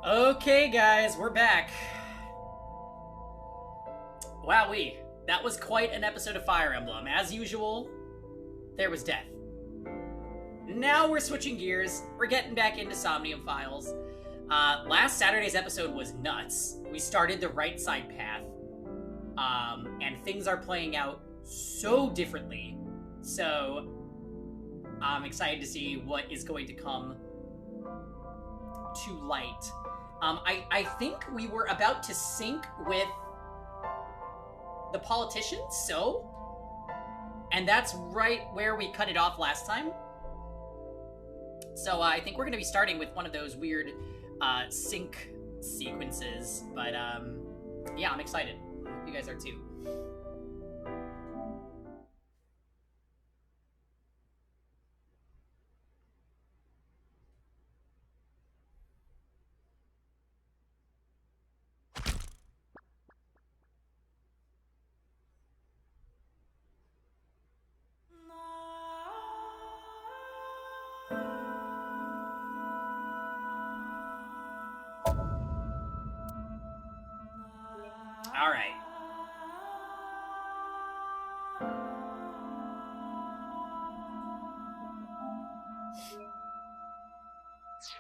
Okay, guys, we're back. Wowee, that was quite an episode of Fire Emblem. As usual, there was death. Now we're switching gears. We're getting back into Somnium Files. Last Saturday's episode was nuts. We started the right side path, and things are playing out so differently. So, I'm excited to see what is going to come to light. I think we were about to sync with the politician, and that's right where we cut it off last time. So I think we're going to be starting with one of those weird sync sequences, but yeah, I'm excited. I hope you guys are too. All right.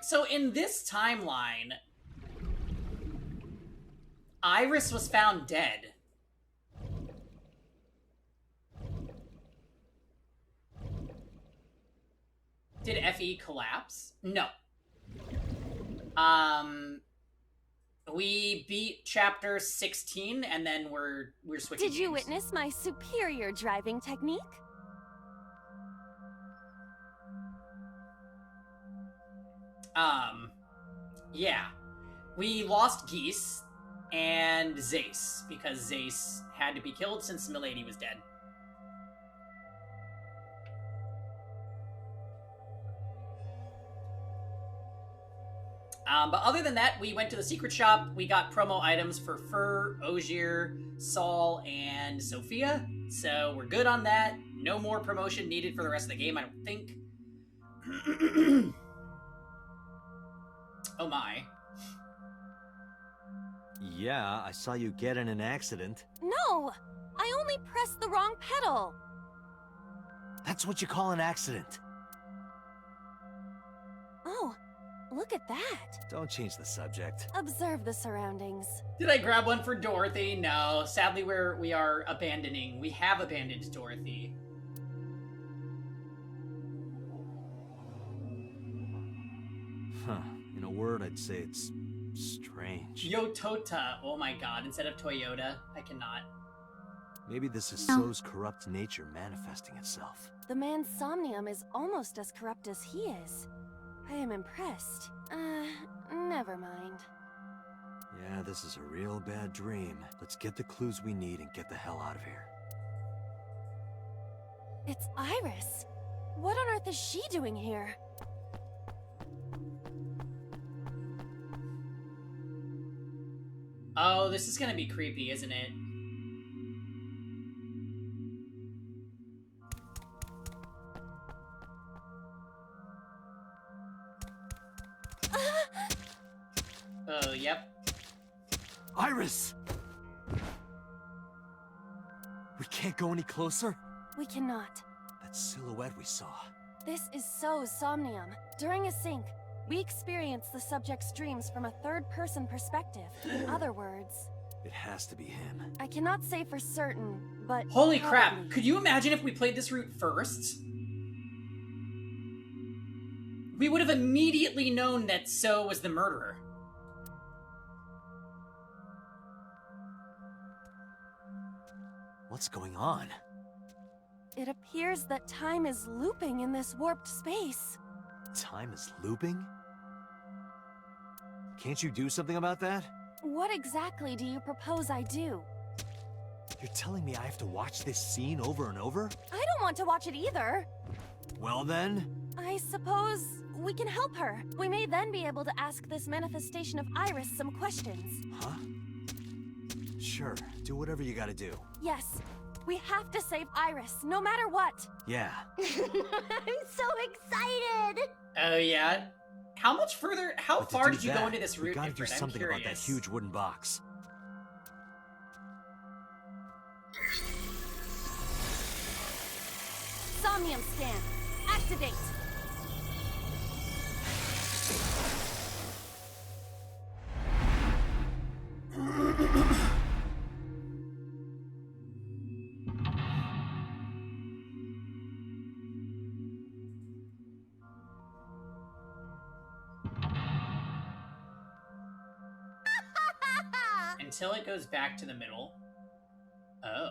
So in this timeline, Iris was found dead. Did FE collapse? No. We beat chapter 16, and then we're switching. Did you games. witness my superior driving technique? Yeah. We lost Geese and Zace, because Zace had to be killed since Milady was dead. But other than that, we went to the secret shop. We got promo items for Fur, Ogier, Saul, and Sophia. So we're good on that. No more promotion needed for the rest of the game, I don't think. Oh my. Yeah, I saw you get in an accident. No! I only pressed the wrong pedal. That's what you call an accident. Oh, look at that. Don't change the subject. Observe the surroundings. Did I grab one for Dorothy? No. Sadly, we have abandoned Dorothy. Huh. In a word, I'd say it's strange. Yotota. Oh my god, instead of Toyota. I cannot. Maybe this is So's corrupt nature manifesting itself. The man Somnium is almost as corrupt as he is. I am impressed. Never mind. Yeah, this is a real bad dream. Let's get the clues we need and get the hell out of here. It's Iris. What on earth is she doing here? Oh, this is gonna be creepy, isn't it? Oh, yep. Iris! We can't go any closer? We cannot. That silhouette we saw. This is So's Somnium. During a sync, we experience the subject's dreams from a third-person perspective. In other words, It has to be him. I cannot say for certain, but Holy crap, probably. could you imagine if we played this route first? We would have immediately known that So was the murderer. What's going on? It appears that time is looping in this warped space. Time is looping? Can't you do something about that? What exactly do you propose I do? You're telling me I have to watch this scene over and over? I don't want to watch it either. Well then... I suppose we can help her. We may then be able to ask this manifestation of Iris some questions. Huh? Sure, do whatever you gotta do. Yes, we have to save Iris, no matter what. Yeah. I'm so excited! Oh yeah? How much further? How But to far do did you that, go into this we route? gotta do Ifrit? I'm something about that curious. huge wooden box. Somnium scan. Activate. Until it goes back to the middle. Oh.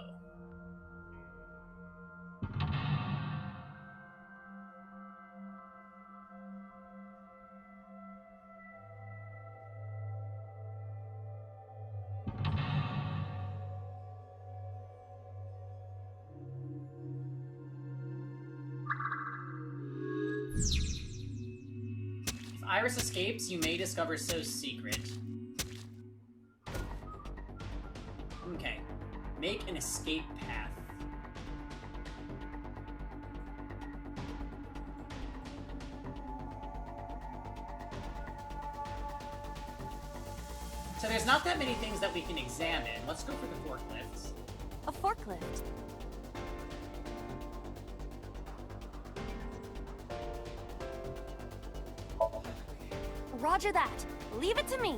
If Iris escapes, you may discover So's secret. Okay. Make an escape path. So there's not that many things that we can examine. Let's go for the forklifts. A forklift. Roger that. Leave it to me.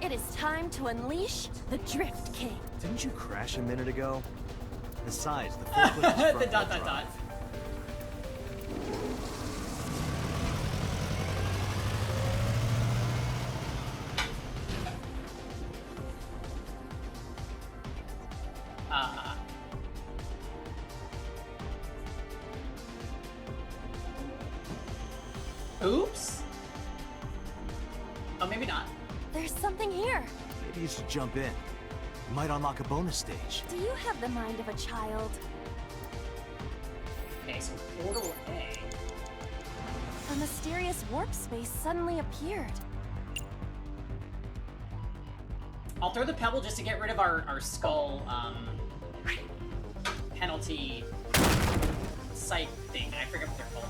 It is time to unleash the Drift King. Didn't you crash a minute ago? Besides, the forklift is The dot dot dot. Oops. Oh, maybe not. There's something here. Maybe you should jump in. You might unlock a bonus stage. Do you have the mind of a child? Okay, so portal A. A mysterious warp space suddenly appeared. I'll throw the pebble just to get rid of our skull penalty sight thing. I forget what they're called.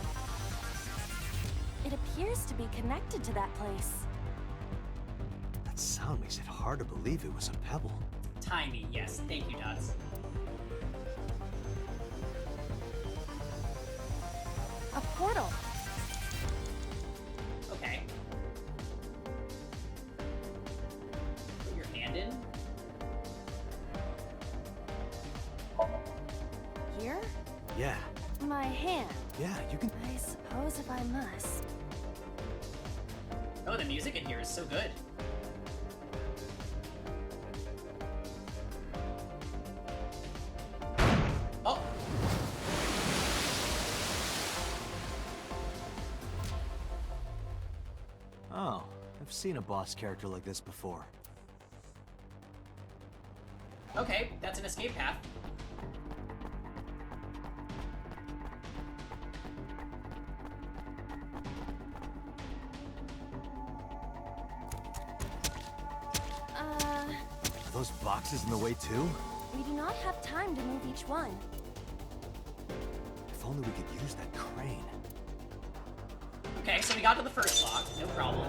It appears to be connected to that place. That sound makes it hard to believe it was a pebble. Tiny, yes. Thank you, Dots. A portal. Okay. Put your hand in. Here? Yeah, My hand. yeah, you can... I suppose if I must. Oh, the music in here is so good. Oh! Oh, I've seen a boss character like this before. Okay, that's an escape path. Are those boxes in the way too? We do not have time to move each one. If only we could use that crane. Okay, so we got to the first lock, no problem.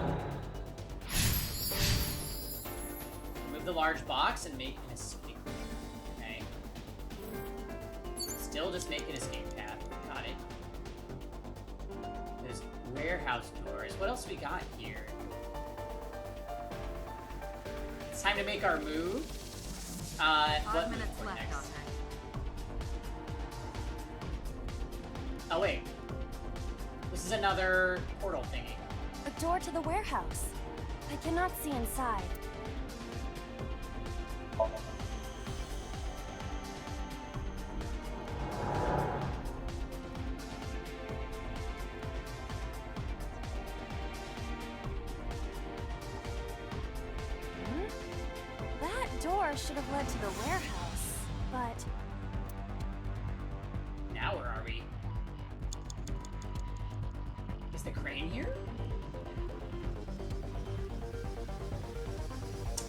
Move the large box and make an escape. Okay. Still just make an escape path. Got it. There's warehouse doors. What else we got here? It's time to make our move. What 5 move minutes for left next? on that. Oh wait. This is another portal thingy. A door to the warehouse. I cannot see inside. That door should have led to the warehouse, but Now where are we? Is the crane here?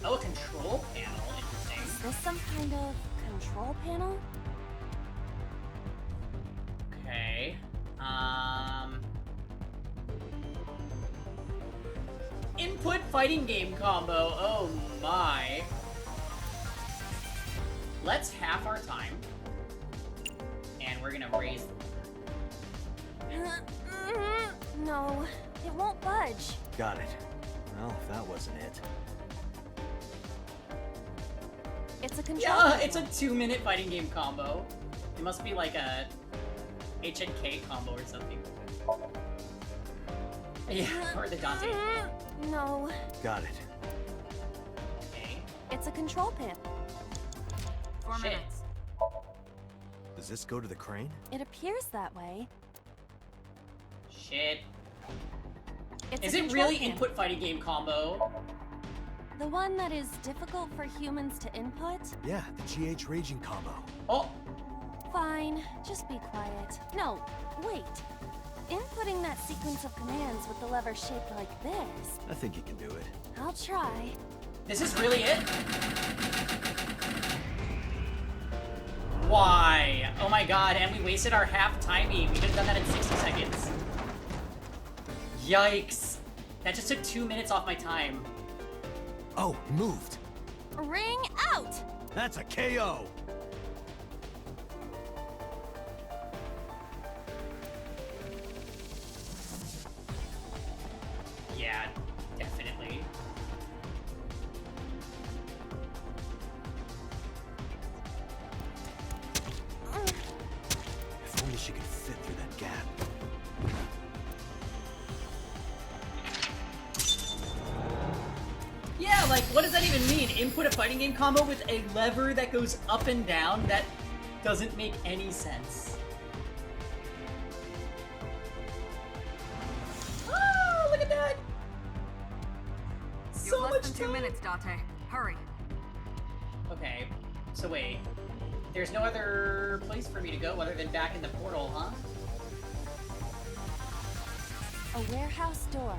Oh, a control panel. Interesting. is this some kind of control panel? fighting game combo. Oh my. Let's half our time. And we're gonna raise... No, it won't budge. Got it. Well, if that wasn't it. It's a control. Yeah, panel. it's a 2-minute fighting game combo. It must be like a HNK combo or something. Yeah, or the Dante. No, Got it. Okay. it's a control panel. 4 Shit. minutes. Does this go to the crane? It appears that way. Shit. It's Is a it control really panel. input fighting game combo? The one that is difficult for humans to input? Yeah, the GH raging combo. Oh, Fine, just be quiet. No, wait. Inputting that sequence of commands with the lever shaped like this, I think you can do it. I'll try. this is really it? Why? Oh my god, and we wasted our half timing. We could have done that in 60 seconds. Yikes. That just took 2 minutes off my time. Oh, it moved. Ring out! That's a KO. Yeah, definitely. If only she could fit through that gap. Yeah, like, what does that even mean? Input a fighting game combo with a lever that goes up and down? That doesn't make any sense. Oh, look at that! You So have much less than 2 time. minutes, Dante. Hurry. Okay, so wait. There's no other place for me to go other than back in the portal, huh? A warehouse door.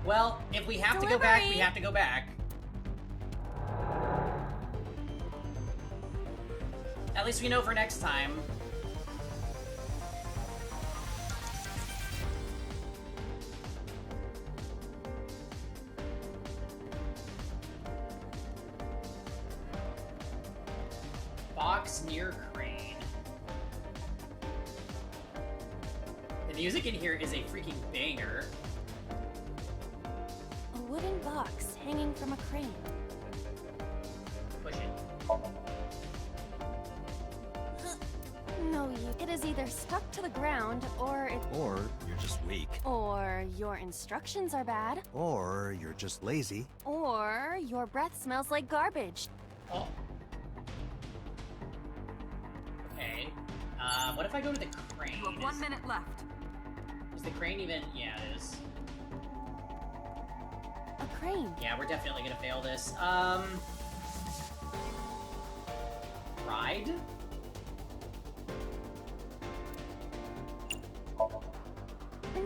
Well, if we have to go back, we Delivery. have to go back. At least we know for next time. Box near crane. The music in here is a freaking banger. A wooden box hanging from a crane. Push it. No, it is either stuck to the ground, or it... Or you're just weak. Or your instructions are bad. Or you're just lazy. Or your breath smells like garbage. Oh. Okay. What if I go to the crane? You have 1 minute left. Is the crane even? Yeah, it is. A crane. Yeah, we're definitely gonna fail this. Ride?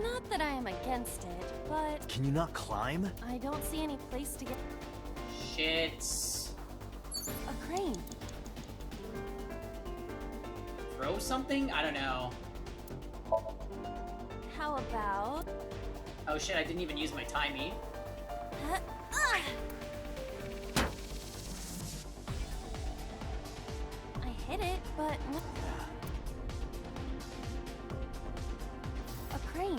Not that I am against it, but Can you not climb? I don't see any place to get Shit. a crane. Throw something? I don't know. How about... Oh shit, I didn't even use my timey. Huh? Ah! I hit it, but... A crane.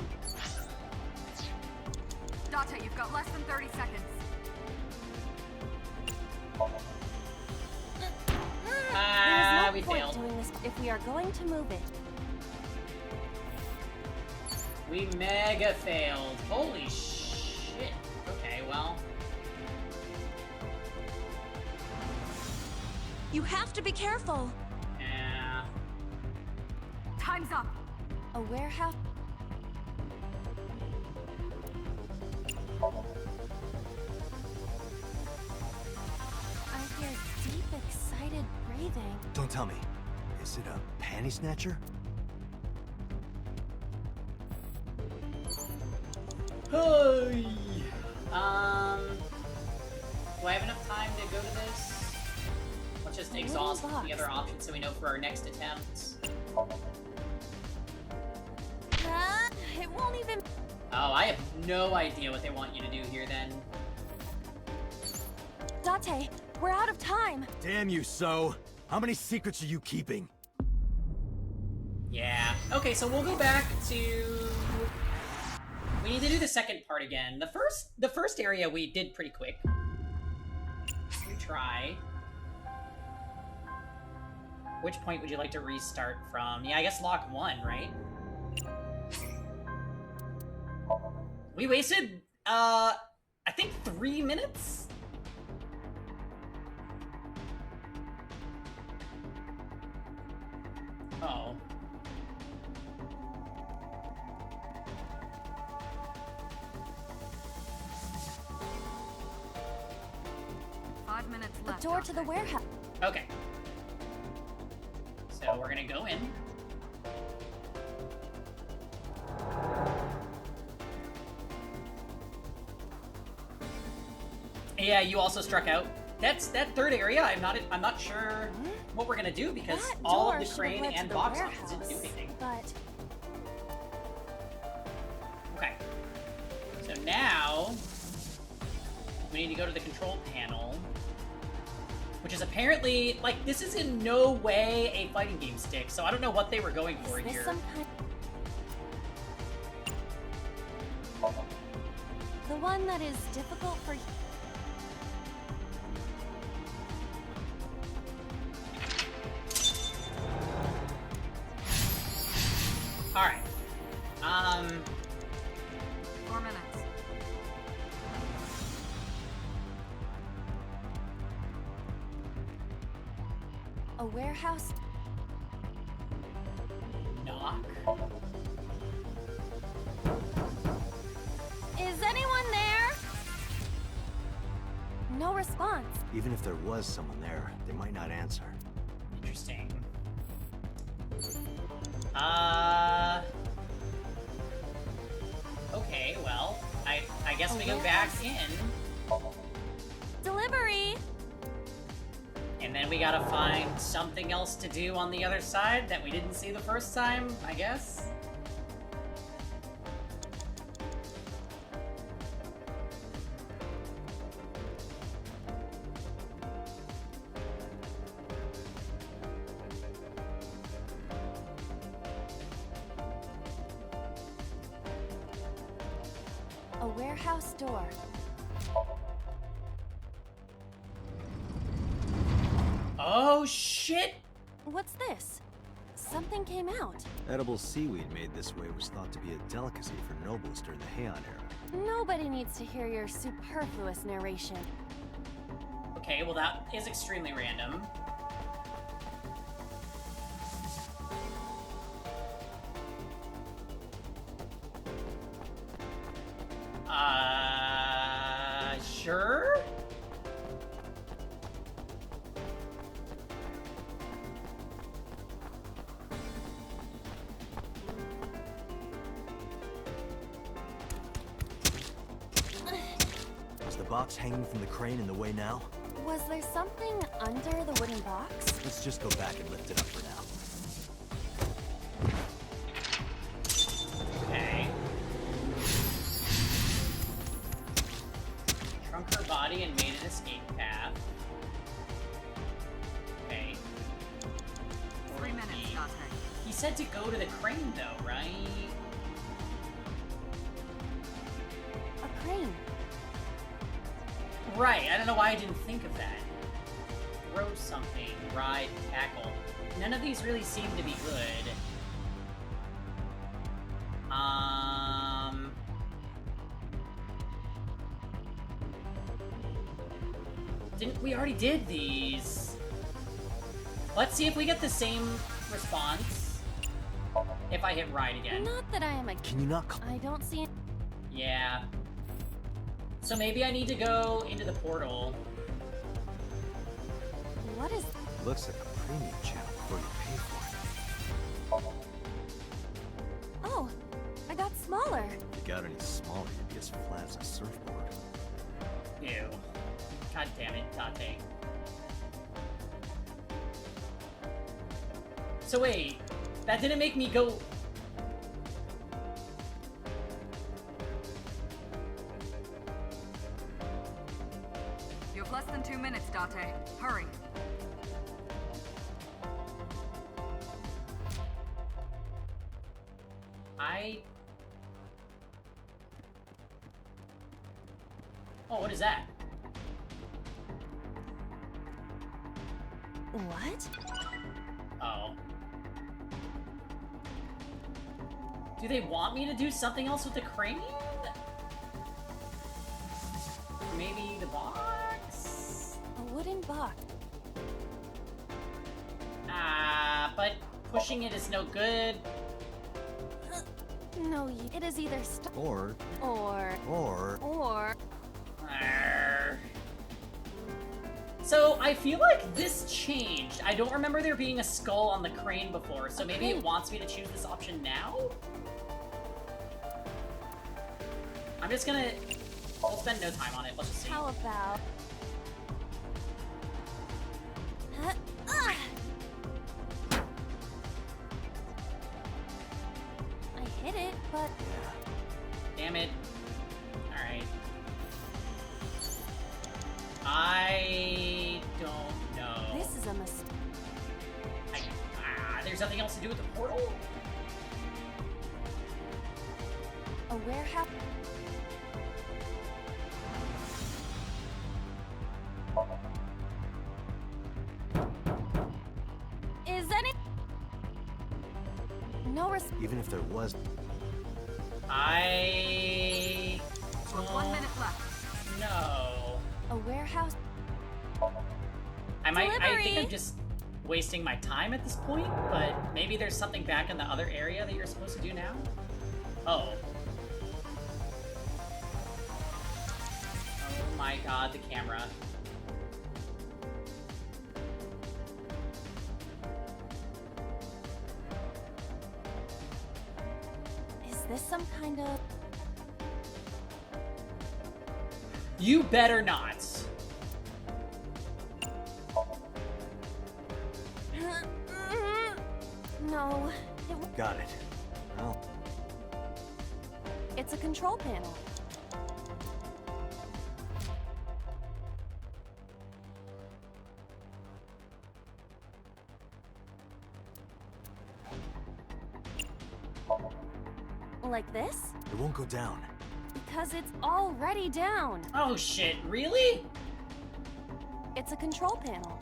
Dante, you've got less than 30 seconds. Ah, There we is no point failed. doing this if we are going to move it. We mega failed. Holy shit. Okay, well. You have to be careful. Yeah. Time's up. A warehouse... I hear deep, excited breathing. Don't tell me. Is it a panty snatcher? Hey. Do I have enough time to go to this? Let's just exhaust the other options so we know for our next attempt. It won't even... Oh, I have no idea what they want you to do here then. Date, we're out of time. Damn you, So! How many secrets are you keeping? Yeah. Okay, so we'll go back to... We need to do the second part again. The first area we did pretty quick. Let's try. Which point would you like to restart from? Yeah, I guess lock 1, right? We wasted, I think 3 minutes? Uh-oh. Minutes The left. door to the warehouse. Okay. So we're gonna go in. Yeah, you also struck out. That's that third area. I'm not sure what we're gonna do because That all of door the should have crane led to and the box options didn't do warehouse, anything. But Okay. So now we need to go to the control panel, which is apparently like this is in no way a fighting game stick. So I don't know what they were going for is this here. some kind? The one that is difficult for. All right. 4 minutes. A warehouse. Knock. Is anyone there? No response. Even if there was someone there, they might not answer. Interesting. Okay, well, I guess we go back in, Delivery. and then we gotta find something else to do on the other side that we didn't see the first time, I guess. A warehouse door. Oh, shit! What's this? Something came out. Edible seaweed made this way was thought to be a delicacy for nobles during the Heian era. Nobody needs to hear your superfluous narration. Okay, well that is extremely random. Sure? Is the box hanging from the crane in the way now? Was there something under the wooden box? Let's just go back and lift it up for now. Okay. Shrunk her body and made an escape path. Okay. 3 minutes, Date. He said to go to the crane though, right? A crane. Right, I don't know why I didn't think of that. Throw something, ride, tackle. None of these really seem to be good. We already did these. Let's see if we get the same response if I hit ride again. Not that I am a. Can you not I don't see. Yeah. So maybe I need to go into the portal. What is? Looks like a premium channel before you pay for it. Oh, I got smaller. If you got any smaller, you'd be as flat as a surfboard. Ew. God damn it, Tate. So wait, that didn't make me go... Date. Hurry. Oh, what is that? What? Oh. Do they want me to do something else with the crane? Maybe the box? A wooden box. But pushing it is no good. No, it is either Or... or... Arr. So I feel like this changed. I don't remember there being a skull on the crane before, so maybe it wants me to choose this option now? I'm just gonna... We'll spend no time on it, let's just see. How about... Huh? Ah! I hit it, but... Damn it. Alright. I don't know. This is a mistake. There's nothing else to do with the portal? A warehouse... Is any... No resp... Even if there was... I... We're 1 minute left. No. A warehouse... I think Delivery. I'm just wasting my time at this point, but maybe there's something back in the other area that you're supposed to do now? Oh. Oh my god, the camera. Is this some kind of... You better not. No. Got it. Well, It's a control panel. Like this? it won't go down. Because it's already down. Oh shit, really? It's a control panel.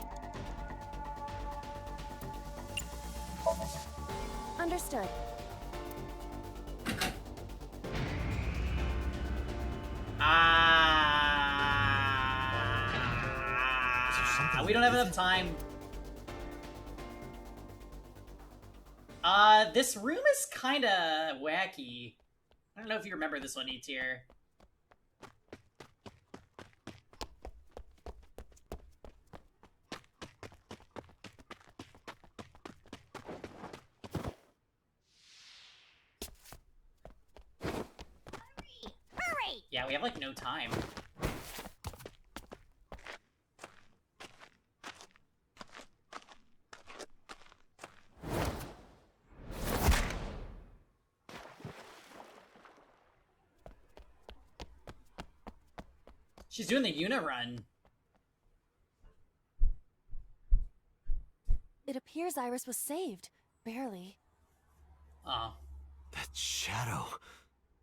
Understood. We don't have enough time. This room is kinda wacky. I don't know if you remember this one, E-tier. Hurry! Yeah, we have like no time. She's doing the unirun. It appears Iris was saved. Barely. Oh. That shadow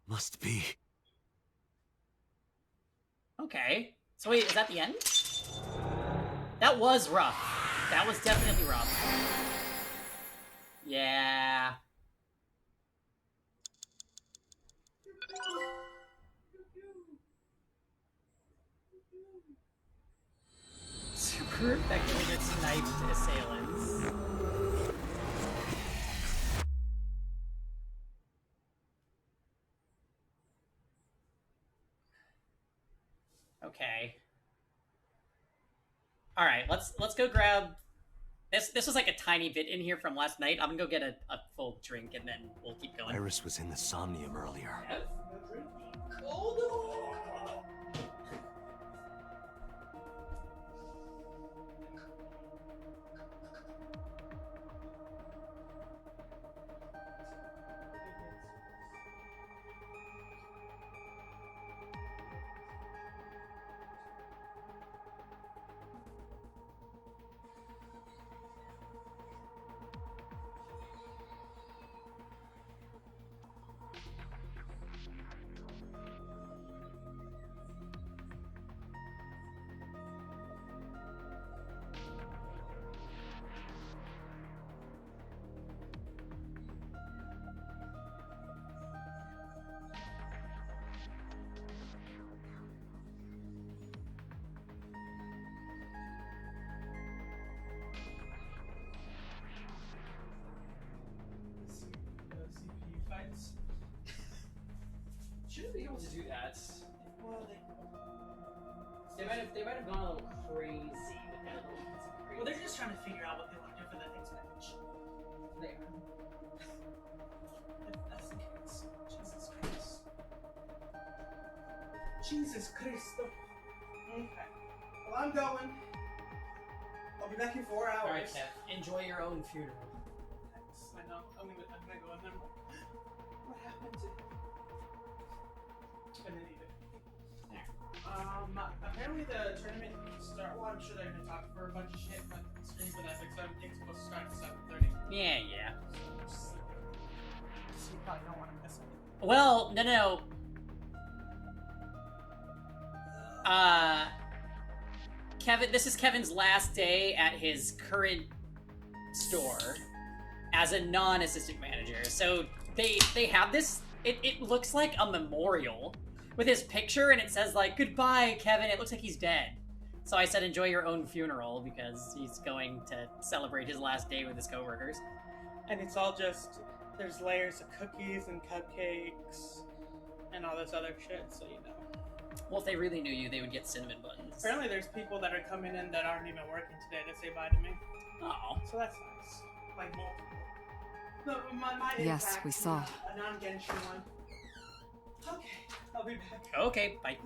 must be... Okay. So wait, is that the end? That was rough. That was definitely rough. Yeah. Super effective against sniped assailants. Okay. All right, let's go grab this. This was like a tiny bit in here from last night. I'm gonna go get a full drink and then we'll keep going. Iris was in the Somnium earlier. Should be able to do that. Well, They might have gone a little crazy with that little crazy. they're just trying to figure out what they want to do for the next match. They are. That's the case. Jesus Christ. Jesus Christ. Okay. Well, I'm going. I'll be back in 4 hours. Alright, Kev. Enjoy your own funeral. Thanks. I know. I'm gonna go and then what happened to and then eat it. Apparently the tournament start. Well, I'm sure they're gonna talk for a bunch of shit, but the stream for that 6 it's supposed to start at 7:30. Yeah. So you probably don't want to miss it. Well, no. Kevin, this is Kevin's last day at his current store as a non-assistant manager. So they have this, it looks like a memorial with his picture, and it says like, "Goodbye, Kevin." It looks like he's dead. So I said, enjoy your own funeral, because he's going to celebrate his last day with his coworkers. And it's all just, there's layers of cookies and cupcakes and all this other shit, so you know. Well, if they really knew you, they would get cinnamon buns. Apparently there's people that are coming in that aren't even working today to say bye to me. Oh. So that's nice. Like multiple. No, my Yes, impact, we saw. A non-Genshin one. Okay, I'll be back. Okay, bye.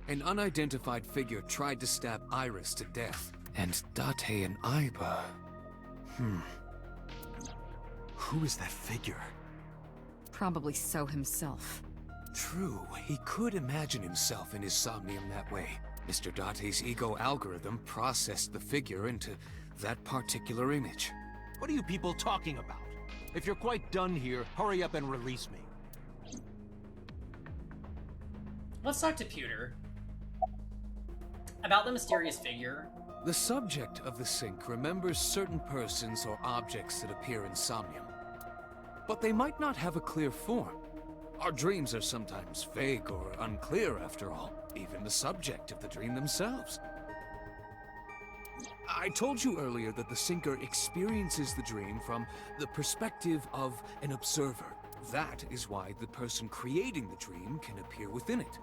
An unidentified figure tried to stab Iris to death, and Date and Aiba... Who is that figure? Probably so himself. True, he could imagine himself in his Somnium that way. Mr. Date's ego algorithm processed the figure into that particular image. What are you people talking about? If you're quite done here, hurry up and release me. Let's talk to Pewter about the mysterious figure. The subject of the sync remembers certain persons or objects that appear in Somnium. But they might not have a clear form. Our dreams are sometimes vague or unclear, after all, even the subject of the dream themselves. I told you earlier that the syncer experiences the dream from the perspective of an observer. That is why the person creating the dream can appear within it.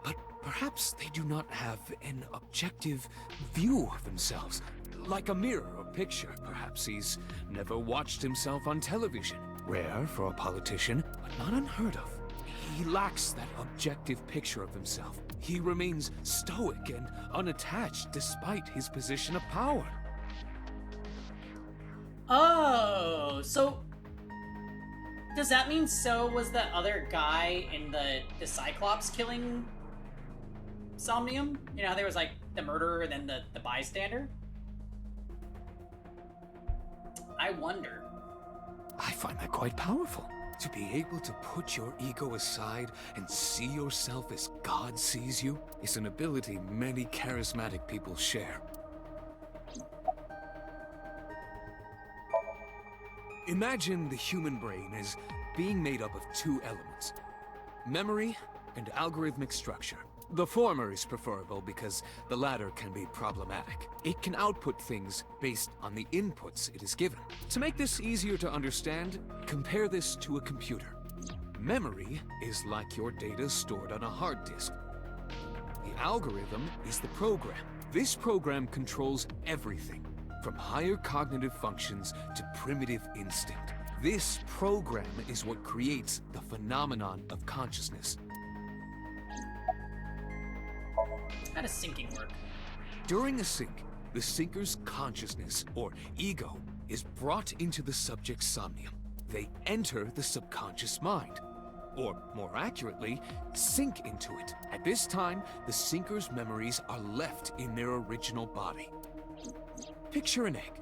But perhaps they do not have an objective view of themselves. Like a mirror or picture, perhaps he's never watched himself on television. Rare for a politician, but not unheard of. He lacks that objective picture of himself. He remains stoic and unattached despite his position of power. Oh, so does that mean so was the other guy in the Cyclops killing Somnium? You know how there was like the murderer and then the bystander? I wonder. I find that quite powerful. To be able to put your ego aside and see yourself as God sees you is an ability many charismatic people share. Imagine the human brain as being made up of two elements: memory and algorithmic structure. The former is preferable because the latter can be problematic. It can output things based on the inputs it is given. To make this easier to understand, compare this to a computer. Memory is like your data stored on a hard disk. The algorithm is the program. This program controls everything, from higher cognitive functions to primitive instinct. This program is what creates the phenomenon of consciousness. How does syncing work? During a sync, the syncer's consciousness, or ego, is brought into the subject's somnium. They enter the subconscious mind, or more accurately, sink into it. At this time, the syncer's memories are left in their original body. Picture an egg.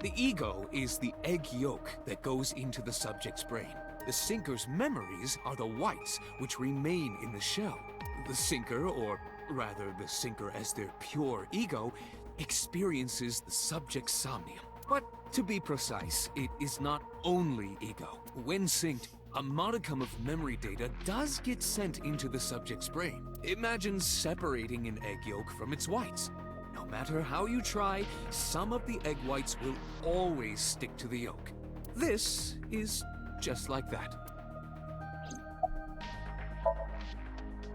The ego is the egg yolk that goes into the subject's brain. The syncer's memories are the whites, which remain in the shell. The syncer, or rather the syncer as their pure ego, experiences the subject's somnium. But to be precise, it is not only ego. When synced, a modicum of memory data does get sent into the subject's brain. Imagine separating an egg yolk from its whites. No No matter how you try, some of the egg whites will always stick to the yolk. This is just like that.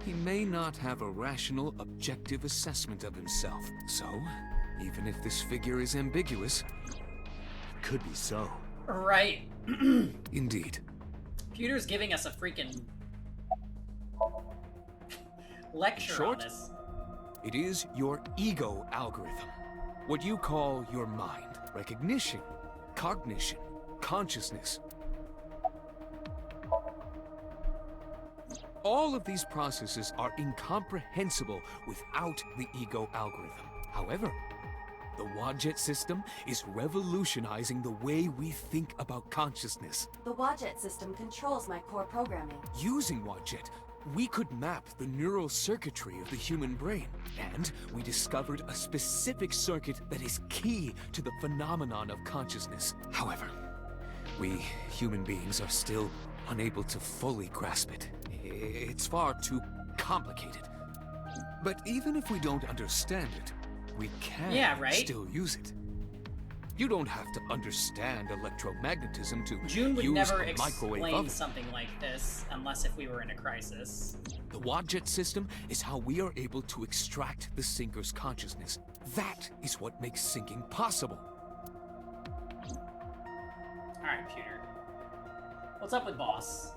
He may not have a rational, objective assessment of himself. So, even if this figure is ambiguous... Could be so. Right. Indeed. Pewter's giving us a freaking lecture Short? on this. It is your ego algorithm. What you call your mind. Recognition, cognition, consciousness. All of these processes are incomprehensible without the ego algorithm. However, the Wadjet system is revolutionizing the way we think about consciousness. The Wadjet system controls my core programming. Using Wadjet, we could map the neural circuitry of the human brain, and we discovered a specific circuit that is key to the phenomenon of consciousness. However, we human beings are still unable to fully grasp it. It's far too complicated. But even if we don't understand it, we can still use it. You don't have to understand electromagnetism to June would use never a microwave explain oven. something like this unless if we were in a crisis. The Wadjet system is how we are able to extract the sinker's consciousness. That is what makes sinking possible. Alright, Pewter. What's up with Boss?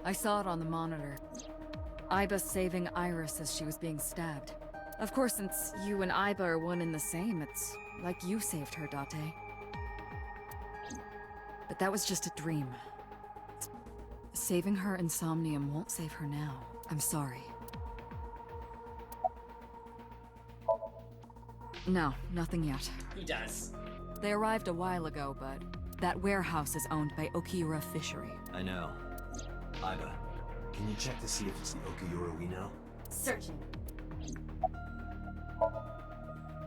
I saw it on the monitor. Iba saving Iris as she was being stabbed. Of course, since you and Iba are one and the same, it's like you saved her, Date. But that was just a dream. Saving her in Somnium won't save her now. I'm sorry. No, nothing yet. He does. They arrived a while ago, but that warehouse is owned by Okiura Fishery. I know. Iba, can you check to see if it's the Okiura we know? Searching.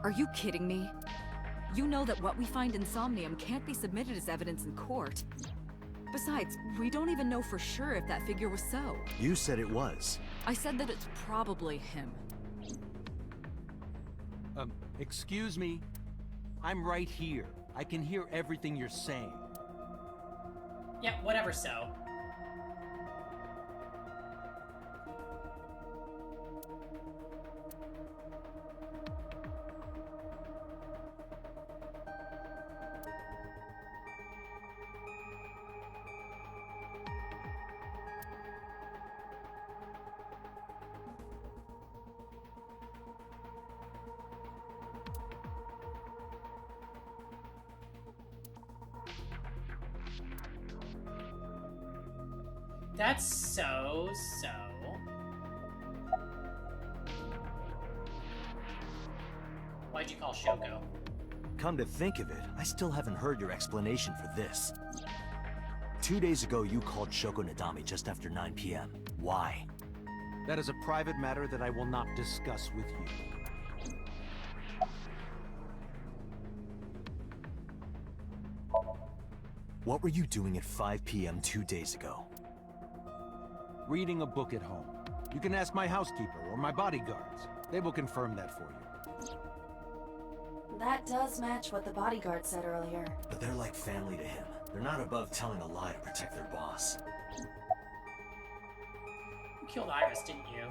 Are you kidding me? You know that what we find in Somnium can't be submitted as evidence in court. Besides, we don't even know for sure if that figure was so. You said it was. I said that it's probably him. Excuse me? I'm right here. I can hear everything you're saying. Yeah, whatever so. That's so. Why'd you call Shoko? Come to think of it, I still haven't heard your explanation for this. 2 days ago, you called Shoko Nadami just after 9 p.m. Why? That is a private matter that I will not discuss with you. What were you doing at 5 p.m. 2 days ago? Reading a book at home. You can ask my housekeeper or my bodyguards. They will confirm that for you. That does match what the bodyguard said earlier. But they're like family to him. They're not above telling a lie to protect their boss. You killed Iris, didn't you?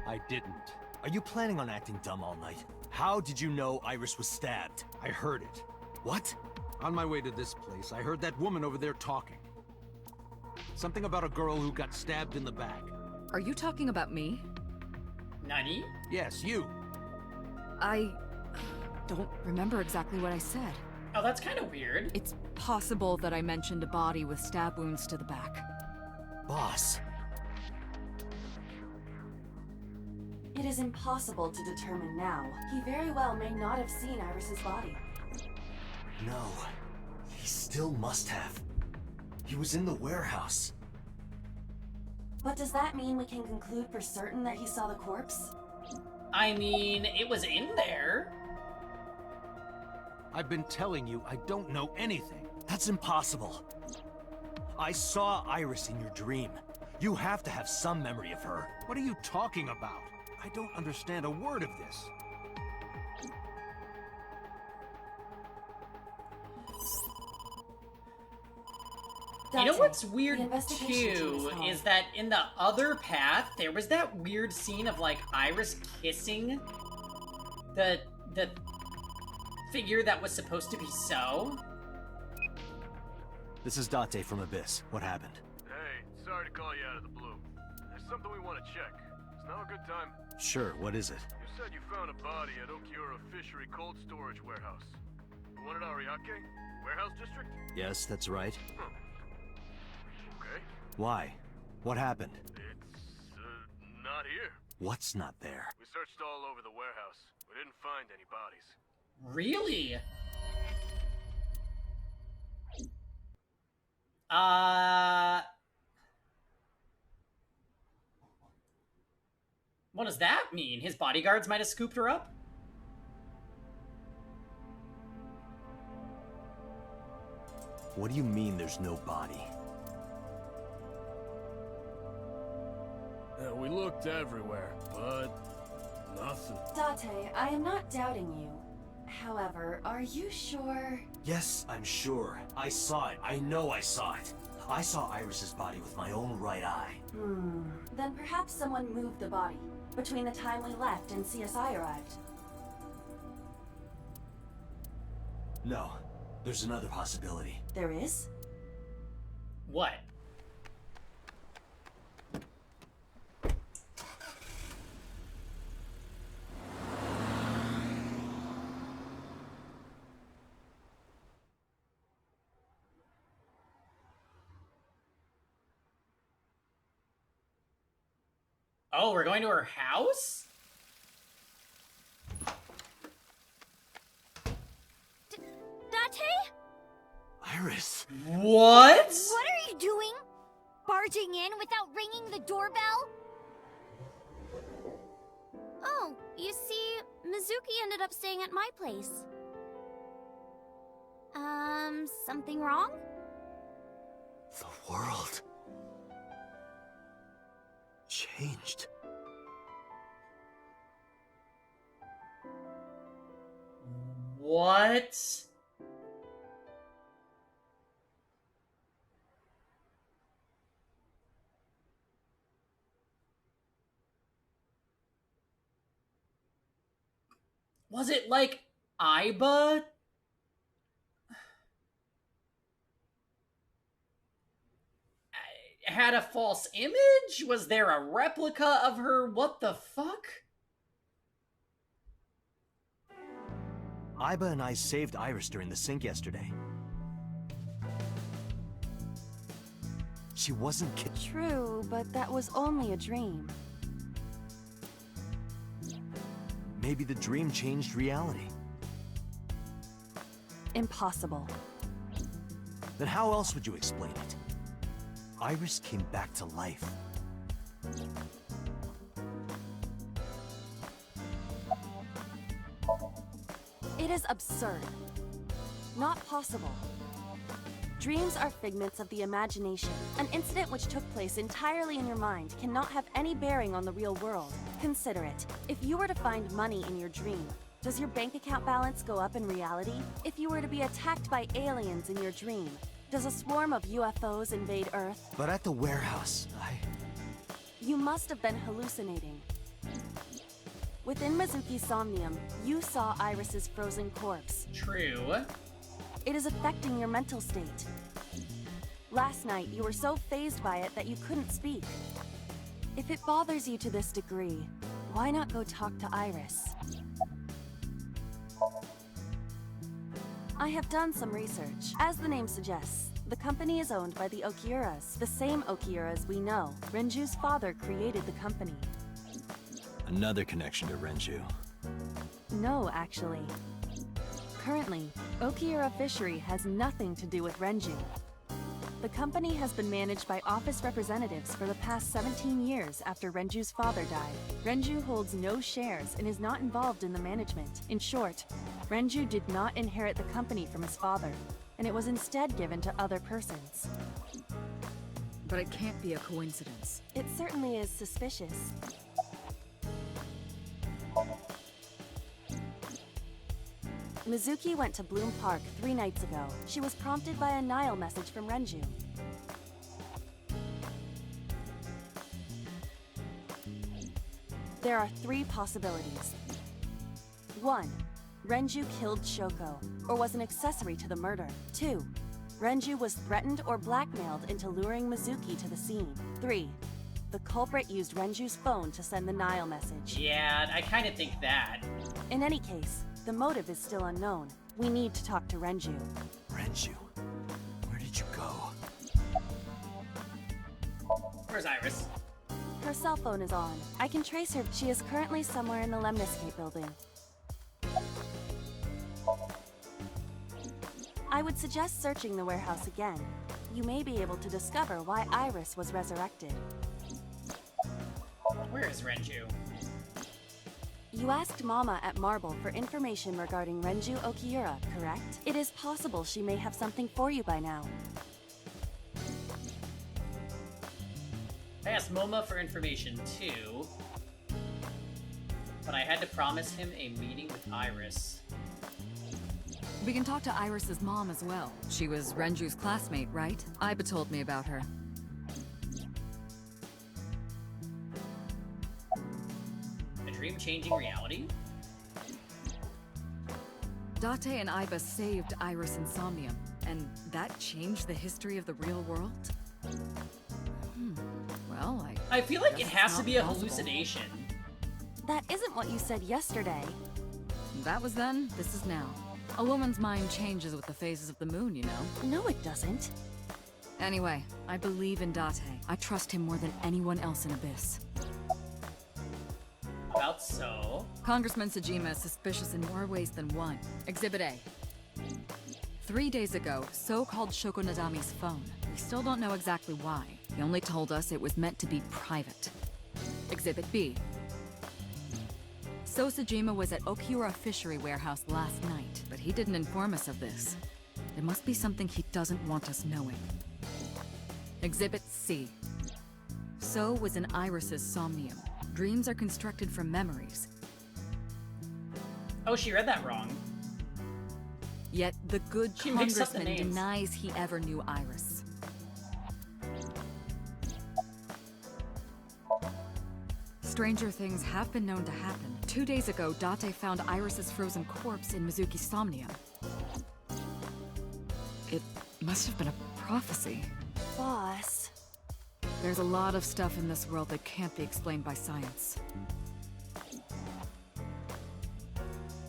I didn't. Are you planning on acting dumb all night? How did you know Iris was stabbed? I heard it. What? On my way to this place, I heard that woman over there talking. Something about a girl who got stabbed in the back. Are you talking about me? Nani? Yes, you. I don't remember exactly what I said. Oh, that's kind of weird. It's possible that I mentioned a body with stab wounds to the back. Boss. It is impossible to determine now. He very well may not have seen Iris's body. No. He still must have. He was in the warehouse. But does that mean we can conclude for certain that he saw the corpse? I mean, it was in there. I've been telling you I don't know anything. That's impossible. I saw Iris in your dream. You have to have some memory of her. What are you talking about? I don't understand a word of this. You know Dante, what's weird the investigation team too home. is that in the other path there was that weird scene of like Iris kissing the figure that was supposed to be So. This is Date from Abyss. What happened? Hey, sorry to call you out of the blue. There's something we want to check. Is now a good time? Sure, what is it? You said you found a body at Okiura Fishery Cold Storage Warehouse. The one at Ariake? Warehouse District? Yes, that's right. Okay. Why? What happened? It's, not here. What's not there? We searched all over the warehouse. We didn't find any bodies. Really? What does that mean? His bodyguards might have scooped her up? What do you mean there's no body? We looked everywhere, but nothing. Date, I am not doubting you. However, are you sure? Yes, I'm sure. I saw it. I know I saw it. I saw Iris's body with my own right eye. Then perhaps someone moved the body between the time we left and CSI arrived. No, there's another possibility. There is? What? Oh, we're going to her house? Date? Iris! What? What are you doing? Barging in without ringing the doorbell? Oh, you see, Mizuki ended up staying at my place. Something wrong? The world changed. What? Was it like Iba? Had a false image? Was there a replica of her? What the fuck? Iba and I saved Iris during the sink yesterday. She wasn't True, but that was only a dream. Maybe the dream changed reality. Impossible. Then how else would you explain it? Iris came back to life. It is absurd. Not possible. Dreams are figments of the imagination. An incident which took place entirely in your mind cannot have any bearing on the real world. Consider it. If you were to find money in your dream, does your bank account balance go up in reality? If you were to be attacked by aliens in your dream, does a swarm of UFOs invade Earth? But at the warehouse, You must have been hallucinating. Within Mizuki's Somnium, you saw Iris's frozen corpse. True. It is affecting your mental state. Last night, you were so fazed by it that you couldn't speak. If it bothers you to this degree, why not go talk to Iris? I have done some research. As the name suggests, the company is owned by the Okiuras, the same Okiuras we know. Renju's father created the company. another connection to Renju. No, actually. Currently, Okiura Fishery has nothing to do with Renju. The company has been managed by office representatives for the past 17 years after Renju's father died. Renju holds no shares and is not involved in the management. In short, Renju did not inherit the company from his father, and it was instead given to other persons. But it can't be a coincidence. It certainly is suspicious. Mizuki went to Bloom Park 3 nights ago. She was prompted by a Nile message from Renju. There are 3 possibilities. 1. Renju killed Shoko, or was an accessory to the murder. 2. Renju was threatened or blackmailed into luring Mizuki to the scene. 3. The culprit used Renju's phone to send the Nile message. Yeah, I kind of think that. In any case, the motive is still unknown. We need to talk to Renju. Renju? Where did you go? Where's Iris? Her cell phone is on. I can trace her. She is currently somewhere in the Lemniscate building. I would suggest searching the warehouse again. You may be able to discover why Iris was resurrected. Where is Renju? You asked Mama at Marble for information regarding Renju Okiura, correct? It is possible she may have something for you by now. I asked Moma for information too, but I had to promise him a meeting with Iris. We can talk to Iris's mom as well. She was Renju's classmate, right? Iba told me about her. A dream-changing reality? Date and Iba saved Iris and Somnium, and that changed the history of the real world? Well, I feel like it guess has it's to not be a possible. hallucination. That isn't what you said yesterday. That was then, this is now. A woman's mind changes with the phases of the moon, you know? No, it doesn't. Anyway, I believe in Date. I trust him more than anyone else in Abyss. About so. Congressman Sejima is suspicious in more ways than one. Exhibit A. 3 days ago, So called Shoko Nadami's phone. We still don't know exactly why. He only told us it was meant to be private. Exhibit B. So Sejima was at Okiura Fishery Warehouse last night, but he didn't inform us of this. There must be something he doesn't want us knowing. Exhibit C. So was in Iris's Somnium. Dreams are constructed from memories. Oh, she read that wrong. Yet the good She mixed up the congressman names. denies he ever knew Iris. Stranger things have been known to happen. 2 days ago, Date found Iris's frozen corpse in Mizuki's Somnium. It must have been a prophecy. Boss. There's a lot of stuff in this world that can't be explained by science.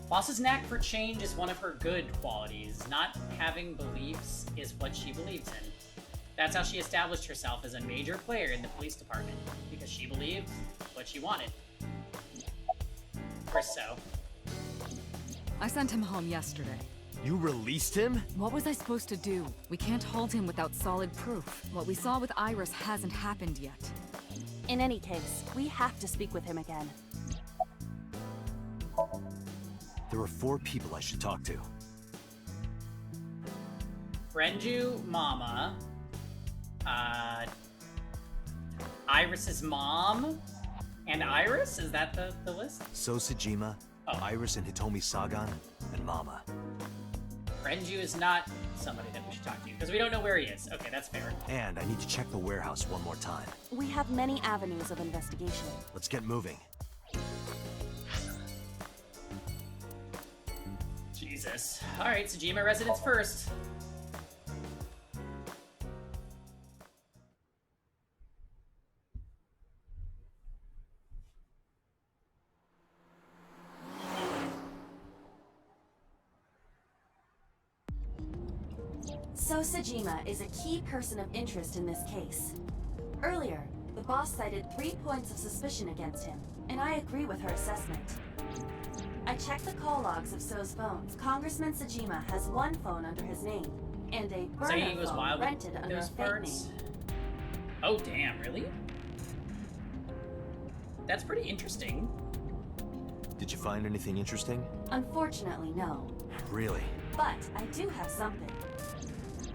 Boss's knack for change is one of her good qualities. Not having beliefs is what she believes in. That's how she established herself as a major player in the police department, because she believed what she wanted. Or so. I sent him home yesterday. You released him? What was I supposed to do? We can't hold him without solid proof. What we saw with Iris hasn't happened yet. In any case, we have to speak with him again. There are 4 people I should talk to. Renju, Mama, Iris's mom, and Iris? Is that the list? So Sejima, Oh. Iris and Hitomi Sagan, and Mama. Renju is not somebody that we should talk to, because we don't know where he is. Okay, that's fair. And I need to check the warehouse one more time. We have many avenues of investigation. Let's get moving. Jesus. Alright, Sejima residence first. So Sejima is a key person of interest in this case. Earlier, the boss cited 3 points of suspicion against him, and I agree with her assessment. I checked the call logs of So's phones. Congressman Sejima has 1 phone under his name, and a So he burner goes phone wild rented with under a those fake parts. name. Oh, damn, really? That's pretty interesting. Did you find anything interesting? Unfortunately, no. Really? But I do have something.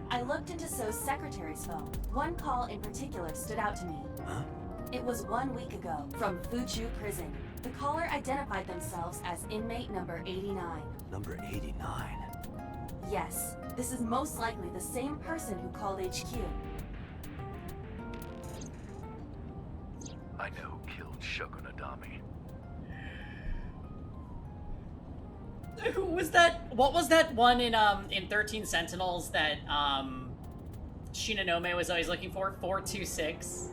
I looked into So's secretary's phone. 1 call in particular stood out to me. Huh? It was 1 week ago, from Fuchu Prison. The caller identified themselves as inmate number 89. Number 89. Yes, this is most likely the same person who called HQ. I know who killed Shoko Nadami. Who was that? What was that one in 13 Sentinels that Shinonome was always looking for? 426.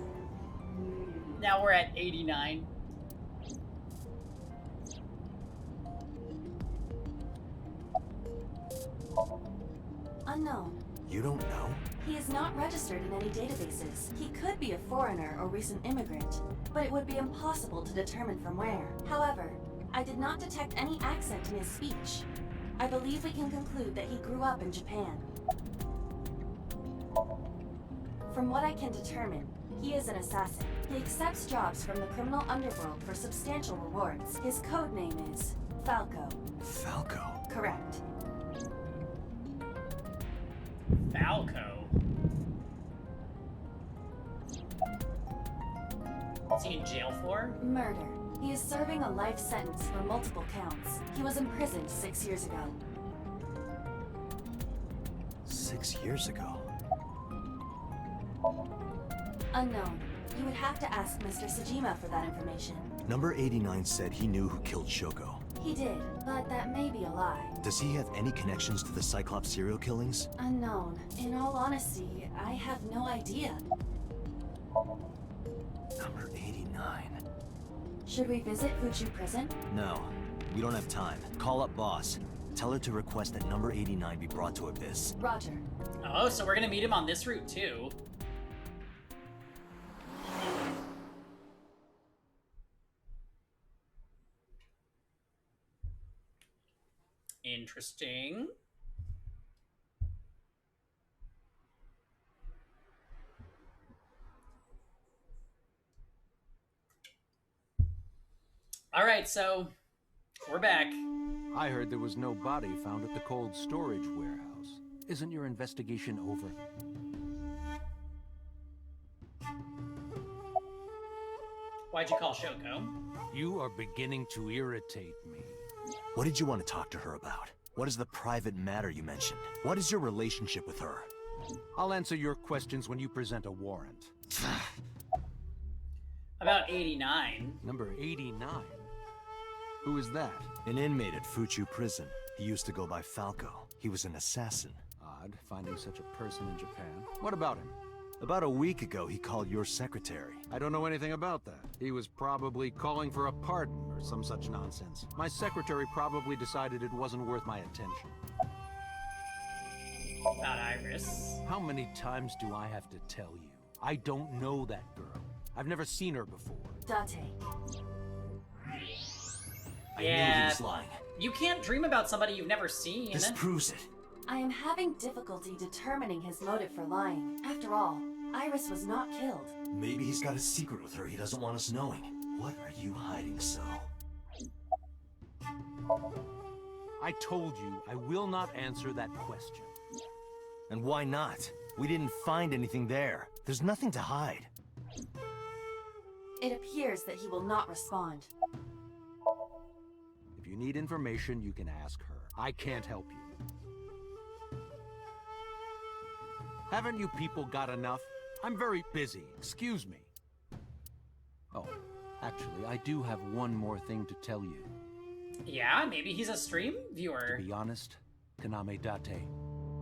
Now we're at 89. Unknown. You don't know? He is not registered in any databases. He could be a foreigner or recent immigrant, but it would be impossible to determine from where. However, I did not detect any accent in his speech. I believe we can conclude that he grew up in Japan. From what I can determine, he is an assassin. He accepts jobs from the criminal underworld for substantial rewards. His code name is Falco. Falco? Correct. Falco? What's he in jail for? Murder. He is serving a life sentence for multiple counts. He was imprisoned 6 years ago. 6 years ago? Unknown. You would have to ask Mr. Sajima for that information. Number 89 said he knew who killed Shoko. He did, but that may be a lie. Does he have any connections to the Cyclops serial killings? Unknown. In all honesty, I have no idea. Number 89. Should we visit Fuchu Prison? No, we don't have time. Call up boss. Tell her to request that number 89 be brought to Abyss. Roger. Oh, so we're gonna meet him on this route too. Interesting. All right, so we're back. I heard there was no body found at the cold storage warehouse. Isn't your investigation over? Why'd you call Shoko? You are beginning to irritate me. What did you want to talk to her about? What is the private matter you mentioned? What is your relationship with her? I'll answer your questions when you present a warrant. About 89. Number 89? Who is that? An inmate at Fuchu Prison. He used to go by Falco. He was an assassin. Odd, finding such a person in Japan. What about him? About a week ago, he called your secretary. I don't know anything about that. He was probably calling for a pardon or some such nonsense. My secretary probably decided it wasn't worth my attention. About Iris. How many times do I have to tell you? I don't know that girl. I've never seen her before. Date. I knew he was lying. You can't dream about somebody you've never seen. This proves it. I am having difficulty determining his motive for lying. After all, Iris was not killed. Maybe he's got a secret with her he doesn't want us knowing. What are you hiding so? I told you I will not answer that question. And why not? We didn't find anything there. There's nothing to hide. It appears that he will not respond. If you need information, you can ask her. I can't help you. Haven't you people got enough? I'm very busy. Excuse me. Oh, actually, I do have one more thing to tell you. Yeah, maybe he's a stream viewer. To be honest, Kaname Date,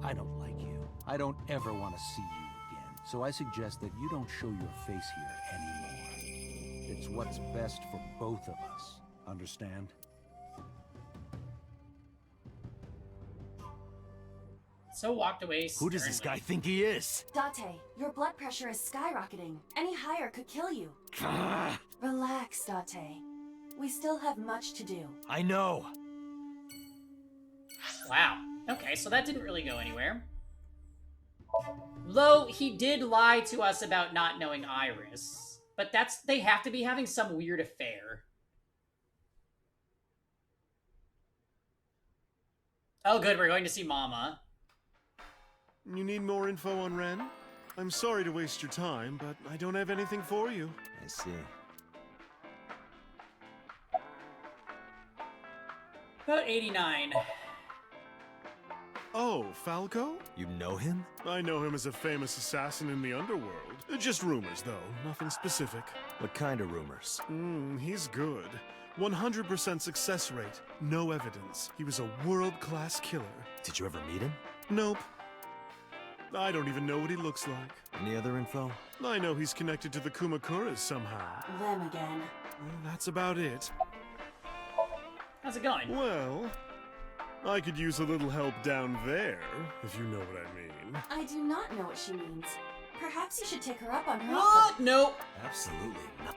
I don't like you. I don't ever want to see you again. So I suggest that you don't show your face here anymore. It's what's best for both of us. Understand? So walked away Who does this guy think he is? Date, your blood pressure is skyrocketing. Any higher could kill you. Relax, Date. We still have much to do. I know. Wow. Okay, so that didn't really go anywhere. Though he did lie to us about not knowing Iris. But they have to be having some weird affair. Oh good, we're going to see Mama. You need more info on Ren? I'm sorry to waste your time, but I don't have anything for you. I see. About 89. Oh, Falco? You know him? I know him as a famous assassin in the underworld. Just rumors, though. Nothing specific. What kind of rumors? He's good. 100% success rate. No evidence. He was a world-class killer. Did you ever meet him? Nope. I don't even know what he looks like. Any other info? I know he's connected to the Kumakuras somehow. Them again. Well, that's about it. How's it going? Well, I could use a little help down there, if you know what I mean. I do not know what she means. Perhaps you should take her up on her What? offer. Nope. Absolutely not.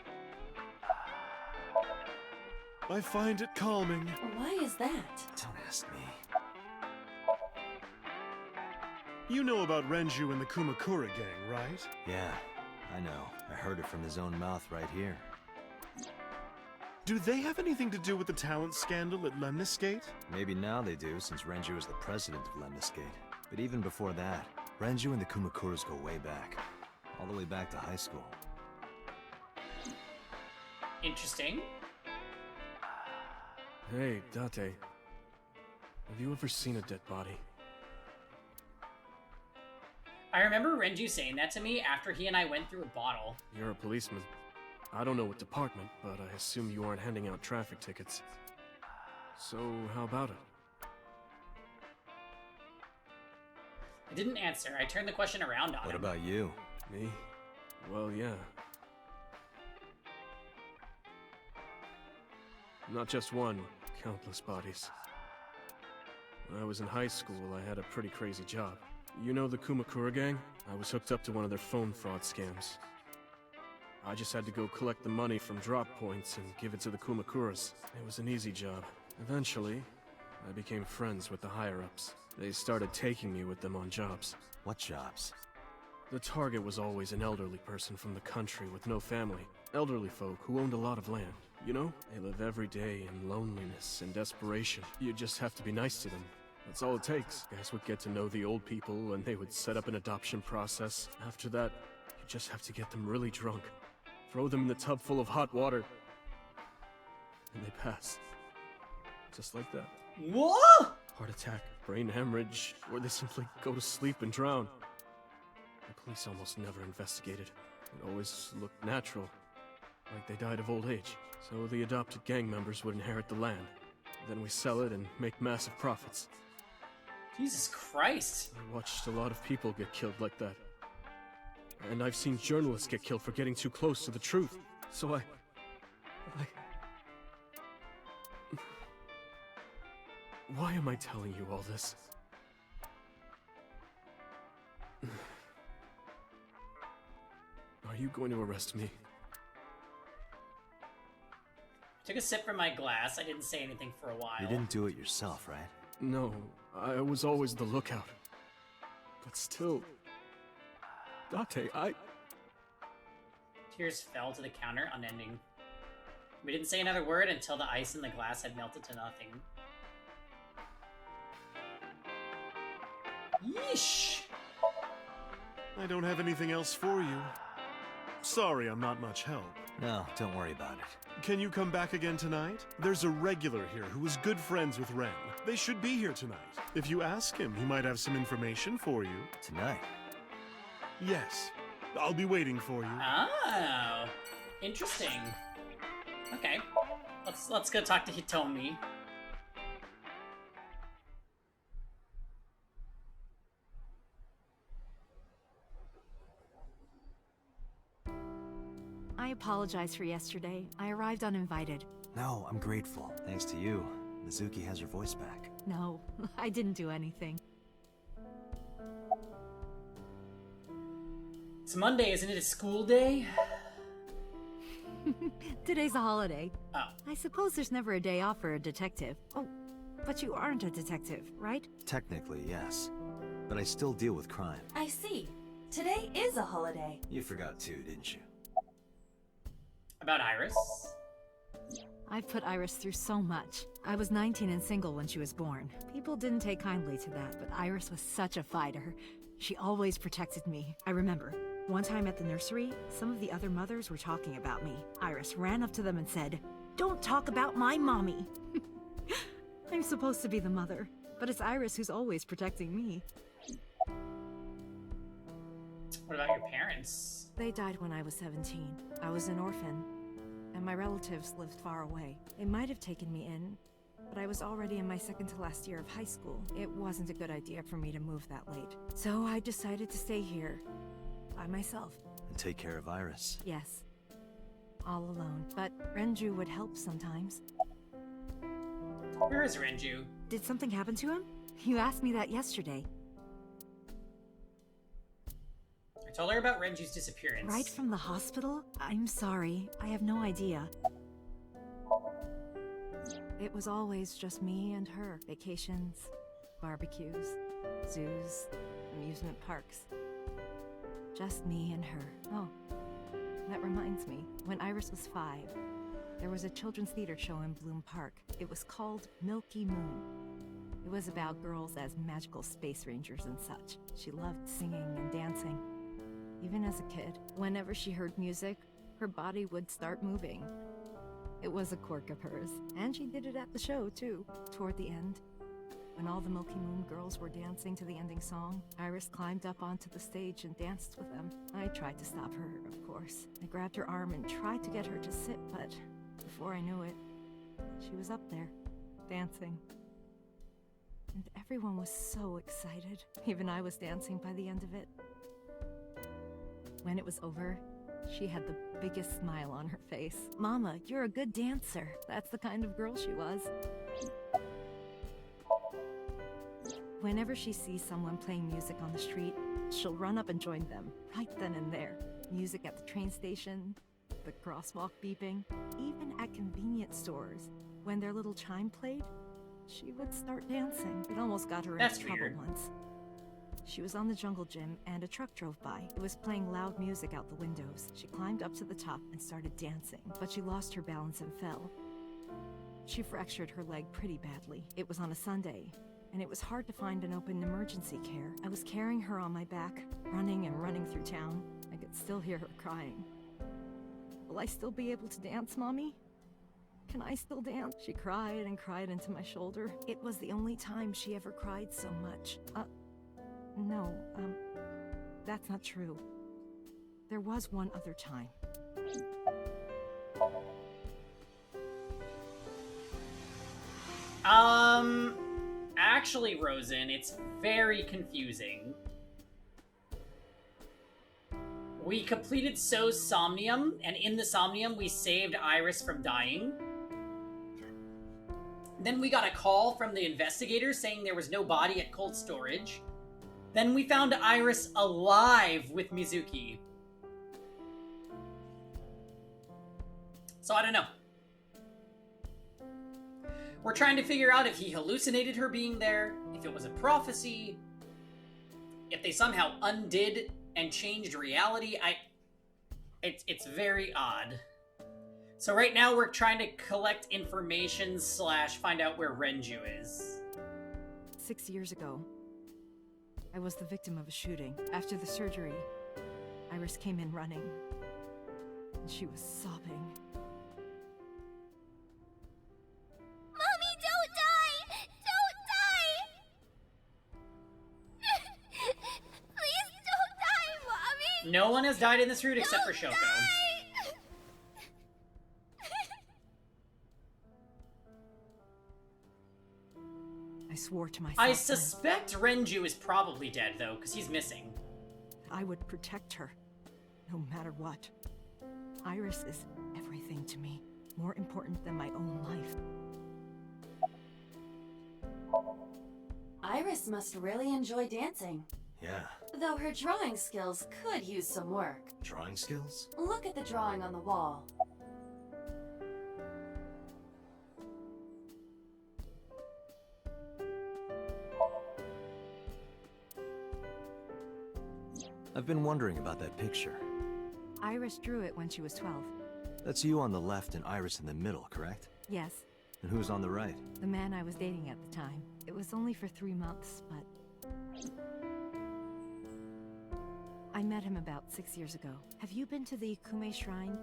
I find it calming. Why is that? Don't ask me. You know about Renju and the Kumakura gang, right? Yeah, I know. I heard it from his own mouth right here. Do they have anything to do with the talent scandal at Lemniscate? Maybe now they do, since Renju is the president of Lemniscate. But even before that, Renju and the Kumakuras go way back. All the way back to high school. Interesting. Hey, Date. Have you ever seen a dead body? I remember Renju saying that to me after he and I went through a bottle. You're a policeman. I don't know what department, but I assume you aren't handing out traffic tickets. So, how about it? I didn't answer. I turned the question around on What him. about you? Me? Well, yeah. Not just one, countless bodies. When I was in high school, I had a pretty crazy job. You know the Kumakura gang? I was hooked up to one of their phone fraud scams. I just had to go collect the money from drop points and give it to the Kumakuras. It was an easy job. Eventually, I became friends with the higher-ups. They started taking me with them on jobs. What jobs? The target was always an elderly person from the country with no family. Elderly folk who owned a lot of land. You know, they live every day in loneliness and desperation. You just have to be nice to them. That's all it takes. Guys would get to know the old people and they would set up an adoption process. After that, you just have to get them really drunk. Throw them in the tub full of hot water. And they pass. Just like that. What? Heart attack, brain hemorrhage, or they simply go to sleep and drown. The police almost never investigated. It always looked natural, like they died of old age. So the adopted gang members would inherit the land. Then we sell it and make massive profits. Jesus Christ. I watched a lot of people get killed like that. And I've seen journalists get killed for getting too close to the truth. So I... Why am I telling you all this? Are you going to arrest me? Took a sip from my glass. I didn't say anything for a while. You didn't do it yourself, right? No, I was always the lookout. But still... Date, Tears fell to the counter, unending. We didn't say another word until the ice in the glass had melted to nothing. Yeesh! I don't have anything else for you. Sorry, I'm not much help. No, don't worry about it. Can you come back again tonight? There's a regular here who is good friends with Ren. They should be here tonight. If you ask him, he might have some information for you. Tonight? Yes. I'll be waiting for you. Oh, interesting. Okay, let's go talk to Hitomi. I apologize for yesterday. I arrived uninvited. No, I'm grateful. Thanks to you, Mizuki has her voice back. No, I didn't do anything. It's Monday, isn't it a school day? Today's a holiday. Oh. I suppose there's never a day off for a detective. Oh, but you aren't a detective, right? Technically, yes. But I still deal with crime. I see. Today is a holiday. You forgot too, didn't you? About Iris? I've put Iris through so much. I was 19 and single when she was born. People didn't take kindly to that, but Iris was such a fighter. She always protected me. I remember. One time at the nursery, some of the other mothers were talking about me. Iris ran up to them and said, "Don't talk about my mommy." I'm supposed to be the mother, but it's Iris who's always protecting me. What about your parents? They died when I was 17. I was an orphan, and my relatives lived far away. They might have taken me in, but I was already in my second to last year of high school. It wasn't a good idea for me to move that late. So I decided to stay here, by myself. And take care of Iris. Yes. All alone. But Renju would help sometimes. Where is Renju? Did something happen to him? You asked me that yesterday. I told her about Renju's disappearance. Right from the hospital? I'm sorry. I have no idea. It was always just me and her. Vacations, barbecues, zoos, amusement parks. Just me and her. Oh, that reminds me. When Iris was 5, there was a children's theater show in Bloom Park. It was called Milky Moon. It was about girls as magical space rangers and such. She loved singing and dancing. Even as a kid, whenever she heard music, her body would start moving. It was a quirk of hers, and she did it at the show, too. Toward the end, when all the Milky Moon girls were dancing to the ending song, Iris climbed up onto the stage and danced with them. I tried to stop her, of course. I grabbed her arm and tried to get her to sit, but before I knew it, she was up there, dancing. And everyone was so excited. Even I was dancing by the end of it. When it was over, she had the biggest smile on her face. Mama, you're a good dancer. That's the kind of girl she was. Whenever she sees someone playing music on the street, she'll run up and join them, right then and there. Music at the train station, the crosswalk beeping, even at convenience stores. When their little chime played, she would start dancing. It almost got her into trouble once. She was on the jungle gym and a truck drove by. It was playing loud music out the windows. She climbed up to the top and started dancing, but she lost her balance and fell. She fractured her leg pretty badly. It was on a Sunday, and it was hard to find an open emergency care. I was carrying her on my back, running and running through town. I could still hear her crying. Will I still be able to dance, Mommy? Can I still dance? She cried and cried into my shoulder. It was the only time she ever cried so much. No, that's not true. There was one other time. Actually, Rosen, it's very confusing. We completed So's Somnium, and in the Somnium, we saved Iris from dying. Then we got a call from the investigators saying there was no body at cold storage. Then we found Iris alive with Mizuki. So I don't know. We're trying to figure out if he hallucinated her being there, if it was a prophecy, if they somehow undid and changed reality. It's very odd. So right now we're trying to collect information / find out where Renju is. 6 years ago, I was the victim of a shooting. After the surgery, Iris came in running, and she was sobbing. Mommy, don't die! Don't die! Please don't die, Mommy! No one has died in this route except for Shoko. I swore to myself. I suspect Renju is probably dead, though, because he's missing. I would protect her, no matter what. Iris is everything to me, more important than my own life. Iris must really enjoy dancing. Yeah. Though her drawing skills could use some work. Drawing skills? Look at the drawing on the wall. I've been wondering about that picture. Iris drew it when she was 12. That's you on the left and Iris in the middle, correct? Yes. And who's on the right? The man I was dating at the time. It was only for 3 months, but... I met him about 6 years ago. Have you been to the Kume Shrine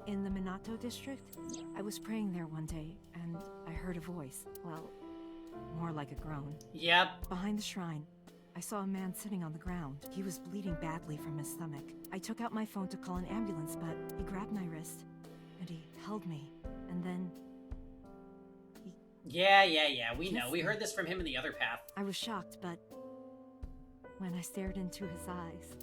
in the Minato district? I was praying there one day, and I heard a voice. Well, more like a groan. Yep. Behind the shrine, I saw a man sitting on the ground. He was bleeding badly from his stomach. I took out my phone to call an ambulance, but he grabbed my wrist, and he held me, and then... Yeah, we know. We heard this from him in the other path. I was shocked, but when I stared into his eyes,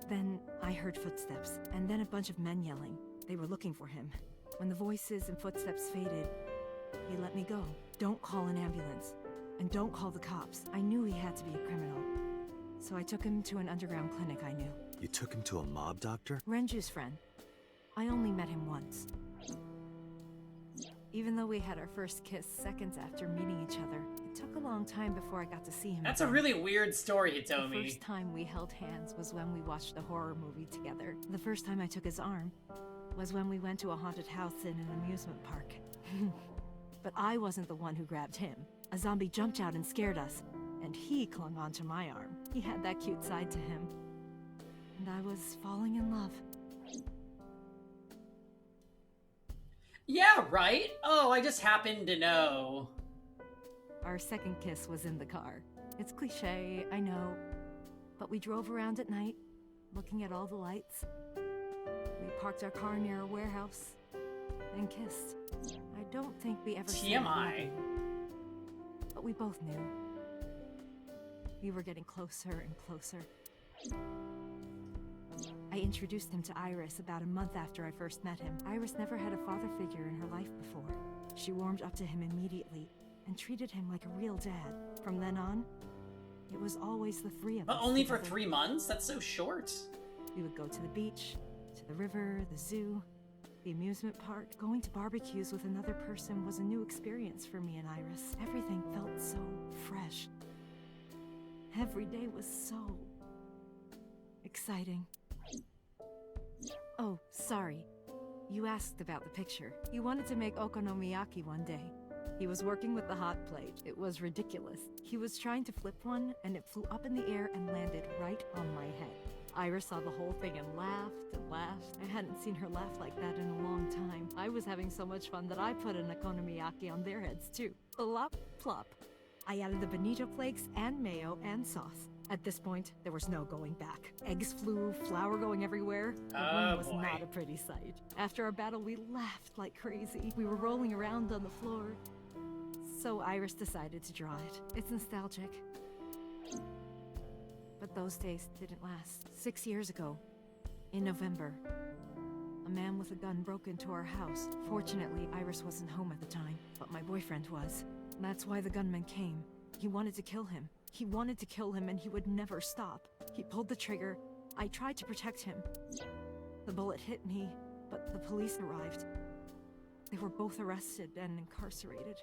then I heard footsteps, and then a bunch of men yelling. They were looking for him. When the voices and footsteps faded, he let me go. Don't call an ambulance, and don't call the cops. I knew he had to be a criminal, so I took him to an underground clinic I knew. You took him to a mob doctor? Renju's friend. I only met him once. Even though we had our first kiss seconds after meeting each other, it took a long time before I got to see him. That's again. a really weird story, Hitomi. The first time we held hands was when we watched a horror movie together. The first time I took his arm was when we went to a haunted house in an amusement park. But I wasn't the one who grabbed him. A zombie jumped out and scared us, and he clung onto my arm. He had that cute side to him. And I was falling in love. Yeah, right? Oh, I just happened to know. Our second kiss was in the car. It's cliche, I know. But we drove around at night, looking at all the lights. We parked our car near a warehouse and kissed. I don't think we ever said TMI. but we both knew. We were getting closer and closer. I introduced him to Iris about a month after I first met him. Iris never had a father figure in her life before. She warmed up to him immediately and treated him like a real dad. From then on, it was always the three of us. But only for 3 months? That's so short. We would go to the beach, to the river, the zoo, the amusement park. Going to barbecues with another person was a new experience for me and Iris. Everything felt so fresh. Every day was so exciting. Oh, sorry. You asked about the picture. You wanted to make okonomiyaki one day. He was working with the hot plate. It was ridiculous. He was trying to flip one, and it flew up in the air and landed right on my head. Iris saw the whole thing and laughed and laughed. I hadn't seen her laugh like that in a long time. I was having so much fun that I put an okonomiyaki on their heads too. Plop, plop. I added the bonito flakes and mayo and sauce. At this point, there was no going back. Eggs flew, flour going everywhere. The room was not a pretty sight. After our battle, we laughed like crazy. We were rolling around on the floor. So Iris decided to draw it. It's nostalgic. But those days didn't last. 6 years ago, in November, a man with a gun broke into our house. Fortunately, Iris wasn't home at the time, but my boyfriend was. That's why the gunman came. He wanted to kill him. He wanted to kill him, and he would never stop. He pulled the trigger. I tried to protect him. The bullet hit me, but the police arrived. They were both arrested and incarcerated.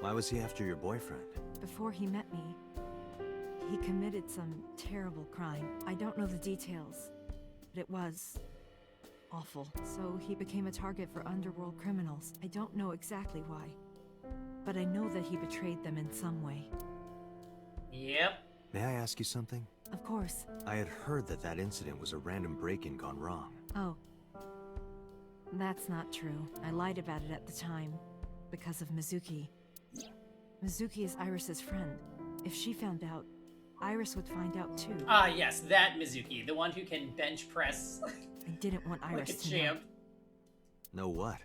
Why was he after your boyfriend? Before he met me, he committed some terrible crime. I don't know the details, but it was awful. So he became a target for underworld criminals. I don't know exactly why, but I know that he betrayed them in some way. Yep. May I ask you something? Of course. I had heard that that incident was a random break-in gone wrong. Oh. That's not true. I lied about it at the time, because of Mizuki. Mizuki is Iris's friend. If she found out, Iris would find out too. Ah, yes, that Mizuki, the one who can bench press. I didn't want Iris like a to champ. Know what?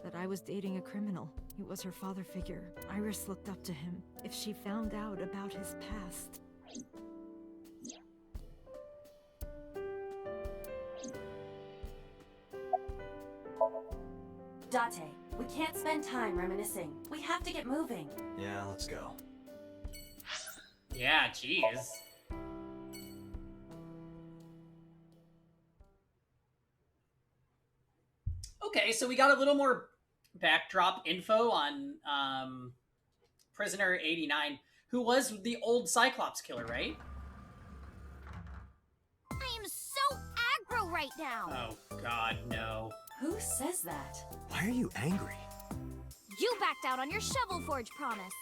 That I was dating a criminal. He was her father figure. Iris looked up to him. If she found out about his past... Date, we can't spend time reminiscing. We have to get moving. Yeah, let's go. Yeah, jeez. Okay, so we got a little more backdrop info on Prisoner 89, who was the old Cyclops killer, right? I am so aggro right now. Oh god, no. Who says that? Why are you angry? You backed out on your Shovel Forge promise.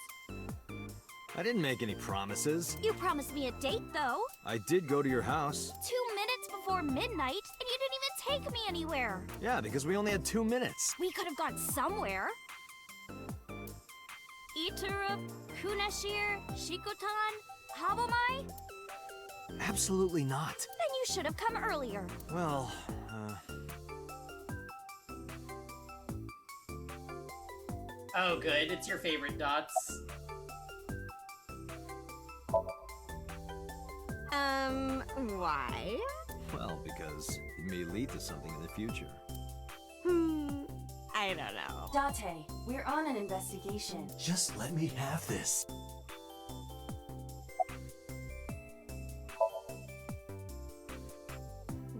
I didn't make any promises. You promised me a date, though. I did go to your house. 2 minutes before midnight, and you didn't even take me anywhere. Yeah, because we only had 2 minutes. We could have gone somewhere. Itura, Kunashir, Shikotan, Habomai? Absolutely not. Then you should have come earlier. Well, Oh, good. It's your favorite dots. Why? well, because it may lead to something in the future. I don't know. Date, we're on an investigation. Just let me have this.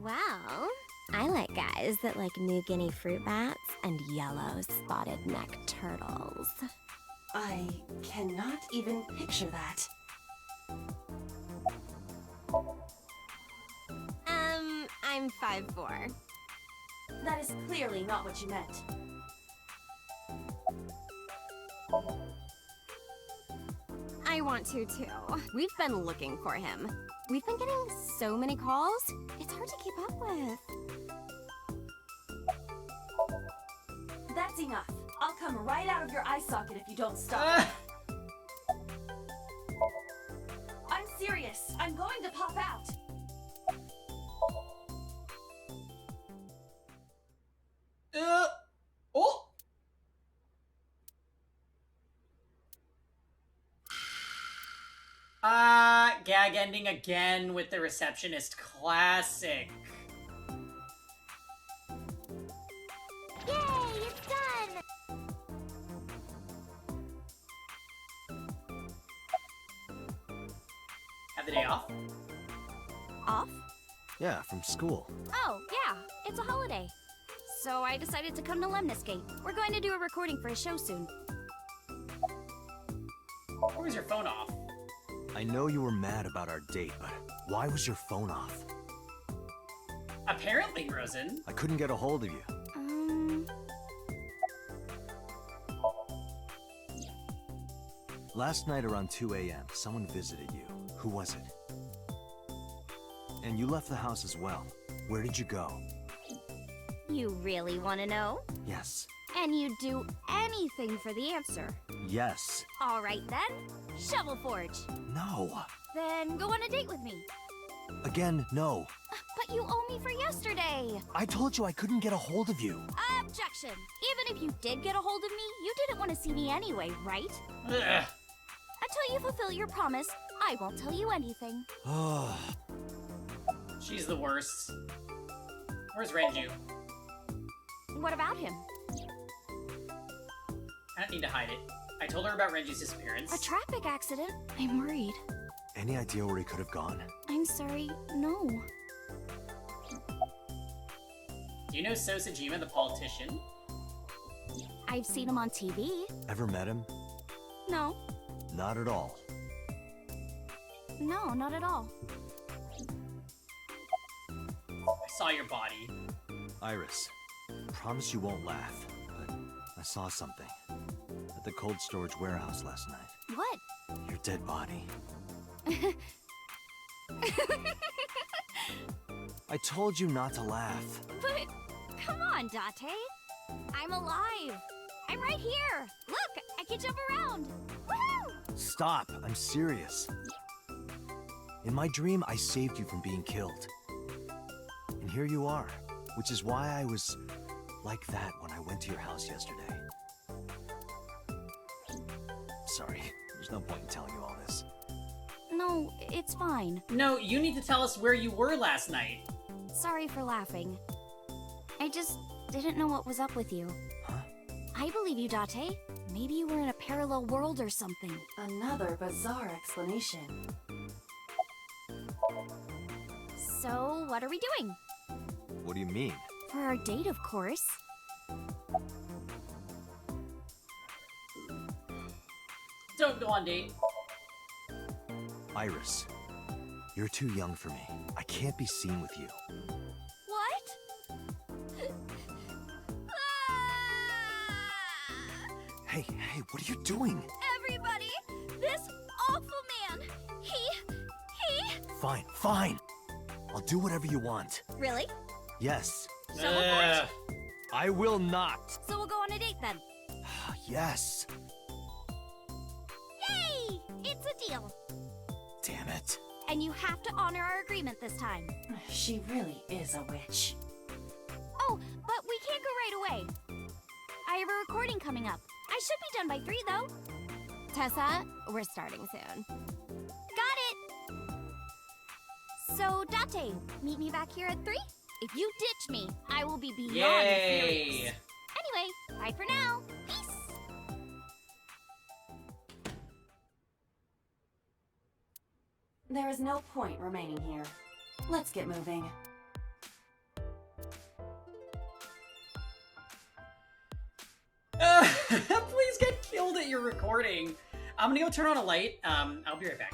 Well, I like guys that like New Guinea fruit bats and yellow spotted neck turtles. I cannot even picture that. I'm 5'4". That is clearly not what you meant. I want to too. We've been looking for him. We've been getting so many calls, it's hard to keep up with. That's enough. I'll come right out of your eye socket if you don't stop. I'm serious. I'm going to pop out. Oh! Gag ending again with the receptionist. Classic. Yay, it's done! Have the day off? Off? Yeah, from school. Oh, yeah, it's a holiday. So I decided to come to Lemniscate. We're going to do a recording for a show soon. Or was your phone off? I know you were mad about our date, but why was your phone off? Apparently, Rosen. I couldn't get a hold of you. Last night around 2 a.m., someone visited you. Who was it? And you left the house as well. Where did you go? You really want to know? Yes. And you'd do anything for the answer. Yes. All right then, Shovel Forge. No. Then go on a date with me. Again, no. But you owe me for yesterday. I told you I couldn't get a hold of you. Objection. Even if you did get a hold of me, you didn't want to see me anyway, right? Ugh. Until you fulfill your promise, I won't tell you anything. She's the worst. Where's Renju? What about him? I don't need to hide it. I told her about Renju's disappearance. A traffic accident? I'm worried. Any idea where he could have gone? I'm sorry, no. Do you know Sosajima, the politician? I've seen him on TV. Ever met him? No. Not at all. No, not at all. I saw your body. Iris, promise you won't laugh, but I saw something at the cold storage warehouse last night. What? Your dead body. I told you not to laugh. But, come on, Date. I'm alive. I'm right here. Look, I can jump around. Woohoo! Stop, I'm serious. In my dream, I saved you from being killed. And here you are, which is why I was like that when I went to your house yesterday. Sorry, there's no point in telling you all this. No, it's fine. No, you need to tell us where you were last night. Sorry for laughing. I just didn't know what was up with you. Huh? I believe you, Date. Maybe you were in a parallel world or something. Another bizarre explanation. So, what are we doing? What do you mean? For our date, of course. Don't go on date. Iris, you're too young for me. I can't be seen with you. What? Hey, what are you doing? Everybody! This awful man! He... Fine. I'll do whatever you want. Really? Yes, So we'll watch. I will not. So we'll go on a date then. Yes. Yay! It's a deal. Damn it. And you have to honor our agreement this time. She really is a witch. Oh, but we can't go right away. I have a recording coming up. I should be done by 3, though. Tessa, we're starting soon. Got it! So, Date, meet me back here at 3? If you ditch me, I will be beyond furious. Anyway, bye for now. Peace! There is no point remaining here. Let's get moving. Please get killed at your recording. I'm gonna go turn on a light. I'll be right back.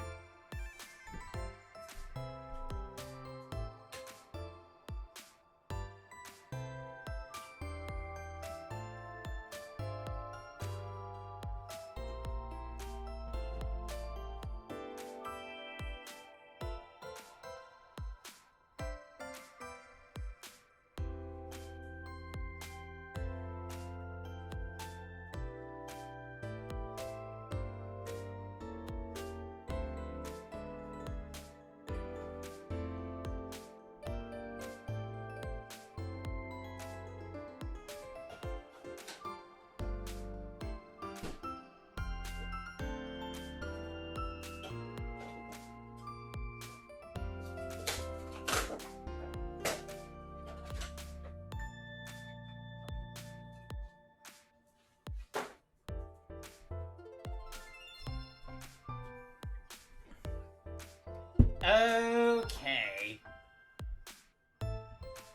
Okay.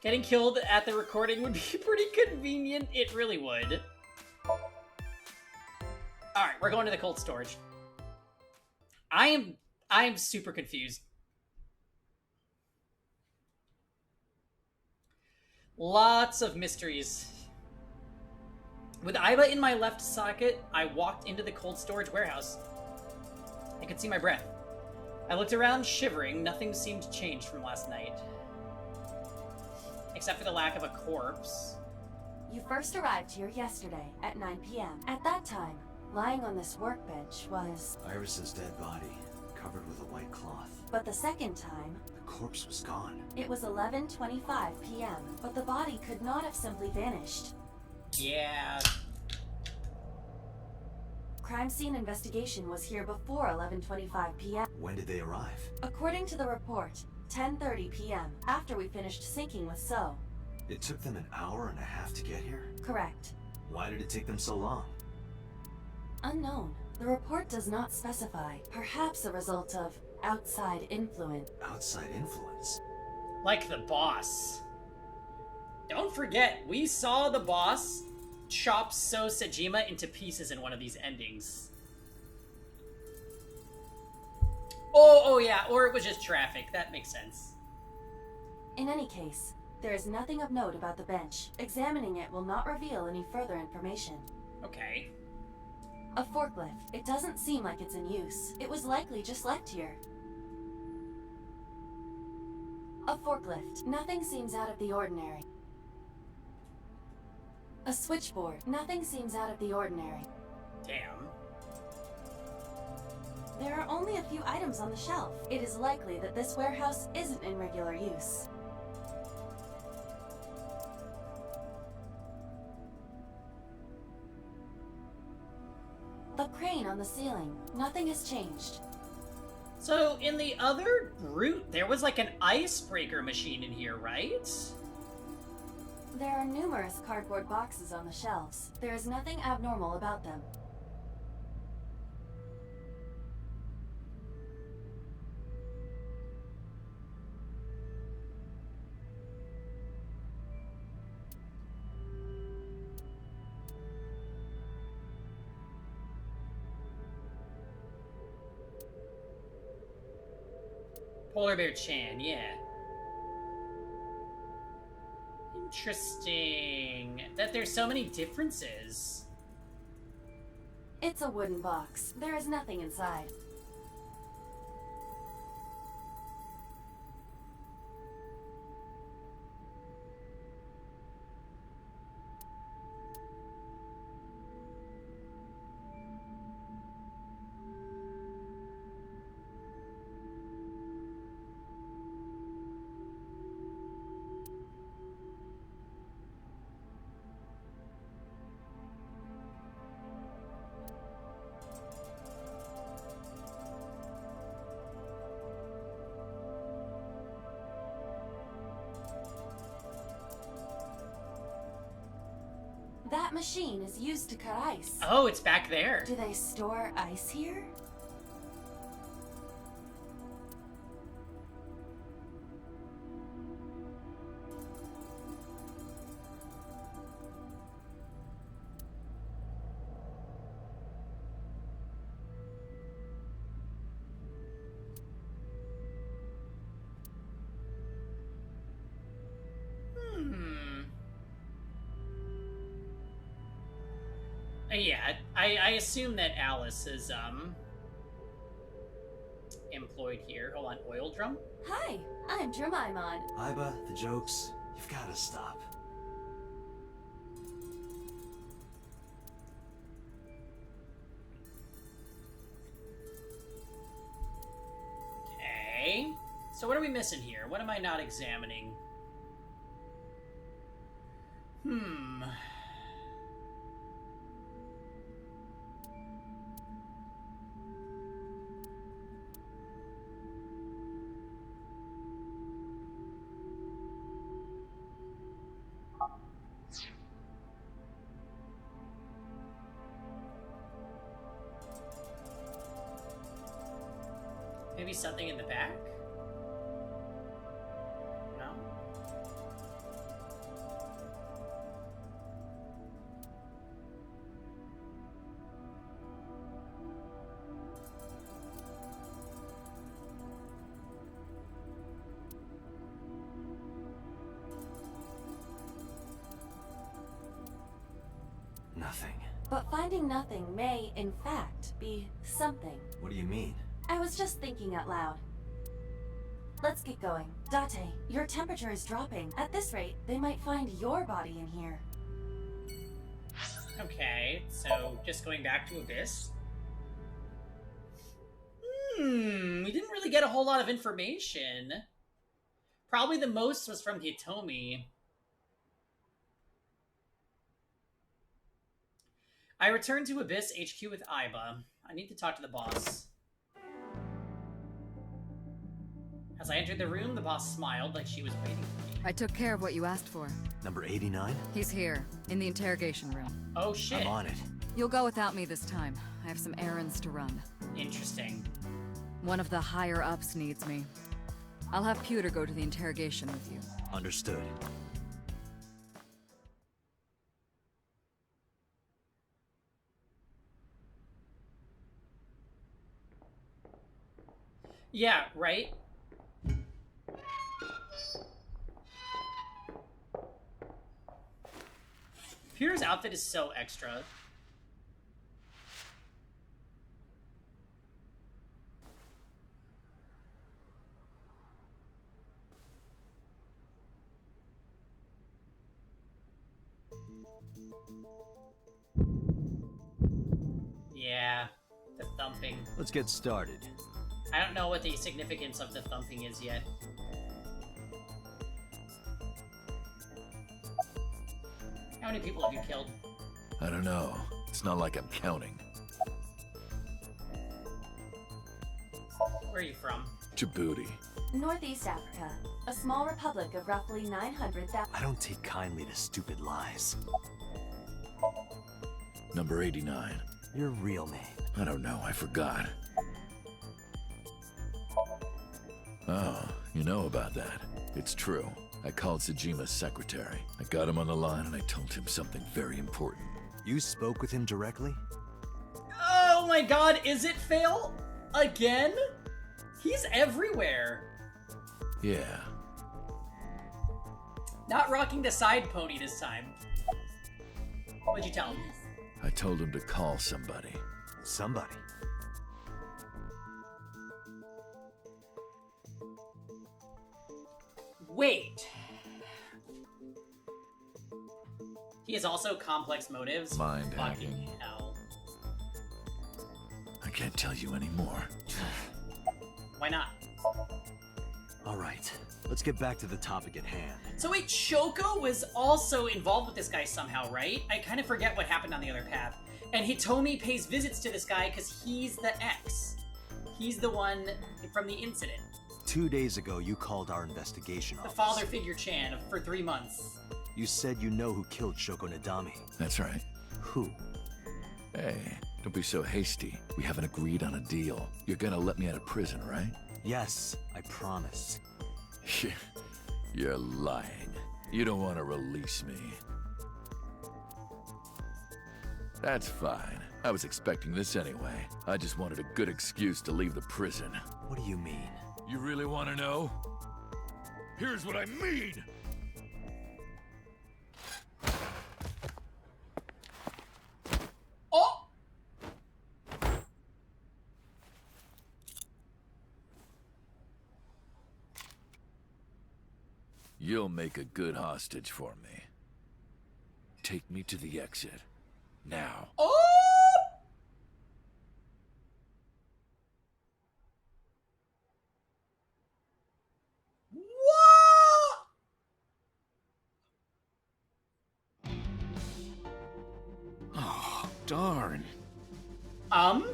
Getting killed at the recording would be pretty convenient. It really would. Alright, we're going to the cold storage. I am super confused. Lots of mysteries. With Aiba in my left socket, I walked into the cold storage warehouse. I could see my breath. I looked around, shivering. Nothing seemed to change from last night. Except for the lack of a corpse. You first arrived here yesterday at 9 p.m. At that time, lying on this workbench was... Iris's dead body, covered with a white cloth. But the second time... The corpse was gone. It was 11:25 p.m., but the body could not have simply vanished. Yeah. Crime scene investigation was here before 11:25 p.m. When did they arrive? According to the report, 10:30 p.m., after we finished syncing with So. It took them an hour and a half to get here? Correct. Why did it take them so long? Unknown. The report does not specify. Perhaps a result of outside influence. Outside influence? Like the boss. Don't forget, we saw the boss chop So Sejima into pieces in one of these endings. Oh yeah, or it was just traffic. That makes sense. In any case, there is nothing of note about the bench. Examining it will not reveal any further information. Okay. A forklift. It doesn't seem like it's in use. It was likely just left here. A forklift. Nothing seems out of the ordinary. A switchboard. Nothing seems out of the ordinary. Damn. There are only a few items on the shelf. It is likely that this warehouse isn't in regular use. The crane on the ceiling. Nothing has changed. So, in the other route, there was like an icebreaker machine in here, right? There are numerous cardboard boxes on the shelves. There is nothing abnormal about them. Polar Bear Chan, yeah. Interesting. That there's so many differences. It's a wooden box. There is nothing inside. That machine is used to cut ice. Oh, it's back there. Do they store ice here? Yeah, I assume that Alice is, employed here. Hold on, oil drum? Hi, I'm Jemimon. Iba, the jokes, you've gotta stop. Okay. So what are we missing here? What am I not examining? Maybe something in the back? No? Nothing. But finding nothing may, in fact, be something. What do you mean? I was just thinking out loud. Let's get going. Date, your temperature is dropping. At this rate, they might find your body in here. Okay, so just going back to Abyss? We didn't really get a whole lot of information. Probably the most was from Hitomi. I returned to Abyss HQ with Iba. I need to talk to the boss. As I entered the room, the boss smiled like she was waiting for me. I took care of what you asked for. Number 89? He's here, in the interrogation room. Oh shit. I'm on it. You'll go without me this time. I have some errands to run. Interesting. One of the higher-ups needs me. I'll have Pewter go to the interrogation with you. Understood. Yeah, right? Pewter's outfit is so extra. Yeah, the thumping. Let's get started. I don't know what the significance of the thumping is yet. How many people have you killed? I don't know. It's not like I'm counting. Where are you from? Djibouti. Northeast Africa, a small republic of roughly 900,000. I don't take kindly to stupid lies. Number 89. Your real name? I don't know, I forgot. Oh, you know about that. It's true. I called Sejima's secretary. I got him on the line and I told him something very important. You spoke with him directly? Oh my god, is it Fail? Again? He's everywhere. Yeah. Not rocking the side pony this time. What'd you tell him? I told him to call somebody. Somebody? Wait. He has also complex motives. Mind Fucking hacking. hell. I can't tell you anymore. Why not? Alright, let's get back to the topic at hand. So wait, Shoko was also involved with this guy somehow, right? I kind of forget what happened on the other path. And Hitomi pays visits to this guy because he's the ex. He's the one from the incident. 2 days ago, you called our investigation The office. father figure Chan for 3 months. You said you know who killed Shoko Nadami. That's right. Who? Hey, don't be so hasty. We haven't agreed on a deal. You're gonna let me out of prison, right? Yes, I promise. You're lying. You don't want to release me. That's fine. I was expecting this anyway. I just wanted a good excuse to leave the prison. What do you mean? You really want to know? Here's what I mean! Oh! You'll make a good hostage for me. Take me to the exit. Now. Oh! Oh, darn. Are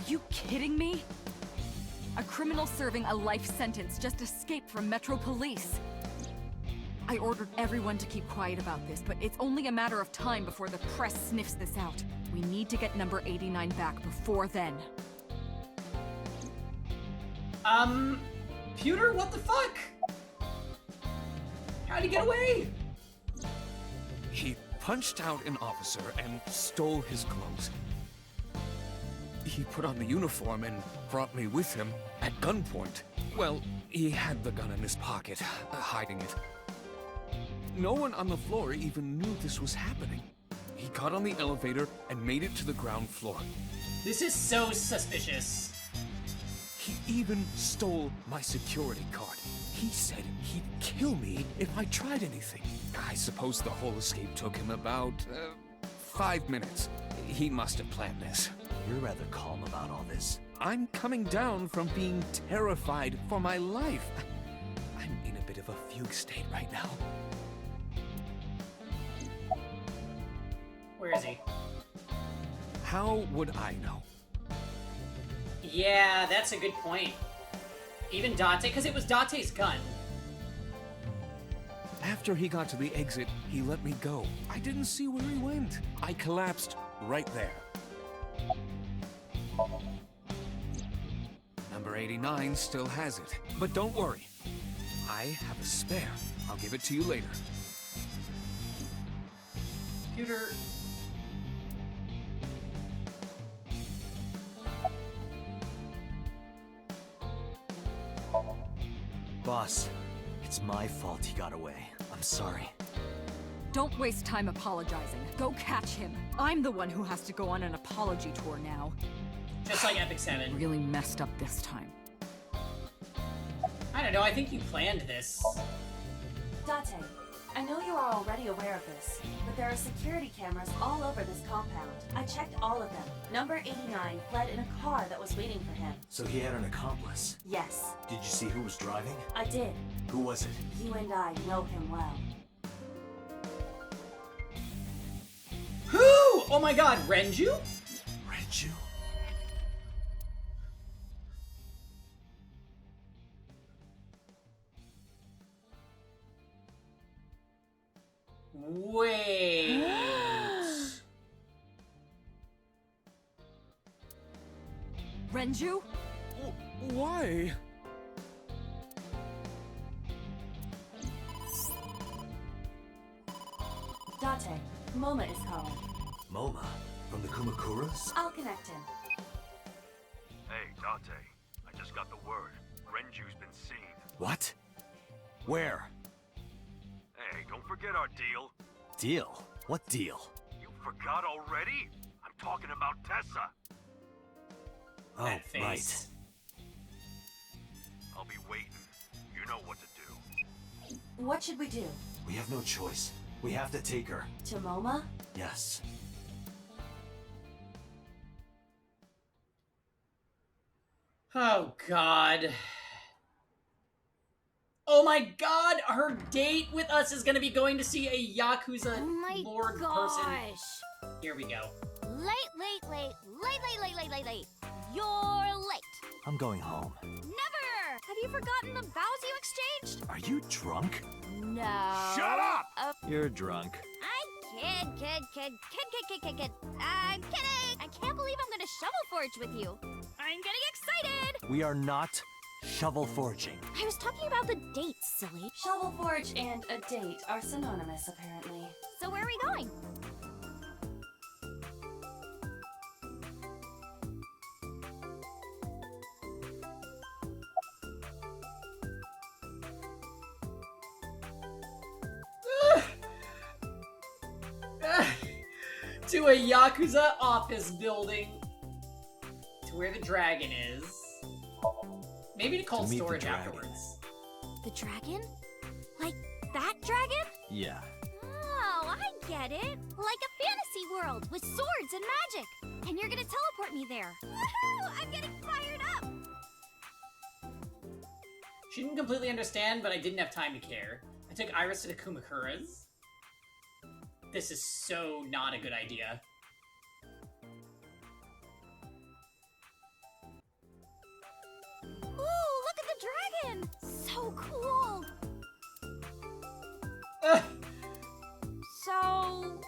you kidding me? A criminal serving a life sentence just escaped from Metro Police. I ordered everyone to keep quiet about this, but it's only a matter of time before the press sniffs this out. We need to get number 89 back before then. Pewter, what the fuck? How'd he get away? He punched out an officer and stole his clothes. He put on the uniform and brought me with him at gunpoint. Well, he had the gun in his pocket, hiding it. No one on the floor even knew this was happening. He got on the elevator and made it to the ground floor. This is so suspicious. He even stole my security card. He said he'd kill me if I tried anything. I suppose the whole escape took him about 5 minutes. He must have planned this. You're rather calm about all this. I'm coming down from being terrified for my life. I'm in a bit of a fugue state right now. Where is he? How would I know? Yeah, that's a good point. Even Date, because it was Date's gun. After he got to the exit, he let me go. I didn't see where he went. I collapsed right there. Number 89 still has it. But don't worry. I have a spare. I'll give it to you later. Pewter. Boss, it's my fault he got away. I'm sorry. Don't waste time apologizing. Go catch him. I'm the one who has to go on an apology tour now. Just like Epic 7. Really messed up this time. I don't know, I think you planned this. Date, I know you are already aware of this, but there are security cameras all over this compound. I checked all of them. Number 89 fled in a car that was waiting for him. So he had an accomplice? Yes. Did you see who was driving? I did. Who was it? You and I know him well. Who? Oh my god, Renju? Renju? Wait. Renju? Why? Date, Moma is calling. Moma? From the Kumakuras? I'll connect him. Hey, Date. I just got the word. Renju's been seen. What? Where? Hey, don't forget our deal. Deal? What deal? You forgot already? I'm talking about Tessa. Oh, That face. right. I'll be waiting. You know what to do. What should we do? We have no choice. We have to take her. To Moma? Yes. Oh god. Oh my god, her date with us is gonna be going to see a Yakuza Oh my lord gosh. person. Here we go. Late. You're late. I'm going home. Never! Have you forgotten the vows you exchanged? Are you drunk? No. Shut up! You're drunk. I'm kid. I'm kidding. I can't believe I'm gonna shovel forge with you. I'm getting excited. We are not shovel forging. I was talking about the dates, silly. Shovel Forge and a date are synonymous, apparently. So where are we going? To a Yakuza office building. To where the dragon is. Maybe to cold To meet the storage dragon. afterwards. The dragon? Like that dragon? Yeah. Oh, I get it. Like a fantasy world with swords and magic. And you're gonna teleport me there. Woohoo! I'm getting fired up! She didn't completely understand, but I didn't have time to care. I took Iris to the Kumakura's. This is so not a good idea. Ooh, look at the dragon! So cool! So,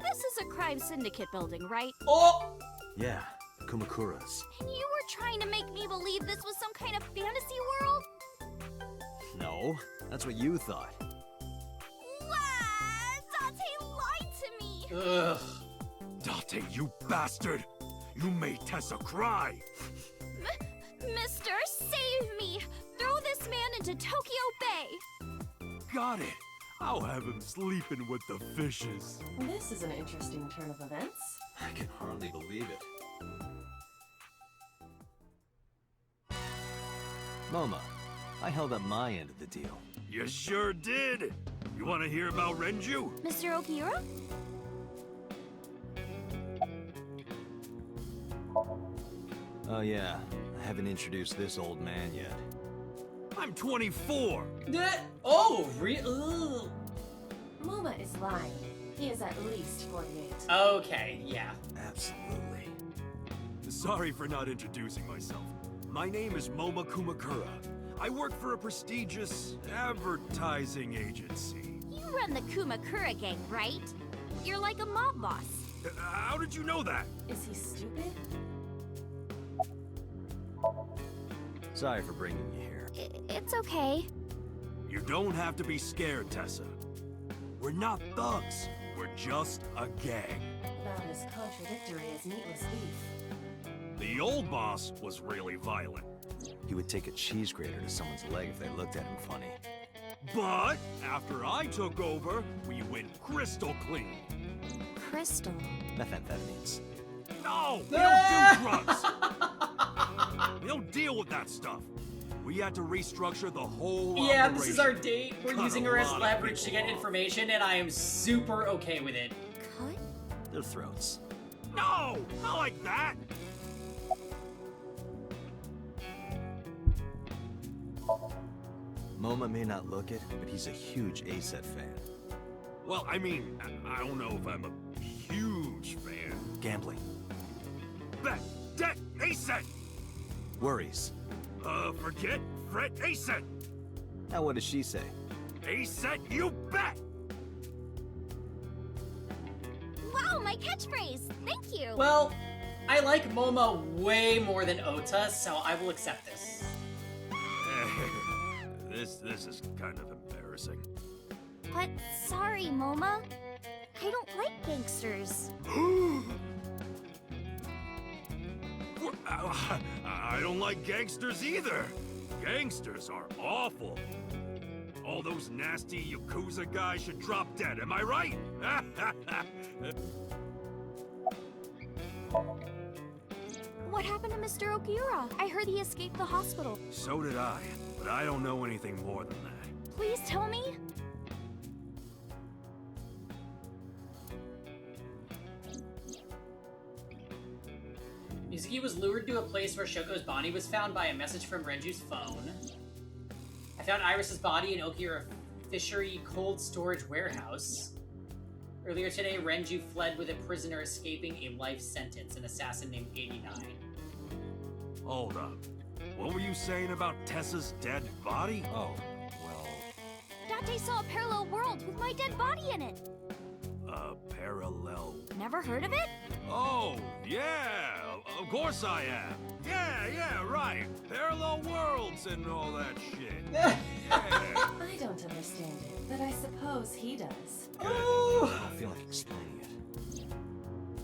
this is a crime syndicate building, right? Oh! Yeah, Kumakura's. And you were trying to make me believe this was some kind of fantasy world? No, that's what you thought. Date lied to me! Ugh. Date, you bastard! You made Tessa cry! Mister, save me! Throw this man into Tokyo Bay! Got it! I'll have him sleeping with the fishes. This is an interesting turn of events. I can hardly believe it. Moma, I held up my end of the deal. You sure did! You want to hear about Renju? Mr. Okiura? Oh yeah, I haven't introduced this old man yet. I'm 24! Oh, Muma is lying. He is at least 48. Okay, yeah. Absolutely. Sorry for not introducing myself. My name is Moma Kumakura. I work for a prestigious advertising agency. You run the Kumakura gang, right? You're like a mob boss. How did you know that? Is he stupid? Sorry for bringing you here. It's okay. You don't have to be scared, Tessa. We're not thugs. We're just a gang. About as contradictory as meatless beef. The old boss was really violent. He would take a cheese grater to someone's leg if they looked at him funny. But after I took over, we went crystal clean. Crystal. Methamphetamines. No! We don't do drugs! We don't deal with that stuff. We had to restructure the whole Yeah, operation. this is our date. We're Cut using a her as lot of leverage to people get off. information, and I am super okay with it. Cut? Their throats. No! Not like that! Moma may not look it, but he's a huge A-Set fan. Well, I mean, I don't know if I'm a huge fan. Gambling. Bet! Debt! A-Set! Worries. Forget? Fret? A-Set! Now what does she say? A-Set, you bet! Wow, my catchphrase! Thank you! Well, I like Moma way more than Ota, so I will accept this. This is kind of embarrassing. But sorry, Moma. I don't like gangsters. I don't like gangsters either. Gangsters are awful. All those nasty Yakuza guys should drop dead, am I right? What happened to Mr. Okiura? I heard he escaped the hospital. So did I, but I don't know anything more than that. Please tell me? Mizuki was lured to a place where Shoko's body was found by a message from Renju's phone. I found Iris's body in Okiura Fishery cold storage warehouse. Earlier today, Renju fled with a prisoner escaping a life sentence, an assassin named 89. Hold up. What were you saying about Tessa's dead body? Oh, well... Date saw a parallel world with my dead body in it. A parallel... Never heard of it? Oh, yeah! Of course I have! Yeah, right! Parallel worlds and all that shit. Yeah. I don't understand it, but I suppose he does. I don't feel like explaining it.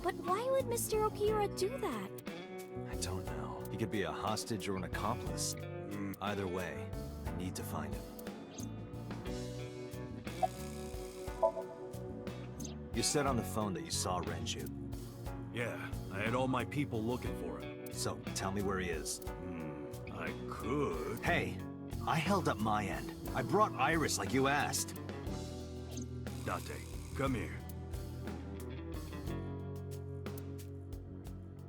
But why would Mr. Okiura do that? I don't know. He could be a hostage or an accomplice. Either way, I need to find him. You said on the phone that you saw Renju. Yeah, I had all my people looking for him. So, tell me where he is. I could... Hey, I held up my end. I brought Iris like you asked. Date, come here.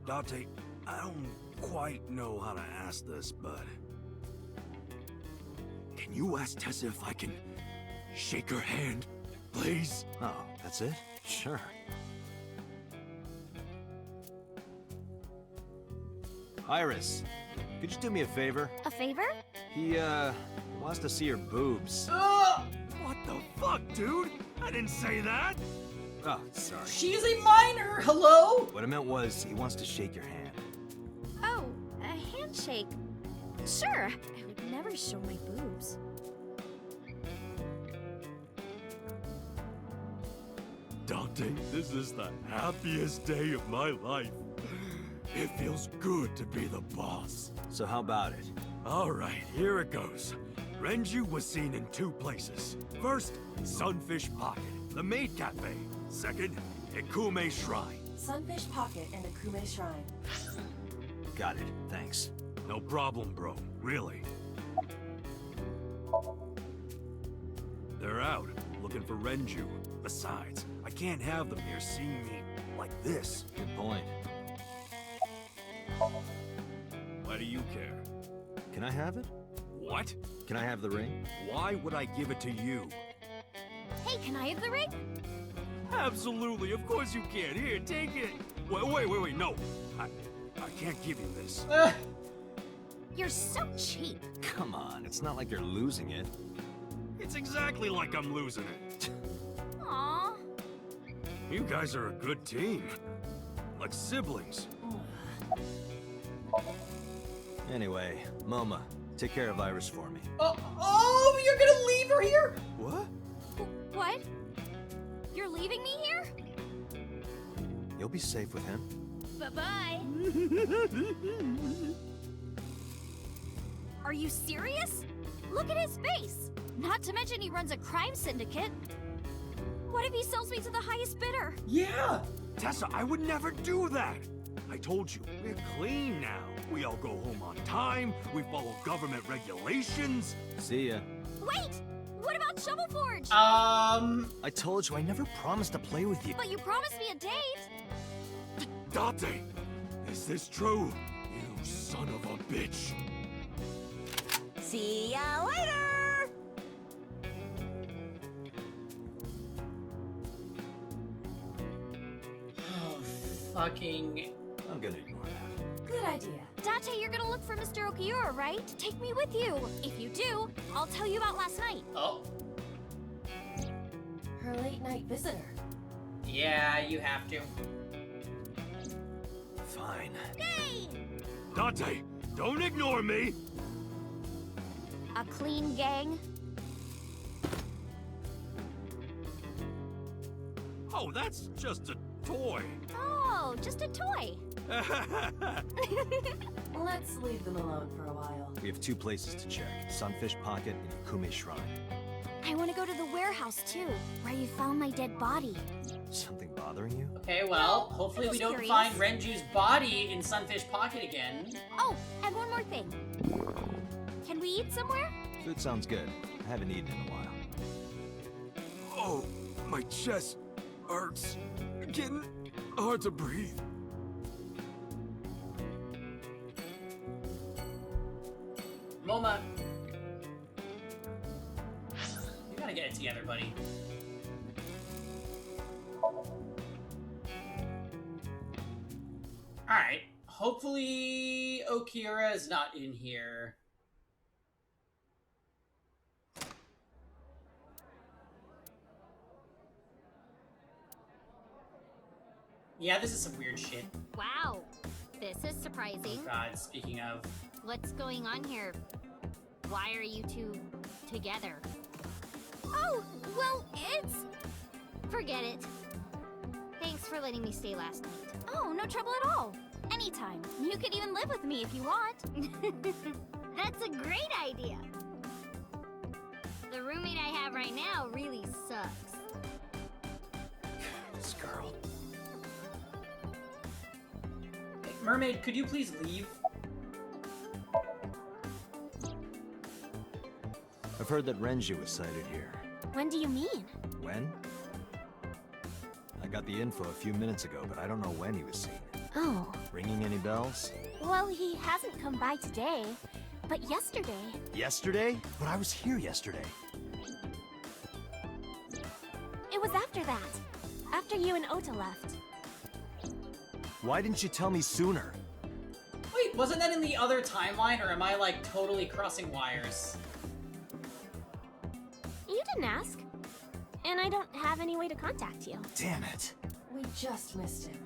Date, I don't quite know how to ask this, but... Can you ask Tessa if I can shake her hand, please? Oh, that's it? Sure. Iris, could you do me a favor? A favor? He, wants to see your boobs. What the fuck, dude? I didn't say that! Oh, sorry. She's a minor! Hello? What I meant was, he wants to shake your hand. Oh, a handshake. Sure. I would never show my boobs. Dante, this is the happiest day of my life. It feels good to be the boss. So how about it? Alright, here it goes. Renju was seen in 2 places. First, Sunfish Pocket, the maid cafe. Second, Ikume Shrine. Sunfish Pocket and Akume Shrine. Got it, thanks. No problem, bro. Really. They're out, looking for Renju. Besides, I can't have them here seeing me like this. Good point. Why do you care? Can I have it? What? Can I have the ring? Why would I give it to you? Hey, can I have the ring? Absolutely, of course you can. Here, take it. Wait, no. I can't give you this. You're so cheap. Come on, it's not like you're losing it. It's exactly like I'm losing it. Aww. You guys are a good team. Like siblings. Anyway, Moma, take care of Iris for me. Oh, you're gonna leave her here? What? What? You're leaving me here? You'll be safe with him. Bye-bye. Are you serious? Look at his face. Not to mention he runs a crime syndicate. What if he sells me to the highest bidder? Yeah. Tessa, I would never do that. I told you, we're clean now. We all go home on time, we follow government regulations. See ya. Wait! What about Shovel Forge? I told you I never promised to play with you. But you promised me a date. Date! Is this true? You son of a bitch. See ya later! Oh, fucking... I'm gonna ignore that. Good idea. Date, you're gonna look for Mr. Okiura, right? Take me with you. If you do, I'll tell you about last night. Oh. Her late-night visitor. Yeah, you have to. Fine. Yay! Date, don't ignore me! A clean gang. Oh, that's just a toy. Oh, just a toy. Let's leave them alone for a while. We have 2 places to check. Sunfish Pocket and Ikume Shrine. I want to go to the warehouse too, where you found my dead body. Something bothering you? Okay, well, hopefully we just don't curious. find Renju's body in Sunfish Pocket again. Oh, and one more thing. Can we eat somewhere? Food sounds good. I haven't eaten in a while. Oh, my chest hurts. Getting hard to breathe. Moma. You gotta get it together, buddy. Alright. Hopefully Okira is not in here. Yeah, this is some weird shit. Wow, this is surprising. Oh God, speaking of... What's going on here? Why are you two together? Oh, well, it's... Forget it. Thanks for letting me stay last night. Oh, no trouble at all. Anytime. You could even live with me if you want. That's a great idea. The roommate I have right now really sucks. This girl. Hey, Mermaid, could you please leave? I've heard that Renju was sighted here. When do you mean? When? I got the info a few minutes ago, but I don't know when he was seen. Oh. Ringing any bells? Well, he hasn't come by today, but yesterday... Yesterday? But I was here yesterday. It was after that. After you and Ota left. Why didn't you tell me sooner? Wait, wasn't that in the other timeline, or am I, like, totally crossing wires? You didn't ask. And I don't have any way to contact you. Damn it. We just missed him.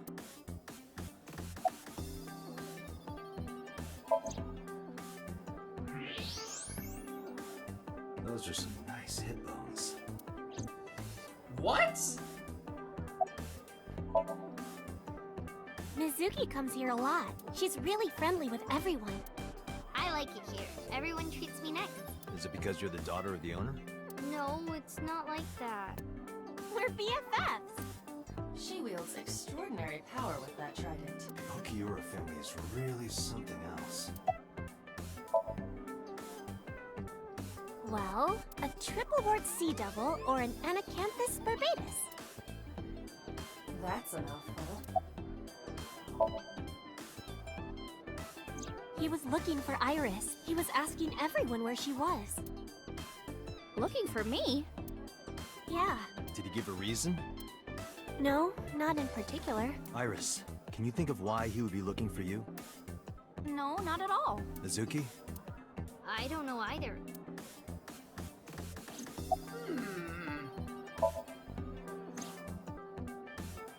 Those are some nice hip bones. What? Mizuki comes here a lot. She's really friendly with everyone. I like it here. Everyone treats me nice. Is it because you're the daughter of the owner? No, it's not like that. We're BFFs. She wields extraordinary power with that trident. The Okiura family is really something else. Well, a triple board sea devil or an Anacanthus barbatus. That's a mouthful. He was looking for Iris. He was asking everyone where she was. Looking for me? Yeah. Did he give a reason? No, not in particular. Iris, can you think of why he would be looking for you? No, not at all. Mizuki? I don't know either.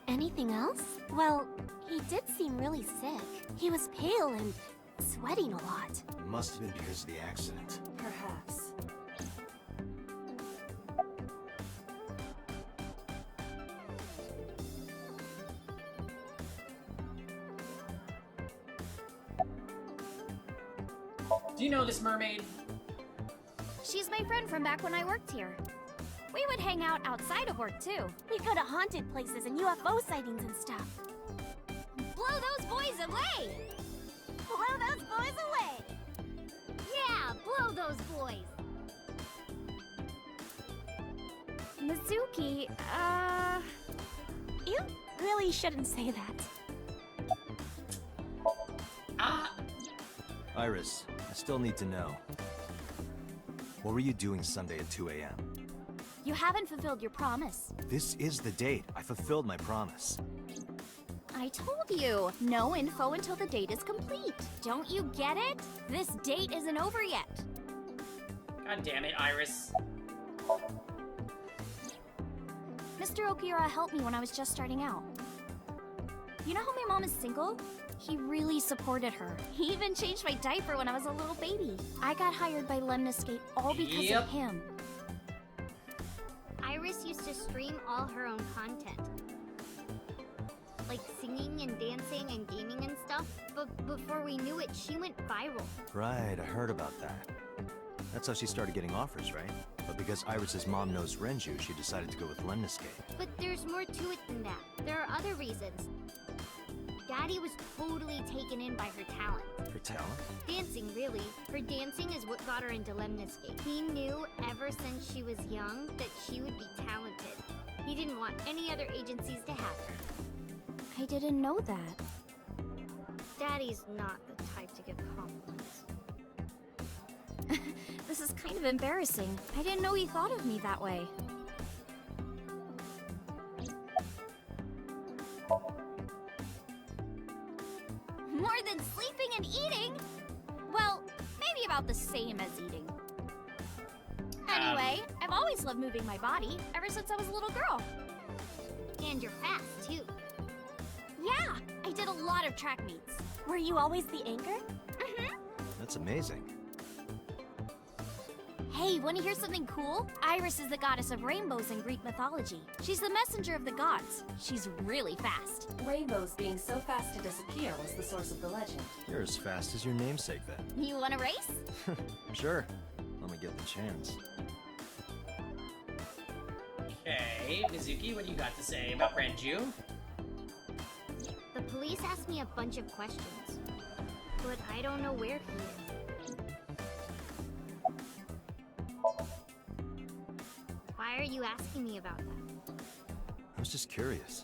Anything else? Well, he did seem really sick. He was pale and sweating a lot. It must have been because of the accident. Perhaps. Do you know this mermaid? She's my friend from back when I worked here. We would hang out outside of work, too. We'd go to haunted places and UFO sightings and stuff. Blow those boys away! Blow those boys away! Yeah, blow those boys! Mizuki, You really shouldn't say that. Iris, I still need to know. What were you doing Sunday at 2 a.m.? You haven't fulfilled your promise. This is the date. I fulfilled my promise. I told you, no info until the date is complete. Don't you get it? This date isn't over yet. God damn it, Iris. Mr. Okiura helped me when I was just starting out. You know how my mom is single? He really supported her. He even changed my diaper when I was a little baby. I got hired by Lemniscate all because of him. Iris used to stream all her own content. Like singing and dancing and gaming and stuff. But before we knew it, she went viral. Right, I heard about that. That's how she started getting offers, right? But because Iris's mom knows Renju, she decided to go with Lemniscate. But there's more to it than that. There are other reasons. Daddy was totally taken in by her talent. Her talent? Dancing, really. Her dancing is what got her into Lemniscate. He knew ever since she was young that she would be talented. He didn't want any other agencies to have her. I didn't know that. Daddy's not the type to give compliments. This is kind of embarrassing. I didn't know he thought of me that way. More than sleeping and eating. Well, maybe about the same as eating. Anyway, I've always loved moving my body, ever since I was a little girl. And you're fast, too. Yeah, I did a lot of track meets. Were you always the anchor? Mm-hmm. That's amazing. Hey, want to hear something cool? Iris is the goddess of rainbows in Greek mythology. She's the messenger of the gods. She's really fast. Rainbows being so fast to disappear was the source of the legend. You're as fast as your namesake, then. You want to race? Sure. Let me get the chance. Okay, Mizuki, what do you got to say about Renju? The police asked me a bunch of questions, but I don't know where he is. Why are you asking me about that? I was just curious.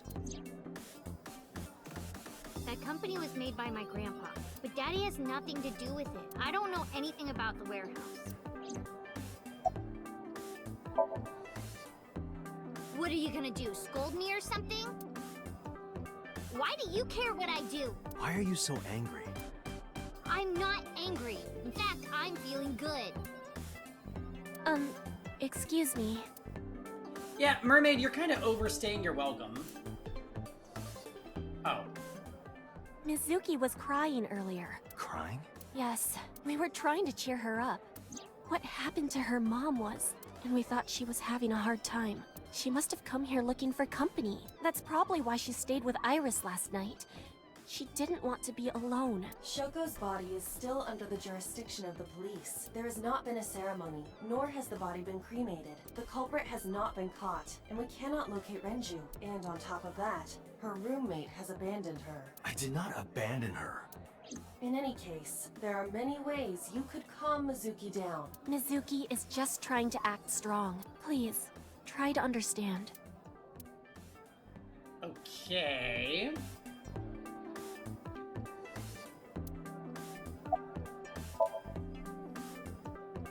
That company was made by my grandpa, but Daddy has nothing to do with it. I don't know anything about the warehouse. What are you gonna do, scold me or something? Why do you care what I do? Why are you so angry? I'm not angry. In fact, I'm feeling good. Excuse me. Yeah, Mermaid, you're kind of overstaying your welcome. Oh. Mizuki was crying earlier. Crying? Yes, we were trying to cheer her up. What happened to her mom was, and we thought she was having a hard time. She must have come here looking for company. That's probably why she stayed with Iris last night. She didn't want to be alone. Shoko's body is still under the jurisdiction of the police. There has not been a ceremony, nor has the body been cremated. The culprit has not been caught, and we cannot locate Renju. And on top of that, her roommate has abandoned her. I did not abandon her. In any case, there are many ways you could calm Mizuki down. Mizuki is just trying to act strong. Please, try to understand. Okay.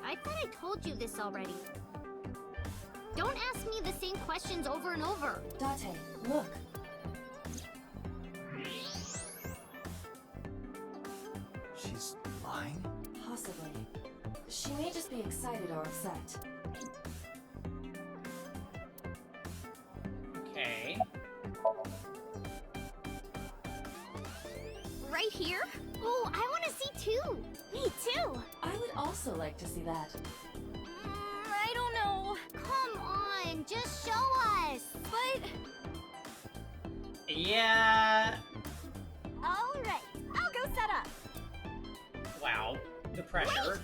I thought I told you this already. Don't ask me the same questions over and over. Date, look. She's lying? Possibly. She may just be excited or upset. Okay. Right here? Oh, I want to see too. Me too. I would also like to see that. I don't know. Come on, just show us. But... Yeah. All right, I'll go set up. Wow. The pressure.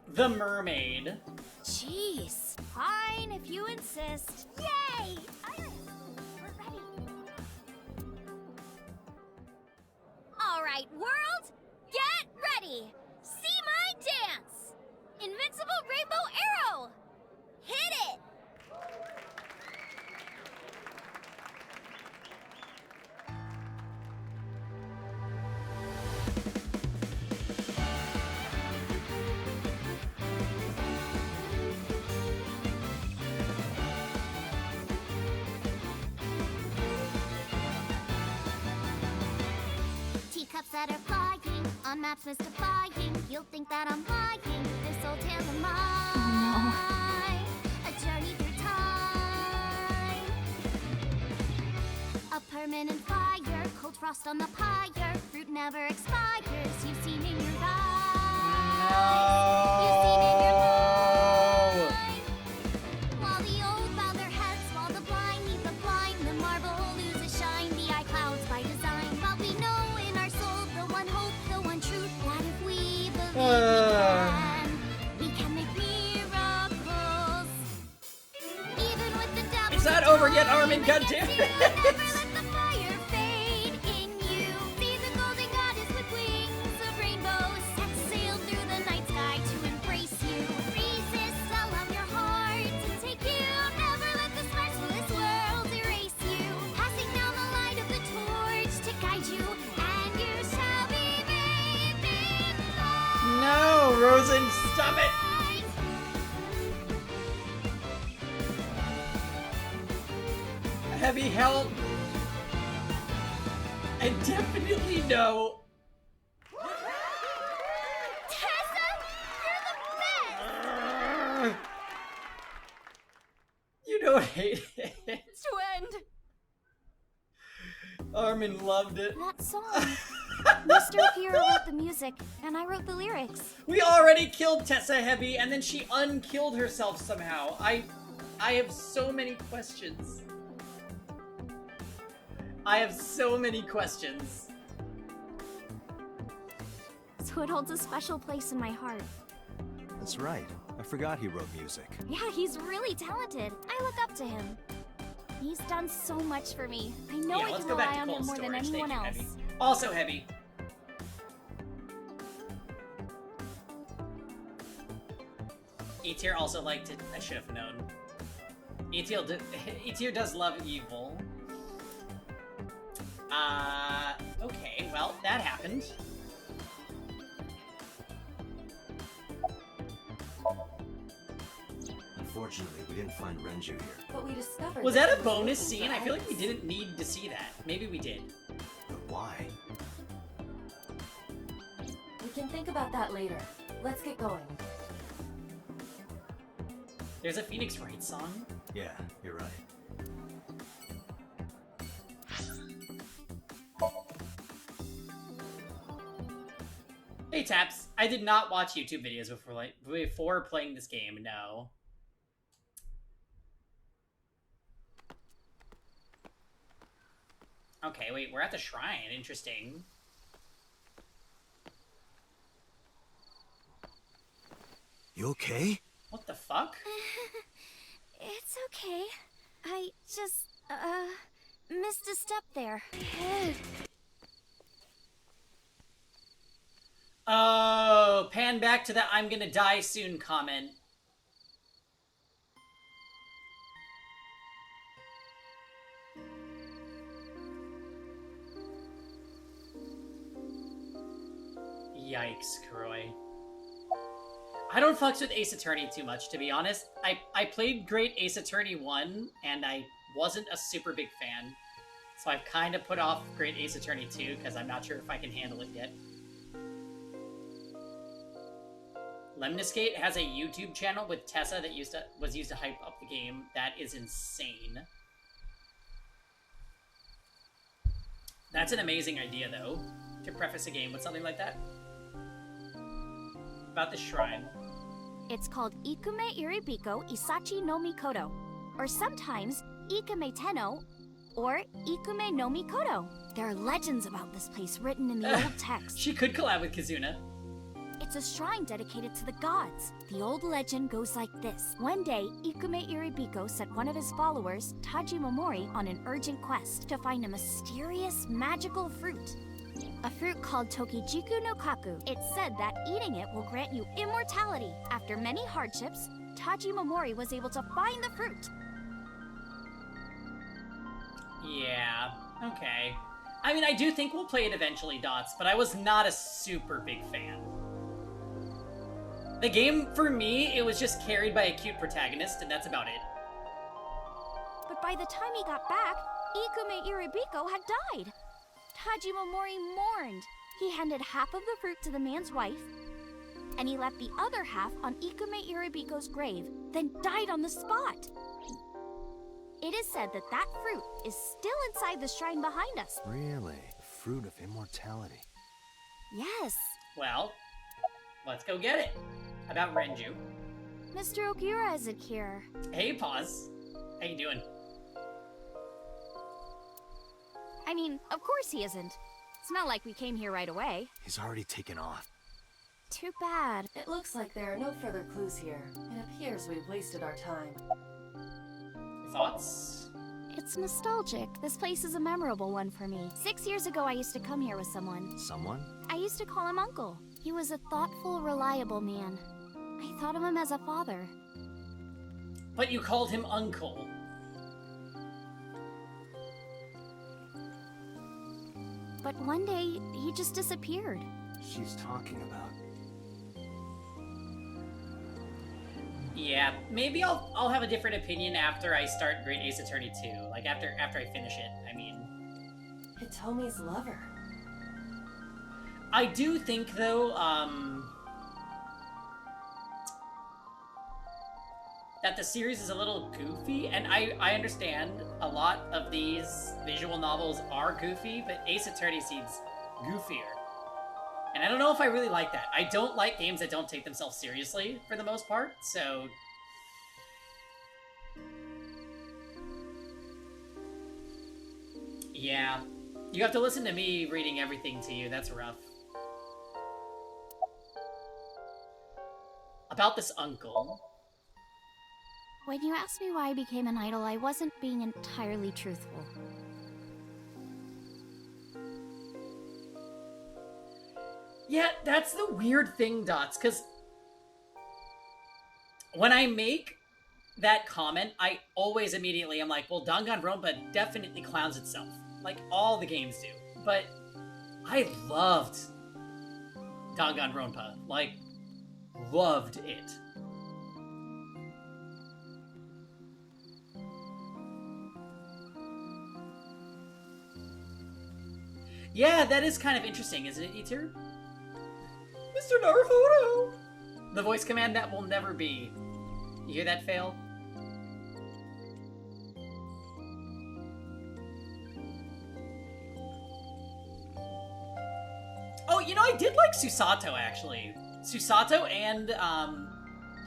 The mermaid. Jeez. Fine, if you insist. Yay! Iris, we're ready. All right, world, get ready. See my dance. Invincible Rainbow Arrow. Hit it. Teacups that are flying, on maps mystifying. You'll think that I'm lying. This old tale of mine. A journey through time. A permanent fire, cold frost on the pyre. Fruit never expires. You've seen in your eyes. You've seen in your life. While the old bow their heads, while the blind meet the blind, the marble loses shine. The eye clouds by design. But we know in our soul the one hope, the one truth, that if we believe we can make miracles. Even with the devil. It's not over yet, Armin, goddammit. Never let the fire fade in you. See the golden goddess with wings of rainbows set sail through the night sky to embrace you. Resist, allow your heart to take you. Never let this merciless world erase you. Passing down the light of the torch to guide you, and you shall be made big. No, Rosen, stop it. Heavy help. And definitely no. Tessa, you're the best! You don't hate it. To end. Armin loved it. That song. Mr. Okira wrote the music, and I wrote the lyrics. We already killed Tessa Heavy, and then she unkilled herself somehow. I have so many questions. I have so many questions. So it holds a special place in my heart. That's right. I forgot he wrote music. Yeah, he's really talented. I look up to him. He's done so much for me. I know Yeah, I let's can go back rely to on cold him more than storage. anyone Thank you, else. Heavy. Also Heavy. E-Tier also liked it. I should have known. E-Tier does love evil. Okay, well, that happened. Unfortunately, we didn't find Renju here. But we discovered. Was that a bonus scene? I feel like we didn't need to see that. Maybe we did. But why? We can think about that later. Let's get going. There's a Phoenix Wright song. Yeah, you're right. Hey Taps, I did not watch YouTube videos before playing this game, no. Okay, wait, we're at the shrine. Interesting. You okay? What the fuck? It's okay. I just, missed a step there. Oh, pan back to that I'm gonna die soon comment. Yikes, Croy. I don't fucks with Ace Attorney too much, to be honest. I played Great Ace Attorney 1, and I wasn't a super big fan. So I've kind of put off Great Ace Attorney 2, because I'm not sure if I can handle it yet. Lemniscate has a YouTube channel with Tessa that was used to hype up the game. That is insane. That's an amazing idea, though, to preface a game with something like that. About the shrine. It's called Ikume Iribiko Isachi no Mikoto, or sometimes Ikume Tenno, or Ikume no Mikoto. There are legends about this place written in the old text. She could collab with Kazuna. It's a shrine dedicated to the gods. The old legend goes like this. One day, Ikume Iribiko sent one of his followers, Taji Momori, on an urgent quest to find a mysterious, magical fruit. A fruit called Tokijiku no Kaku. It's said that eating it will grant you immortality. After many hardships, Taji Momori was able to find the fruit. Yeah, okay. I mean, I do think we'll play it eventually, Dots, but I was not a super big fan. The game, for me, it was just carried by a cute protagonist, and that's about it. But by the time he got back, Ikume Iribiko had died. Taji Momori mourned. He handed half of the fruit to the man's wife, and he left the other half on Ikume Iribiko's grave, then died on the spot. It is said that that fruit is still inside the shrine behind us. Really? The fruit of immortality. Yes. Well, let's go get it. About Renju. Mr. Okira isn't here. Hey, Pause. How you doing? I mean, of course he isn't. It's not like we came here right away. He's already taken off. Too bad. It looks like there are no further clues here. It appears we've wasted our time. Thoughts? It's nostalgic. This place is a memorable one for me. 6 years ago, I used to come here with someone. Someone? I used to call him Uncle. He was a thoughtful, reliable man. I thought of him as a father. But you called him Uncle. But one day, he just disappeared. She's talking about... Yeah, maybe I'll have a different opinion after I start Great Ace Attorney 2. Like, after I finish it, I mean. Hitomi's lover. I do think, though, that the series is a little goofy, and I understand a lot of these visual novels are goofy, but Ace Attorney seems goofier. And I don't know if I really like that. I don't like games that don't take themselves seriously, for the most part, so... Yeah. You have to listen to me reading everything to you, that's rough. About this uncle... When you asked me why I became an idol, I wasn't being entirely truthful. Yeah, that's the weird thing, Dots, because when I make that comment, I always immediately am like, well, Danganronpa definitely clowns itself, like all the games do. But I loved Danganronpa, like, loved it. Yeah, that is kind of interesting, isn't it, Eater? Mr. Naruto! The voice command that will never be. You hear that, Fail? Oh, you know, I did like Susato, actually. Susato and,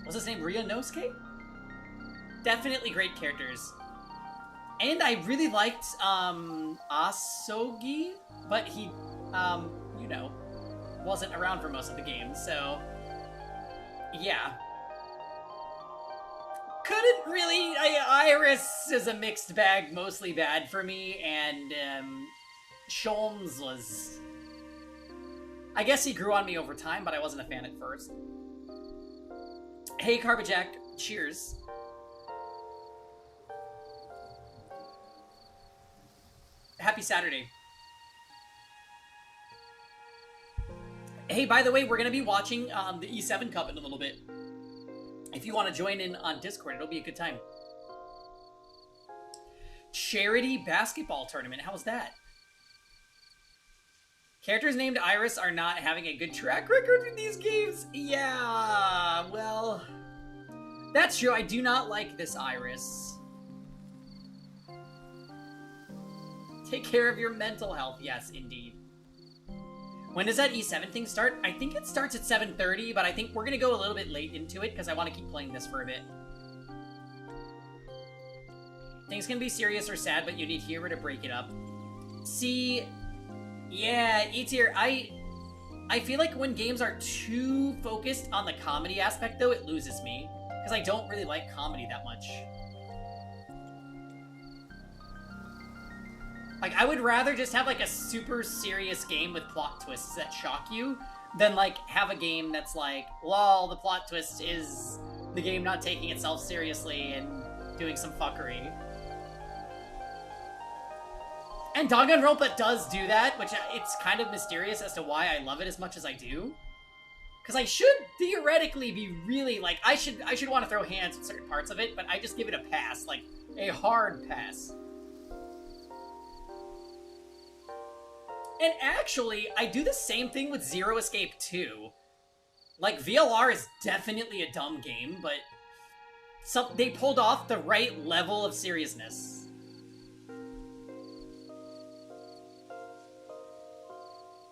what's his name? Ryunosuke? Definitely great characters. And I really liked, Asogi, but he, you know, wasn't around for most of the game, so... Yeah. Couldn't really... Iris is a mixed bag, mostly bad for me, and, Sholmes was... I guess he grew on me over time, but I wasn't a fan at first. Hey, Carbajack, cheers. Happy Saturday. Hey, by the way, we're going to be watching the E7 Cup in a little bit. If you want to join in on Discord, it'll be a good time. Charity basketball tournament. How was that? Characters named Iris are not having a good track record in these games. Yeah, well, that's true. I do not like this Iris. Take care of your mental health. Yes, indeed. When does that E7 thing start? I think it starts at 7:30, but I think we're going to go a little bit late into it because I want to keep playing this for a bit. Things can be serious or sad, but you need humor to break it up. See, yeah, E-tier, I feel like when games are too focused on the comedy aspect, though, it loses me. Because I don't really like comedy that much. Like, I would rather just have, like, a super serious game with plot twists that shock you than, like, have a game that's like, lol, the plot twist is the game not taking itself seriously and doing some fuckery. And Danganronpa does do that, which it's kind of mysterious as to why I love it as much as I do. Because I should theoretically be really, like, I should want to throw hands with certain parts of it, but I just give it a pass, like, a hard pass. And actually, I do the same thing with Zero Escape 2. Like, VLR is definitely a dumb game, but they pulled off the right level of seriousness.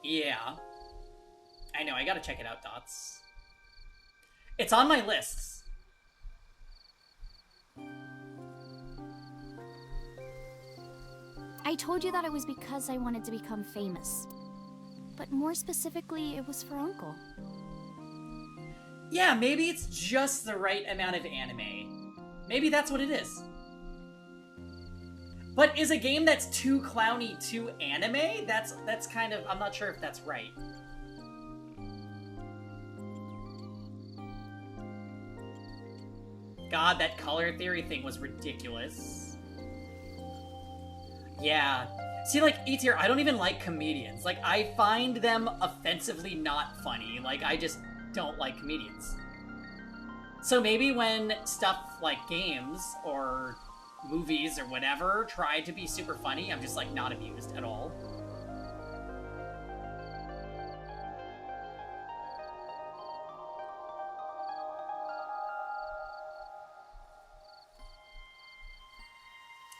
Yeah. I know, I gotta check it out, Dots. It's on my lists. I told you that it was because I wanted to become famous. But more specifically, it was for Uncle. Yeah, maybe it's just the right amount of anime. Maybe that's what it is. But is a game that's too clowny too anime? That's kind of... I'm not sure if that's right. God, that color theory thing was ridiculous. Yeah. See, like, E-tier, I don't even like comedians. Like, I find them offensively not funny. Like, I just don't like comedians. So maybe when stuff like games or movies or whatever try to be super funny, I'm just, like, not amused at all.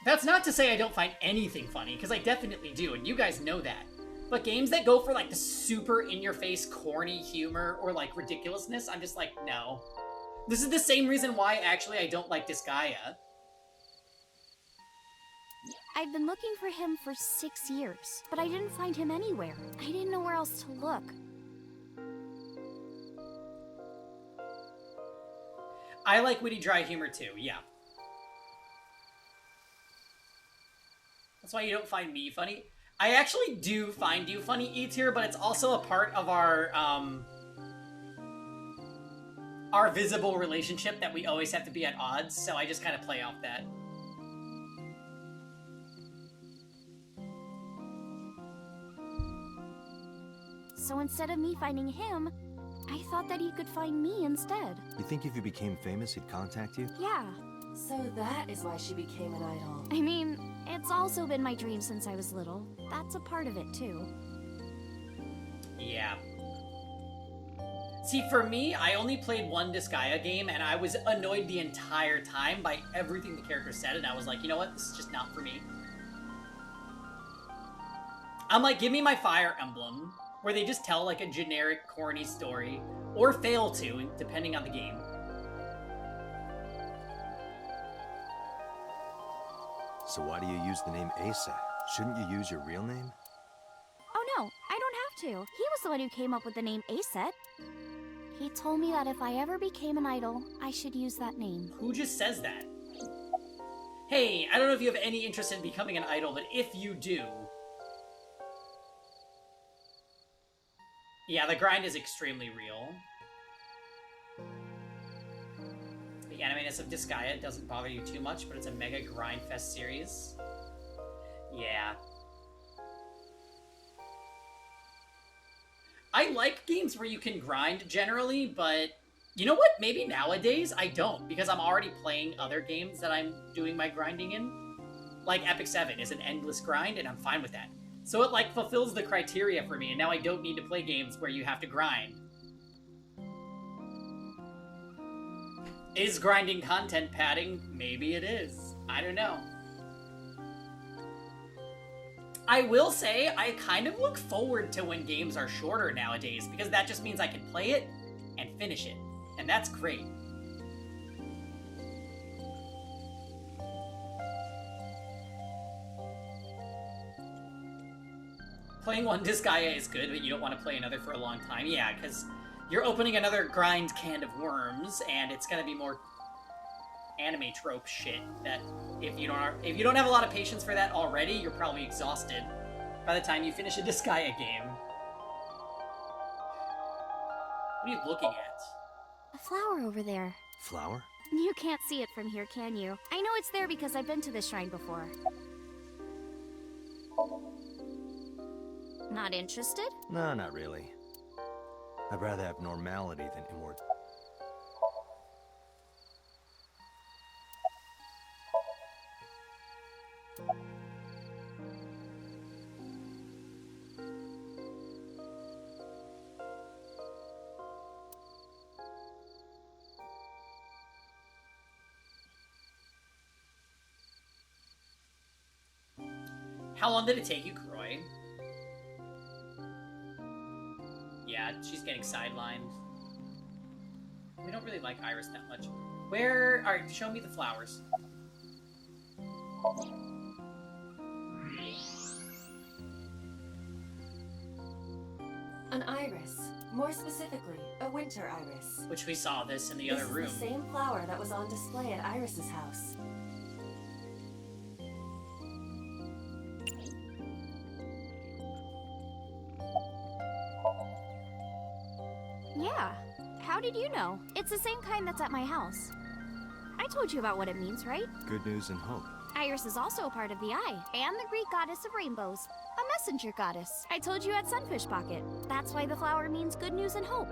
That's not to say I don't find anything funny, because I definitely do, and you guys know that. But games that go for, like, the super in-your-face corny humor or, like, ridiculousness, I'm just like, no. This is the same reason why, actually, I don't like Disgaea. I've been looking for him for 6 years, but I didn't find him anywhere. I didn't know where else to look. I like witty, dry humor, too, yeah. That's why you don't find me funny. I actually do find you funny, E-tier, but it's also a part of our visible relationship that we always have to be at odds, so I just kind of play off that. So instead of me finding him, I thought that he could find me instead. You think if you became famous, he'd contact you? Yeah. So that is why she became an idol. I mean, it's also been my dream since I was little. That's a part of it, too. Yeah. See, for me, I only played one Disgaea game, and I was annoyed the entire time by everything the character said, and I was like, you know what? This is just not for me. I'm like, give me my Fire Emblem, where they just tell, like, a generic, corny story, or fail to, depending on the game. So why do you use the name Asa? Shouldn't you use your real name? Oh no, I don't have to. He was the one who came up with the name Aset. He told me that if I ever became an idol, I should use that name. Who just says that? Hey, I don't know if you have any interest in becoming an idol, but if you do... Yeah, the grind is extremely real. The animeness of Disgaea doesn't bother you too much, but it's a mega grind fest series. Yeah. I like games where you can grind generally, but you know what? Maybe nowadays I don't, because I'm already playing other games that I'm doing my grinding in. Like Epic 7 is an endless grind, and I'm fine with that. So it, like, fulfills the criteria for me, and now I don't need to play games where you have to grind. Is grinding content padding? Maybe it is. I don't know. I will say, I kind of look forward to when games are shorter nowadays, because that just means I can play it and finish it. And that's great. Playing one Disgaea is good, but you don't want to play another for a long time. Yeah, because you're opening another grind can of worms, and it's gonna be more anime trope shit that if you don't have a lot of patience for that already, you're probably exhausted by the time you finish a Disgaea game. What are you looking at? A flower over there. Flower? You can't see it from here, can you? I know it's there because I've been to this shrine before. Not interested? No, not really. I'd rather have normality than immortality. How long did it take you, Croy? Yeah, she's getting sidelined. We don't really like Iris that much. Where... Alright, show me the flowers. An iris. More specifically, a winter iris. Which we saw this in the other room. This is the same flower that was on display at Iris's house. Yeah. How did you know? It's the same kind that's at my house. I told you about what it means, right? Good news and hope. Iris is also a part of the eye, and the Greek goddess of rainbows. A messenger goddess. I told you at Sunfish Pocket. That's why the flower means good news and hope.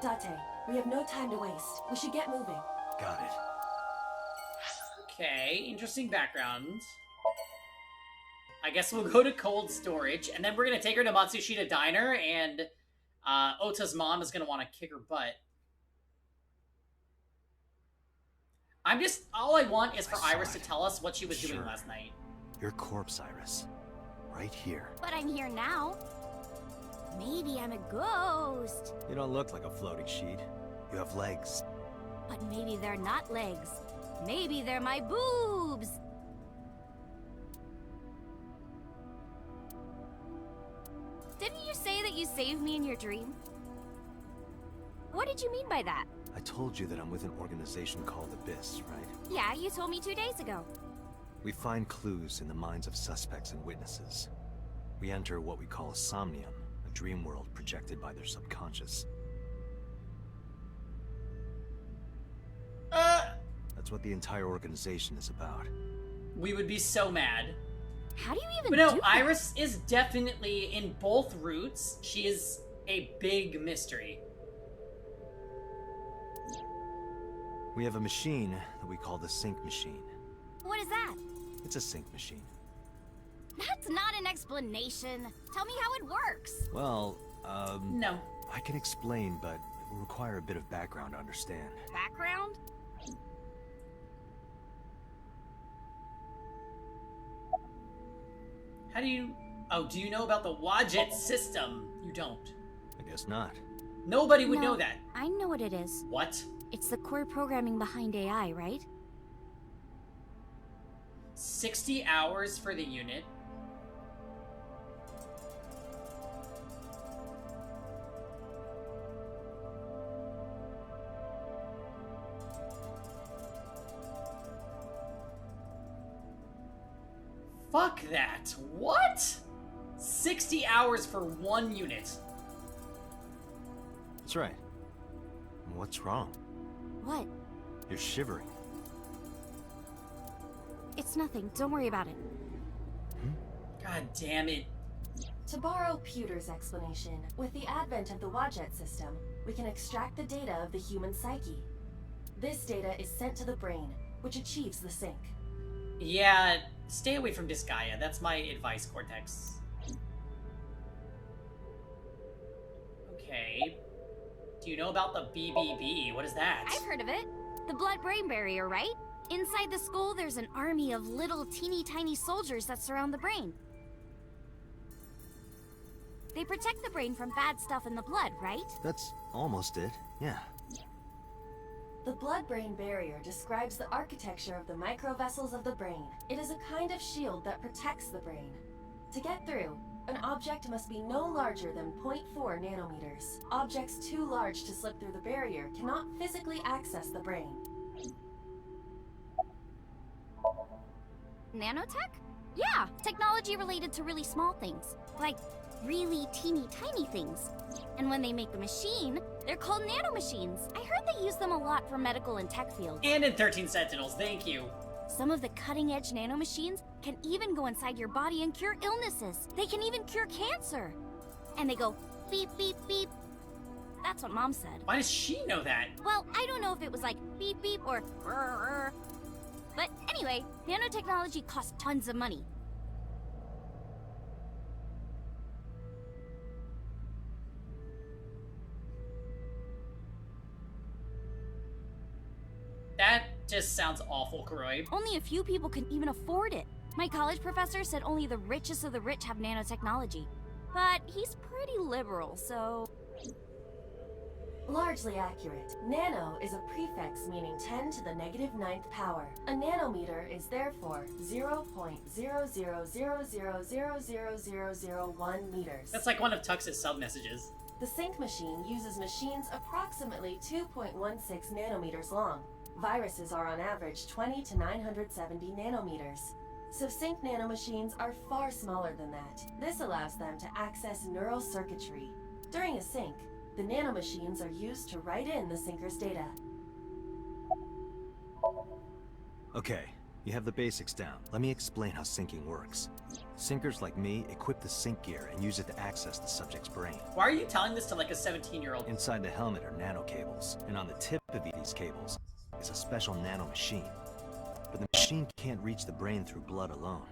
Date, we have no time to waste. We should get moving. Got it. Okay, interesting background. I guess we'll go to cold storage, and then we're gonna take her to Matsushita Diner, and Ota's mom is gonna want to kick her butt. all I want is for I saw Iris to it. tell us what she was doing Sure. last night. Your corpse, Iris. Right here. But I'm here now. Maybe I'm a ghost. You don't look like a floating sheet. You have legs. But maybe they're not legs. Maybe they're my boobs. Didn't you say that you saved me in your dream? What did you mean by that? I told you that I'm with an organization called Abyss, right? Yeah, you told me 2 days ago. We find clues in the minds of suspects and witnesses. We enter what we call a somnium, a dream world projected by their subconscious. That's what the entire organization is about. We would be so mad. How do you even But no, do that? Iris is definitely, in both routes, she is a big mystery. We have a machine that we call the sync machine. What is that? It's a sync machine. That's not an explanation. Tell me how it works. Well, No. I can explain, but it will require a bit of background to understand. Background? How do you... Oh, do you know about the Wadjet system? You don't. I guess not. Nobody would No, know that. I know what it is. What? It's the core programming behind AI, right? 60 hours for the unit. Fuck that. What? 60 hours for one unit. That's right. What's wrong? What? You're shivering. It's nothing. Don't worry about it. God damn it. To borrow Pewter's explanation, with the advent of the Wadjet system, we can extract the data of the human psyche. This data is sent to the brain, which achieves the sync. Yeah, stay away from Disgaea. That's my advice, Cortex. Okay. Do you know about the BBB? What is that? I've heard of it. The blood-brain barrier, right? Inside the skull, there's an army of little teeny tiny soldiers that surround the brain. They protect the brain from bad stuff in the blood, right? That's almost it, yeah. The blood-brain barrier describes the architecture of the microvessels of the brain. It is a kind of shield that protects the brain. To get through, an object must be no larger than 0.4 nanometers. Objects too large to slip through the barrier cannot physically access the brain. Nanotech? Yeah, technology related to really small things. Like really teeny tiny things. And when they make a machine, they're called nanomachines. I heard they use them a lot for medical and tech fields. And in 13 Sentinels, thank you. Some of the cutting-edge nanomachines can even go inside your body and cure illnesses. They can even cure cancer. And they go beep, beep, beep. That's what Mom said. Why does she know that? Well, I don't know if it was like beep, beep or rrr. But anyway, nanotechnology costs tons of money. That just sounds awful, Kroy. Only a few people can even afford it. My college professor said only the richest of the rich have nanotechnology. But he's pretty liberal, so... Largely accurate. Nano is a prefix meaning 10 to the -9th power. A nanometer is therefore 0.0000000001 meters. That's like one of Tux's sub-messages. The sync machine uses machines approximately 2.16 nanometers long. Viruses are on average 20 to 970 nanometers. So sync nanomachines are far smaller than that. This allows them to access neural circuitry. During a sync, the nanomachines are used to write in the syncer's data. Okay, you have the basics down. Let me explain how syncing works. Syncers like me equip the sync gear and use it to access the subject's brain. Why are you telling this to like a 17-year-old? Inside the helmet are nanocables, and on the tip of these cables is a special nanomachine. But the machine can't reach the brain through blood alone.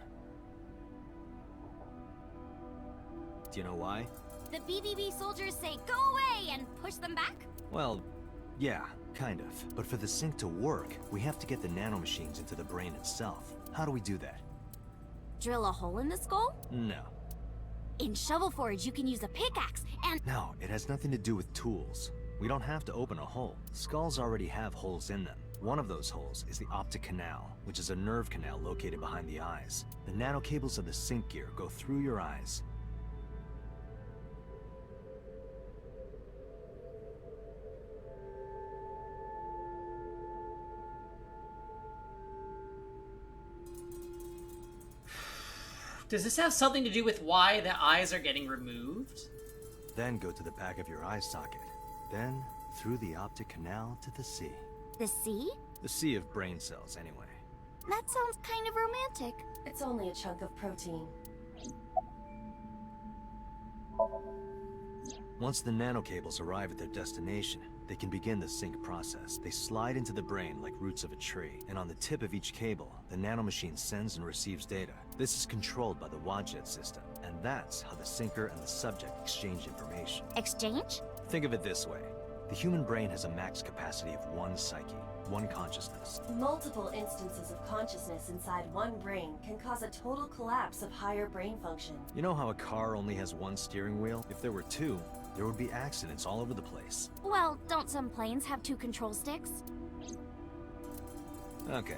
Do you know why? The BBB soldiers say, go away, and push them back? Well, yeah, Kind of. But for the sync to work, we have to get the nanomachines into the brain itself. How do we do that? Drill a hole in the skull? No. In Shovel Forge, you can use a pickaxe and— No, it has nothing to do with tools. We don't have to open a hole. Skulls already have holes in them. One of those holes is the optic canal, which is a nerve canal located behind the eyes. The nanocables of the sync gear go through your eyes. Does this have something to do with why the eyes are getting removed? Then go to the back of your eye socket. Then, through the optic canal to the sea. The sea? The sea of brain cells, anyway. That sounds kind of romantic. It's only a chunk of protein. Once the nanocables arrive at their destination, they can begin the sync process. They slide into the brain like roots of a tree, and on the tip of each cable, the nanomachine sends and receives data. This is controlled by the Wadjet system, and that's how the syncer and the subject exchange information. Exchange? Think of it this way. The human brain has a max capacity of one psyche, one consciousness. Multiple instances of consciousness inside one brain can cause a total collapse of higher brain function. You know how a car only has one steering wheel? If there were two, there would be accidents all over the place. Well, don't some planes have 2 control sticks? Okay,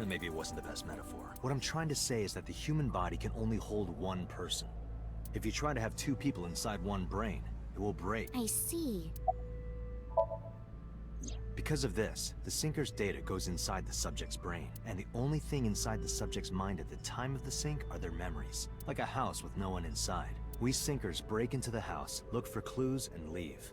maybe it wasn't the best metaphor. What I'm trying to say is that the human body can only hold one person. If you try to have 2 people inside one brain, it will break. I see. Because of this, the syncer's data goes inside the subject's brain, and the only thing inside the subject's mind at the time of the sync are their memories, like a house with no one inside. We syncers break into the house, look for clues, and leave.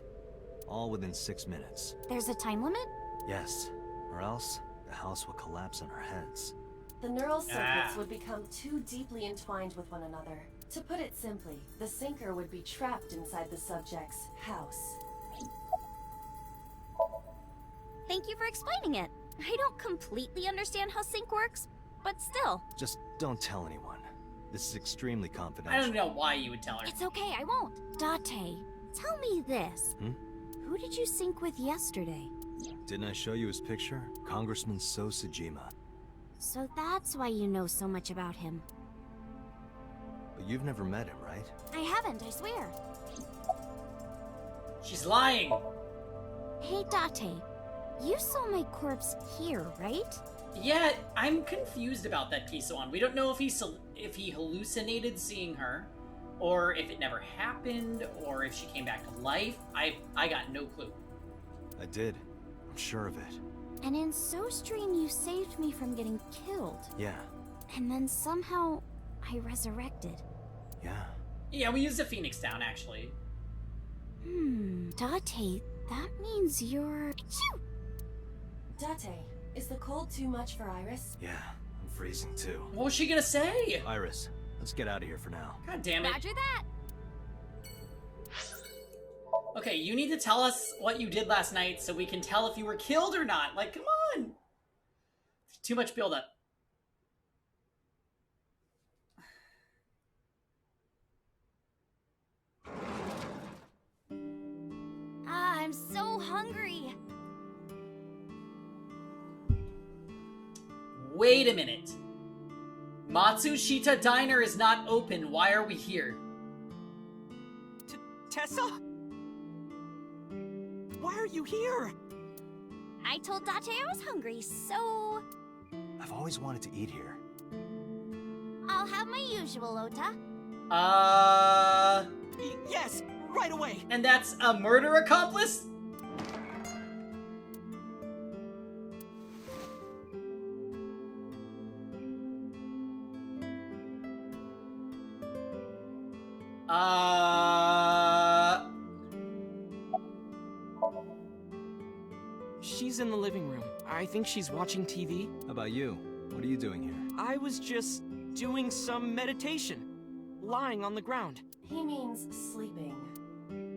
All within 6 minutes. There's a time limit? Yes, or else the house will collapse on our heads. The neural circuits would become too deeply entwined with one another. To put it simply, the syncer would be trapped inside the subject's house. Thank you for explaining it. I don't completely understand how sync works, but still. Just don't tell anyone. This is extremely confidential. I don't know why you would tell her. It's okay, I won't. Date, tell me this. Who did you sync with yesterday? Didn't I show you his picture? Congressman So Sejima. So that's why you know so much about him. But you've never met him, right? I haven't, I swear. She's lying. Hey, Date, you saw my corpse here, right? Yeah, I'm confused about that piece on. We don't know if he hallucinated seeing her, or if it never happened, or if she came back to life. I got no clue. I did. I'm sure of it. And in SoStream, you saved me from getting killed. Yeah. And then somehow, I resurrected. Yeah. Yeah, we used a Phoenix down, actually. Date, that means you're... Achoo! Date, is the cold too much for Iris? Yeah, I'm freezing too. What was she gonna say? Iris, let's get out of here for now. God damn it. Roger that! Okay, you need to tell us what you did last night so we can tell if you were killed or not. Like, come on! Too much buildup. I'm so hungry. Wait a minute. Matsushita Diner is not open. Why are we here? Tessa? Why are you here? I told Date I was hungry, so... I've always wanted to eat here. I'll have my usual, Ota. Yes, right away. And that's a murder accomplice? She's in the living room. I think she's watching TV. How about you? What are you doing here? I was just doing some meditation. Lying on the ground. He means sleeping.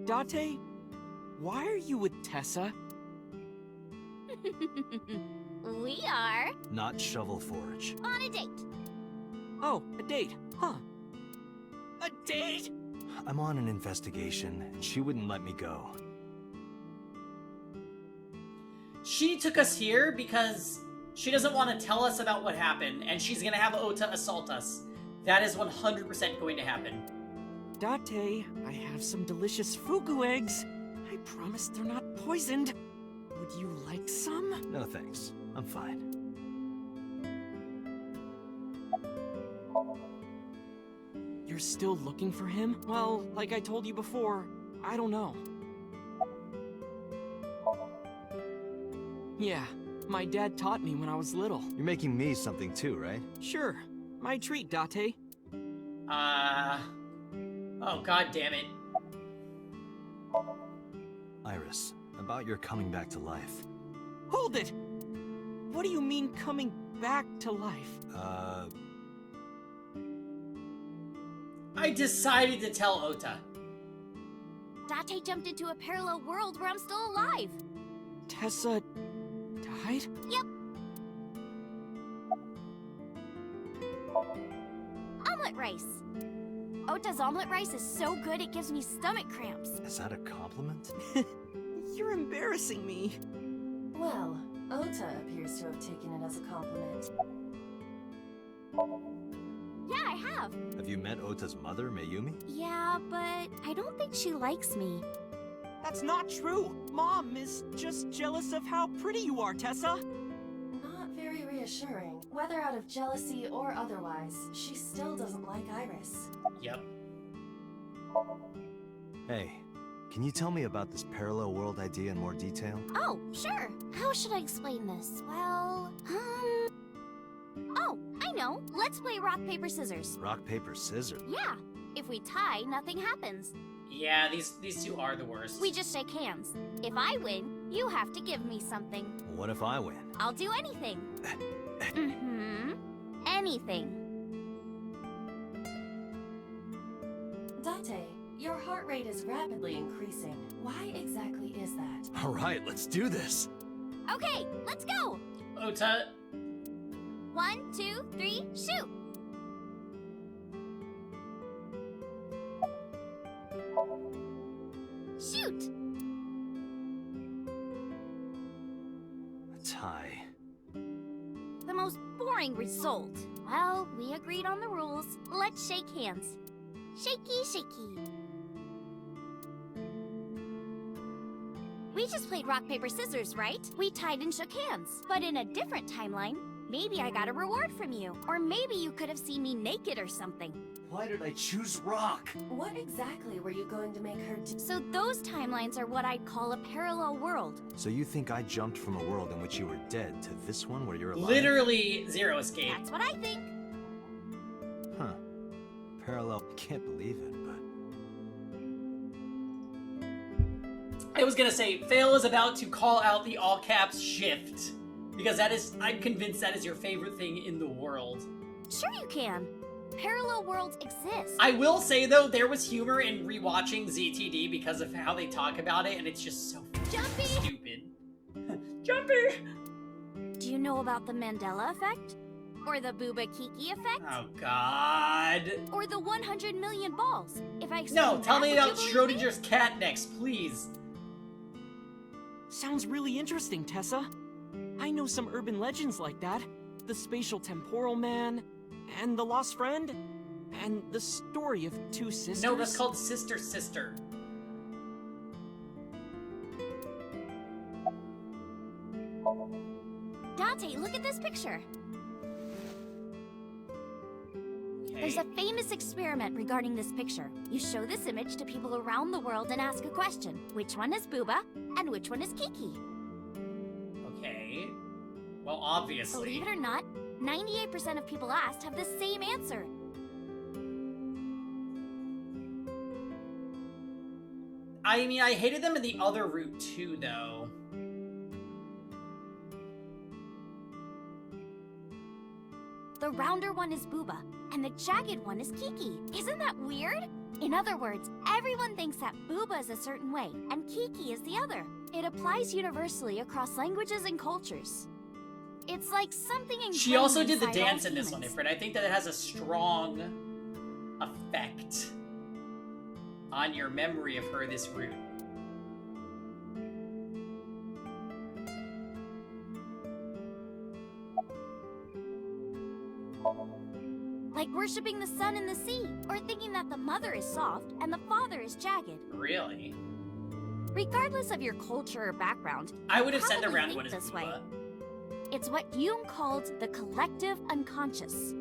Date, why are you with Tessa? We are... Not Shovel Forge. on a date. Oh, a date, huh? A date? I'm on an investigation, and she wouldn't let me go. She took us here because she doesn't want to tell us about what happened, and she's gonna have Ota assault us. That is 100% going to happen. Date, I have some delicious fugu eggs. I promise they're not poisoned. Would you like some? No thanks. I'm fine. You're still looking for him? Well, like I told you before, I don't know. Yeah, my dad taught me when I was little. You're making me something too, right? Sure. My treat, Date. Oh, god damn it. Iris, about your coming back to life. Hold it! What do you mean coming back to life? I decided to tell Ota. Date jumped into a parallel world where I'm still alive. Tessa died? Yep. Omelet rice. Ota's omelet rice is so good it gives me stomach cramps. Is that a compliment? You're embarrassing me. Well, Ota appears to have taken it as a compliment. Yeah, I have. Have you met Ota's mother, Mayumi? Yeah, but I don't think she likes me. That's not true. Mom is just jealous of how pretty you are, Tessa. Not very reassuring. Whether out of jealousy or otherwise, she still doesn't like Iris. Yep. Hey, can you tell me about this parallel world idea in more detail? Oh, sure. How should I explain this? Well, oh, I know. Let's play rock, paper, scissors. Rock, paper, scissors? Yeah. If we tie, nothing happens. Yeah, these two are the worst. We just shake hands. If I win, you have to give me something. What if I win? I'll do anything. Anything. Date, your heart rate is rapidly increasing. Why exactly is that? All right, let's do this. Okay, let's go. Ota. 1, 2, 3, shoot. Shoot. A tie. The most boring result. Well, we agreed on the rules. Let's shake hands. Shaky, shaky. We just played rock, paper, scissors, right? We tied and shook hands. But in a different timeline, maybe I got a reward from you. Or maybe you could have seen me naked or something. Why did I choose rock? What exactly were you going to make her do? So those timelines are what I'd call a parallel world. So you think I jumped from a world in which you were dead to this one where you're alive? Literally zero escape. That's what I think. Huh. Parallel, can't believe it, but... I was gonna say, Fail is about to call out the all caps shift. Because that is, I'm convinced that is your favorite thing in the world. Sure you can. Parallel worlds exist. I will say though, there was humor in rewatching ZTD because of how they talk about it, and it's just so Jumpy! stupid. Jumpy! Do you know about the Mandela effect? Or the Booba Kiki effect? Oh god. Or the 100 million balls? If I No, explain tell that, me would about you believe me? Schrodinger's cat next, please. Sounds really interesting, Tessa. I know some urban legends like that. The spatial temporal man, and the lost friend, and the story of two sisters. No, that's called Sister Sister. Dante, look at this picture. There's a famous experiment regarding this picture. You show this image to people around the world and ask a question. Which one is Booba, and which one is Kiki? Okay. Well, obviously. Believe it or not, 98% of people asked have the same answer. I mean, I hated them in the other route too, though. The rounder one is Booba, and the jagged one is Kiki. Isn't that weird? In other words, everyone thinks that Booba is a certain way, and Kiki is the other. It applies universally across languages and cultures. It's like something ingrained She also did the inside all dance in this one, humans. Ifrit. I think that it has a strong effect on your memory of her this route. Like worshipping the sun and the sea, or thinking that the mother is soft and the father is jagged. Really? Regardless of your culture or background, I would have said the probably round think one is this way. Buba. It's what Jung called the collective unconscious.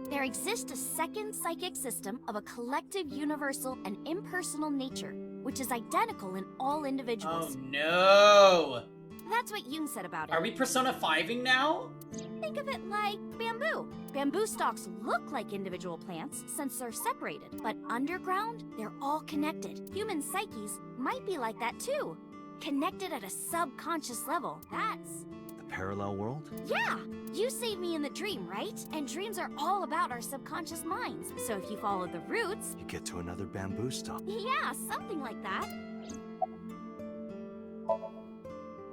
There exists a second psychic system of a collective, universal, and impersonal nature, which is identical in all individuals. Oh no! That's what Jung said about it. Are we Persona 5ing now? Think of it like bamboo. Bamboo stalks look like individual plants since they're separated, but underground, they're all connected. Human psyches might be like that too. Connected at a subconscious level. That's... The parallel world? Yeah! You saved me in the dream, right? And dreams are all about our subconscious minds. So if you follow the roots... You get to another bamboo stalk. Yeah, something like that.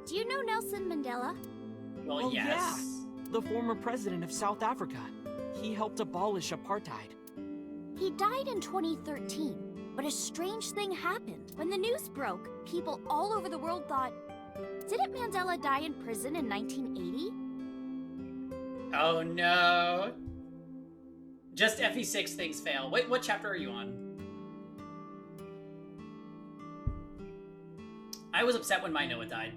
Do you know Nelson Mandela? Well, Oh, yes. yeah. The former president of South Africa. He helped abolish apartheid. He died in 2013, but a strange thing happened. When the news broke, people all over the world thought, didn't Mandela die in prison in 1980? Oh no. Just FE6 things fail. Wait, what chapter are you on? I was upset when my Noah died.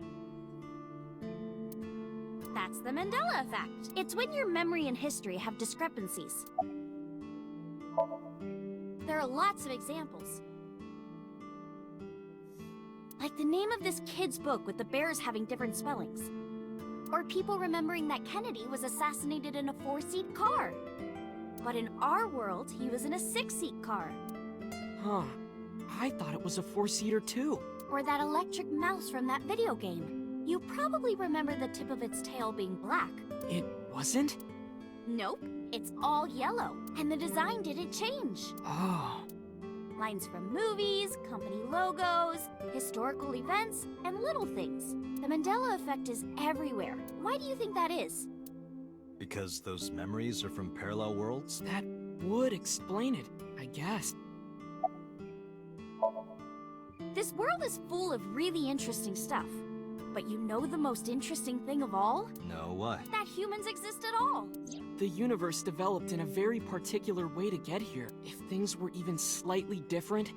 That's the Mandela effect. It's when your memory and history have discrepancies. There are lots of examples. Like the name of this kid's book with the bears having different spellings. Or people remembering that Kennedy was assassinated in a 4-seat car. But in our world, he was in a 6-seat car. Huh. I thought it was a 4-seater too. Or that electric mouse from that video game. You probably remember the tip of its tail being black. It wasn't? Nope, it's all yellow, and the design didn't change. Oh. Lines from movies, company logos, historical events, and little things. The Mandela effect is everywhere. Why do you think that is? Because those memories are from parallel worlds? That would explain it, I guess. This world is full of really interesting stuff. But you know the most interesting thing of all? No, what? That humans exist at all. The universe developed in a very particular way to get here. If things were even slightly different...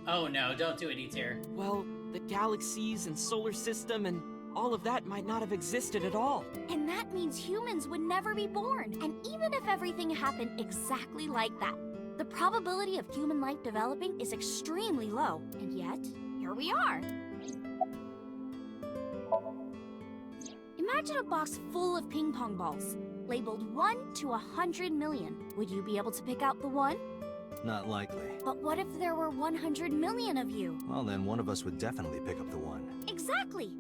Oh no, don't do it, E-tier. Well, the galaxies and solar system and all of that might not have existed at all. And that means humans would never be born. And even if everything happened exactly like that, the probability of human life developing is extremely low. And yet, here we are. Imagine a box full of ping pong balls, labeled 1 to 100 million. Would you be able to pick out the 1? Not likely. But what if there were 100 million of you? Well, then one of us would definitely pick up the 1. Exactly!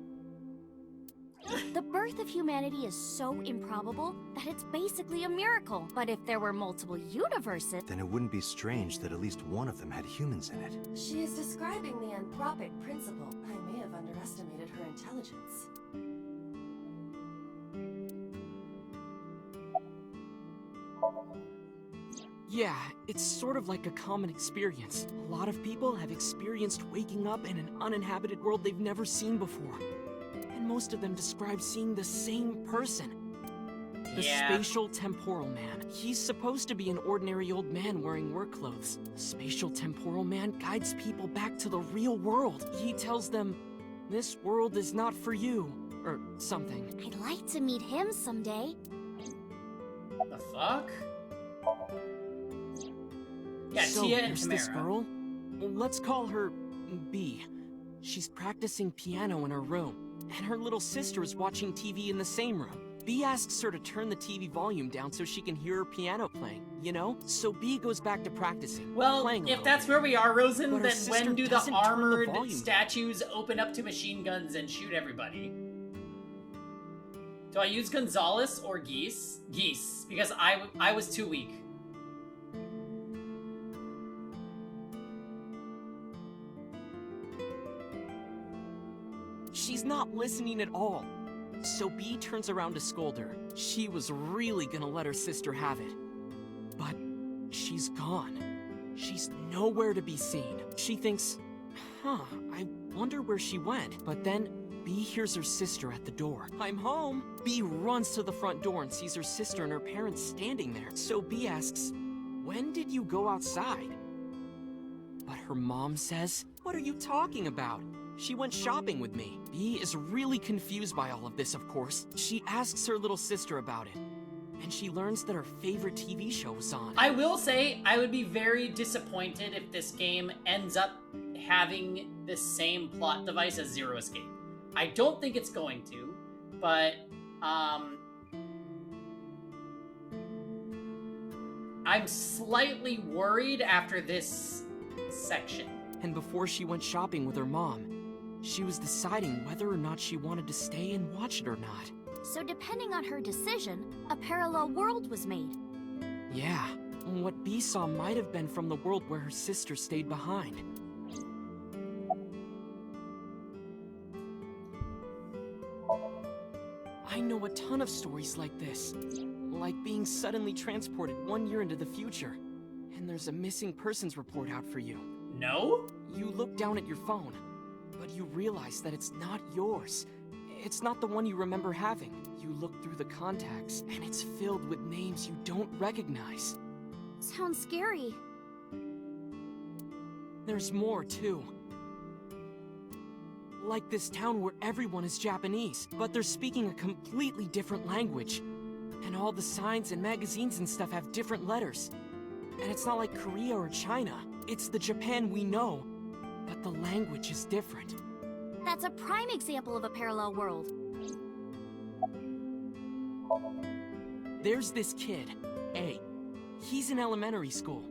The birth of humanity is so improbable that it's basically a miracle. But if there were multiple universes... Then it wouldn't be strange that at least one of them had humans in it. She is describing the anthropic principle. I may have underestimated her intelligence. Yeah, it's sort of like a common experience. A lot of people have experienced waking up in an uninhabited world they've never seen before. And most of them describe seeing the same person. The spatial temporal man. He's supposed to be an ordinary old man wearing work clothes. The spatial temporal man guides people back to the real world. He tells them, this world is not for you, or something. I'd like to meet him someday. The fuck? Yeah, So Tia and there's this Tamara. girl. Let's call her B. She's practicing piano in her room, and her little sister is watching TV in the same room. B asks her to turn the TV volume down so she can hear her piano playing, you know? So B goes back to practicing. Well, playing a if little that's bit. where we are, Rosen, But her then sister when do the doesn't turn the armored volume down. statues open up to machine guns and shoot everybody? Do I use Gonzalez or Geese? Geese, because I was too weak. She's not listening at all. So B turns around to scold her. She was really gonna let her sister have it. But she's gone. She's nowhere to be seen. She thinks, huh, I wonder where she went. But then Bee hears her sister at the door. I'm home! Bee runs to the front door and sees her sister and her parents standing there. So Bee asks, when did you go outside? But her mom says, what are you talking about? She went shopping with me. Bee is really confused by all of this, of course. She asks her little sister about it. And she learns that her favorite TV show was on. I will say, I would be very disappointed if this game ends up having the same plot device as Zero Escape. I don't think it's going to, but I'm slightly worried after this section. And before she went shopping with her mom, she was deciding whether or not she wanted to stay and watch it or not. So depending on her decision, a parallel world was made. Yeah, what Bee saw might have been from the world where her sister stayed behind. I know a ton of stories like this. Like being suddenly transported 1 year into the future. And there's a missing persons report out for you. No? You look down at your phone, but you realize that it's not yours. It's not the one you remember having. You look through the contacts, and it's filled with names you don't recognize. Sounds scary. There's more, too. Like this town where everyone is Japanese, but they're speaking a completely different language. And all the signs and magazines and stuff have different letters. And it's not like Korea or China. It's the Japan we know, but the language is different. That's a prime example of a parallel world. There's this kid, A. He's in elementary school.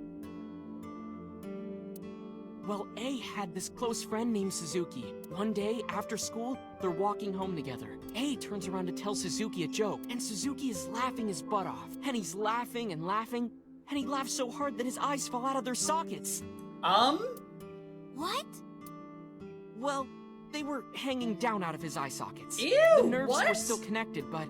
Well, A had this close friend named Suzuki. One day, after school, they're walking home together. A turns around to tell Suzuki a joke, and Suzuki is laughing his butt off. And he's laughing and laughing, and he laughs so hard that his eyes fall out of their sockets. What? Well, they were hanging down out of his eye sockets. Ew, the nerves what? were still connected, but...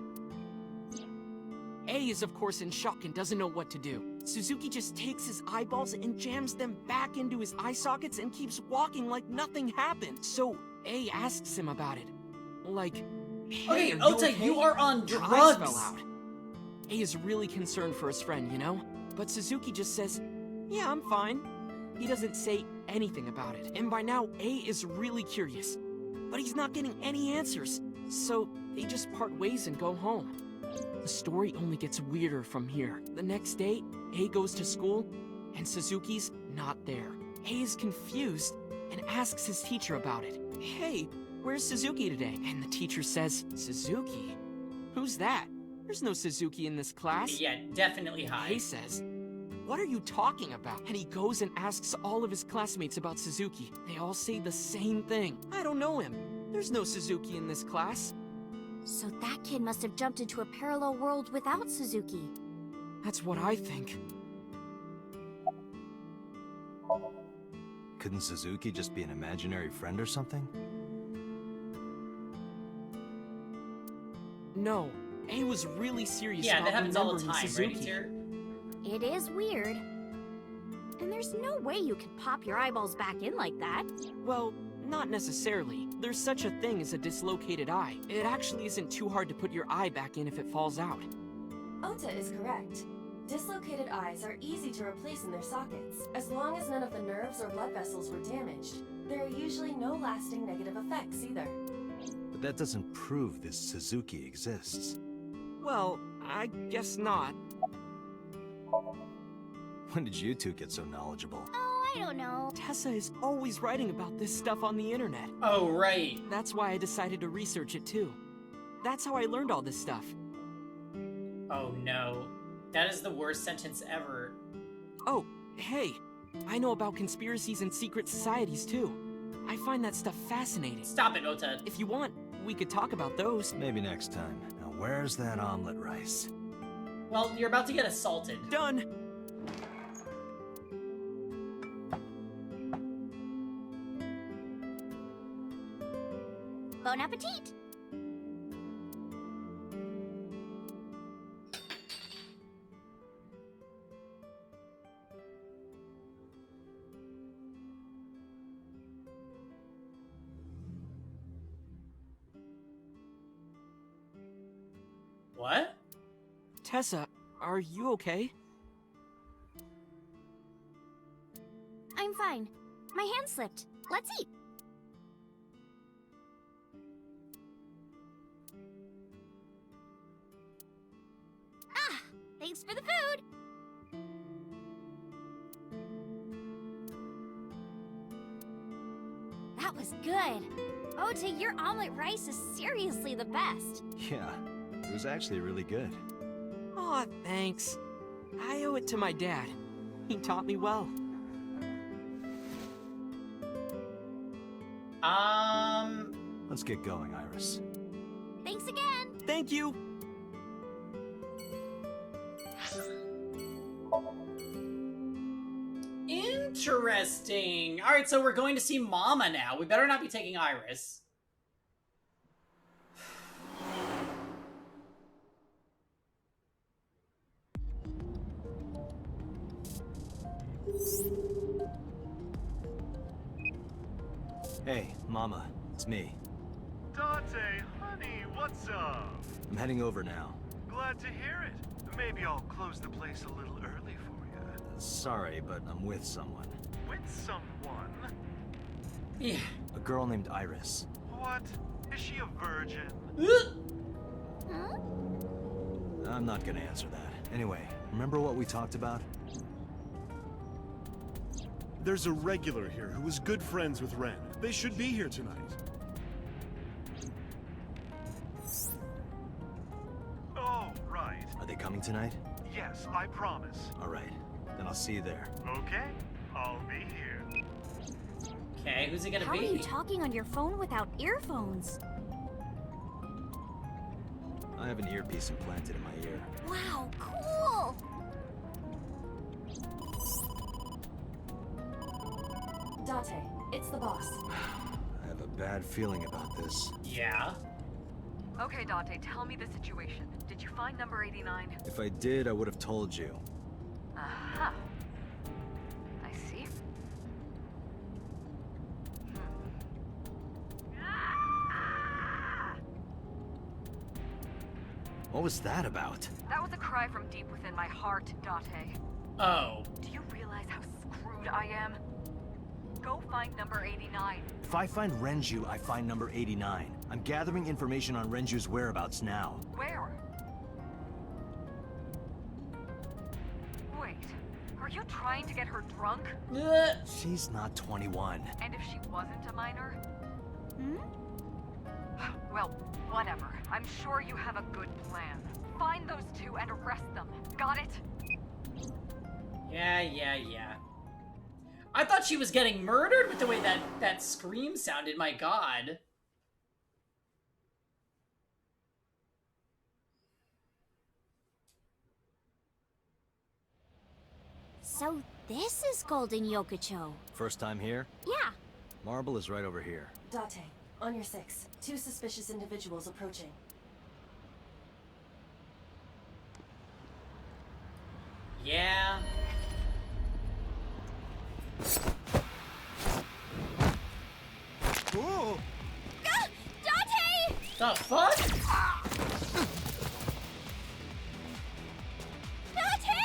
A is of course in shock and doesn't know what to do. Suzuki just takes his eyeballs and jams them back into his eye sockets and keeps walking like nothing happened. So A asks him about it. Like, hey, Okay, are Ota, okay? you are on Your drugs. eyes fell out. A is really concerned for his friend, you know? But Suzuki just says, yeah, I'm fine. He doesn't say anything about it. And by now, A is really curious. But he's not getting any answers. So they just part ways and go home. The story only gets weirder from here. The next day, A goes to school, and Suzuki's not there. A is confused and asks his teacher about it. Hey, where's Suzuki today? And the teacher says, Suzuki? Who's that? There's no Suzuki in this class. Yeah, definitely high. A says, what are you talking about? And he goes and asks all of his classmates about Suzuki. They all say the same thing. I don't know him. There's no Suzuki in this class. So that kid must have jumped into a parallel world without Suzuki. That's what I think. Couldn't Suzuki just be an imaginary friend or something? No, A was really serious Yeah, about that happens all the remembering time, Suzuki. right, Eater? It is weird. And there's no way you could pop your eyeballs back in like that. Well, not necessarily. There's such a thing as a dislocated eye. It actually isn't too hard to put your eye back in if it falls out. Ota is correct. Dislocated eyes are easy to replace in their sockets, as long as none of the nerves or blood vessels were damaged. There are usually no lasting negative effects either. But that doesn't prove this Suzuki exists. Well, I guess not. When did you two get so knowledgeable? Oh, I don't know. Tessa is always writing about this stuff on the internet. Oh, right. That's why I decided to research it too. That's how I learned all this stuff. Oh no. That is the worst sentence ever. Oh, hey. I know about conspiracies and secret societies too. I find that stuff fascinating. Stop it, Ota. If you want, we could talk about those. Maybe next time. Now where's that omelet rice? Well, you're about to get assaulted. Done! Bon appetit! What? Tessa, are you okay? I'm fine. My hand slipped. Let's eat. Ah, thanks for the food. That was good. Ota, your omelet rice is seriously the best. Yeah, it was actually really good. Aw, thanks. I owe it to my dad. He taught me well. Let's get going, Iris. Thanks again. Thank you. Interesting. All right, so we're going to see Mama now. We better not be taking Iris. Hey, Mama, it's me. Dante, honey, what's up? I'm heading over now. Glad to hear it. Maybe I'll close the place a little early for you. Sorry, but I'm with someone. With someone? Yeah. A girl named Iris. What? Is she a virgin? Huh? I'm not gonna answer that. Anyway, remember what we talked about? There's a regular here who was good friends with Ren. They should be here tonight. Oh, right. Are they coming tonight? Yes, I promise. All right, then I'll see you there. Okay, I'll be here. Okay, who's it gonna How be? are you talking on your phone without earphones? I have an earpiece implanted in my ear. Wow, cool! Date, it's the boss. I have a bad feeling about this. Yeah. Okay, Dante, tell me the situation. Did you find number 89? If I did, I would have told you. Aha. I see. What was that about? That was a cry from deep within my heart, Dante. Oh. Do you realize how screwed I am? Go find number 89. If I find Renju, I find number 89. I'm gathering information on Renju's whereabouts now. Where? Wait, are you trying to get her drunk? She's not 21. And if she wasn't a minor? Well, whatever. I'm sure you have a good plan. Find those two and arrest them. Got it? Yeah. I thought she was getting murdered with the way that scream sounded, my god. So this is Golden Yokocho. First time here? Yeah. Marble is right over here. Date, on your 6. 2 suspicious individuals approaching. Yeah. Whoa! Dante! The fuck? Dante!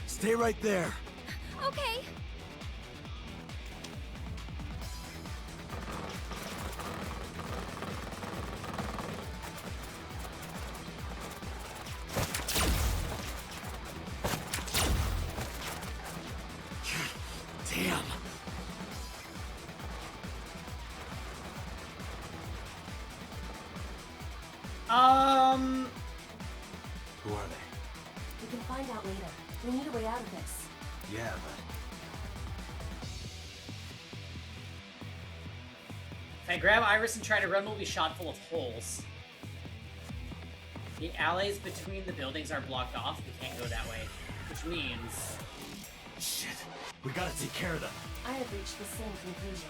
Stay right there. Okay. Damn. Who are they? We can find out later. We need a way out of this. Yeah, but If I grab Iris and try to run, we'll be shot full of holes. The alleys between the buildings are blocked off. We can't go that way. Which means... shit. We gotta take care of them. I have reached the same conclusion.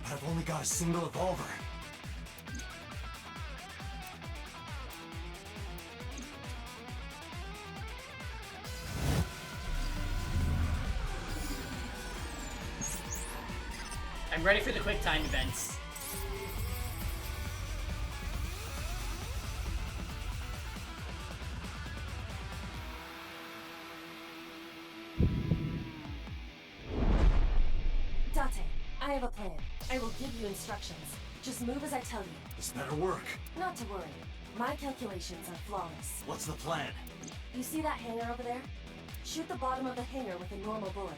But I've only got a single revolver. I'm ready for the quick time events. Date, I have a plan. I will give you instructions. Just move as I tell you. This better work. Not to worry. My calculations are flawless. What's the plan? You see that hangar over there? Shoot the bottom of the hangar with a normal bullet.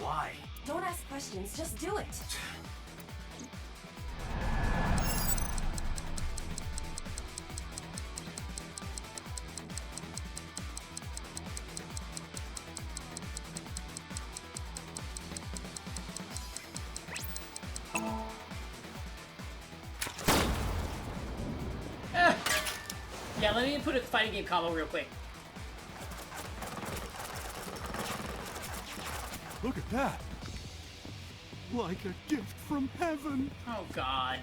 Why? Don't ask questions, just do it. Yeah, let me put a fighting game combo real quick. Look at that. Like a gift from heaven. Oh, God.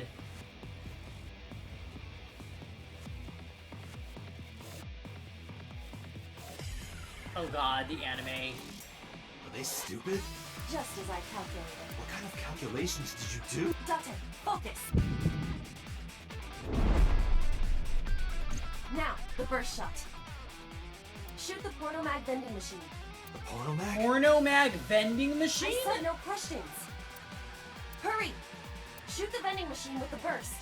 Oh, God, the anime. Are they stupid? Just as I calculated. What kind of calculations did you do? Date, focus. Now, the burst shot. Shoot the porno mag vending machine. The porno mag? Porno mag vending machine? I said no questions. Hurry! Shoot the vending machine with the burst.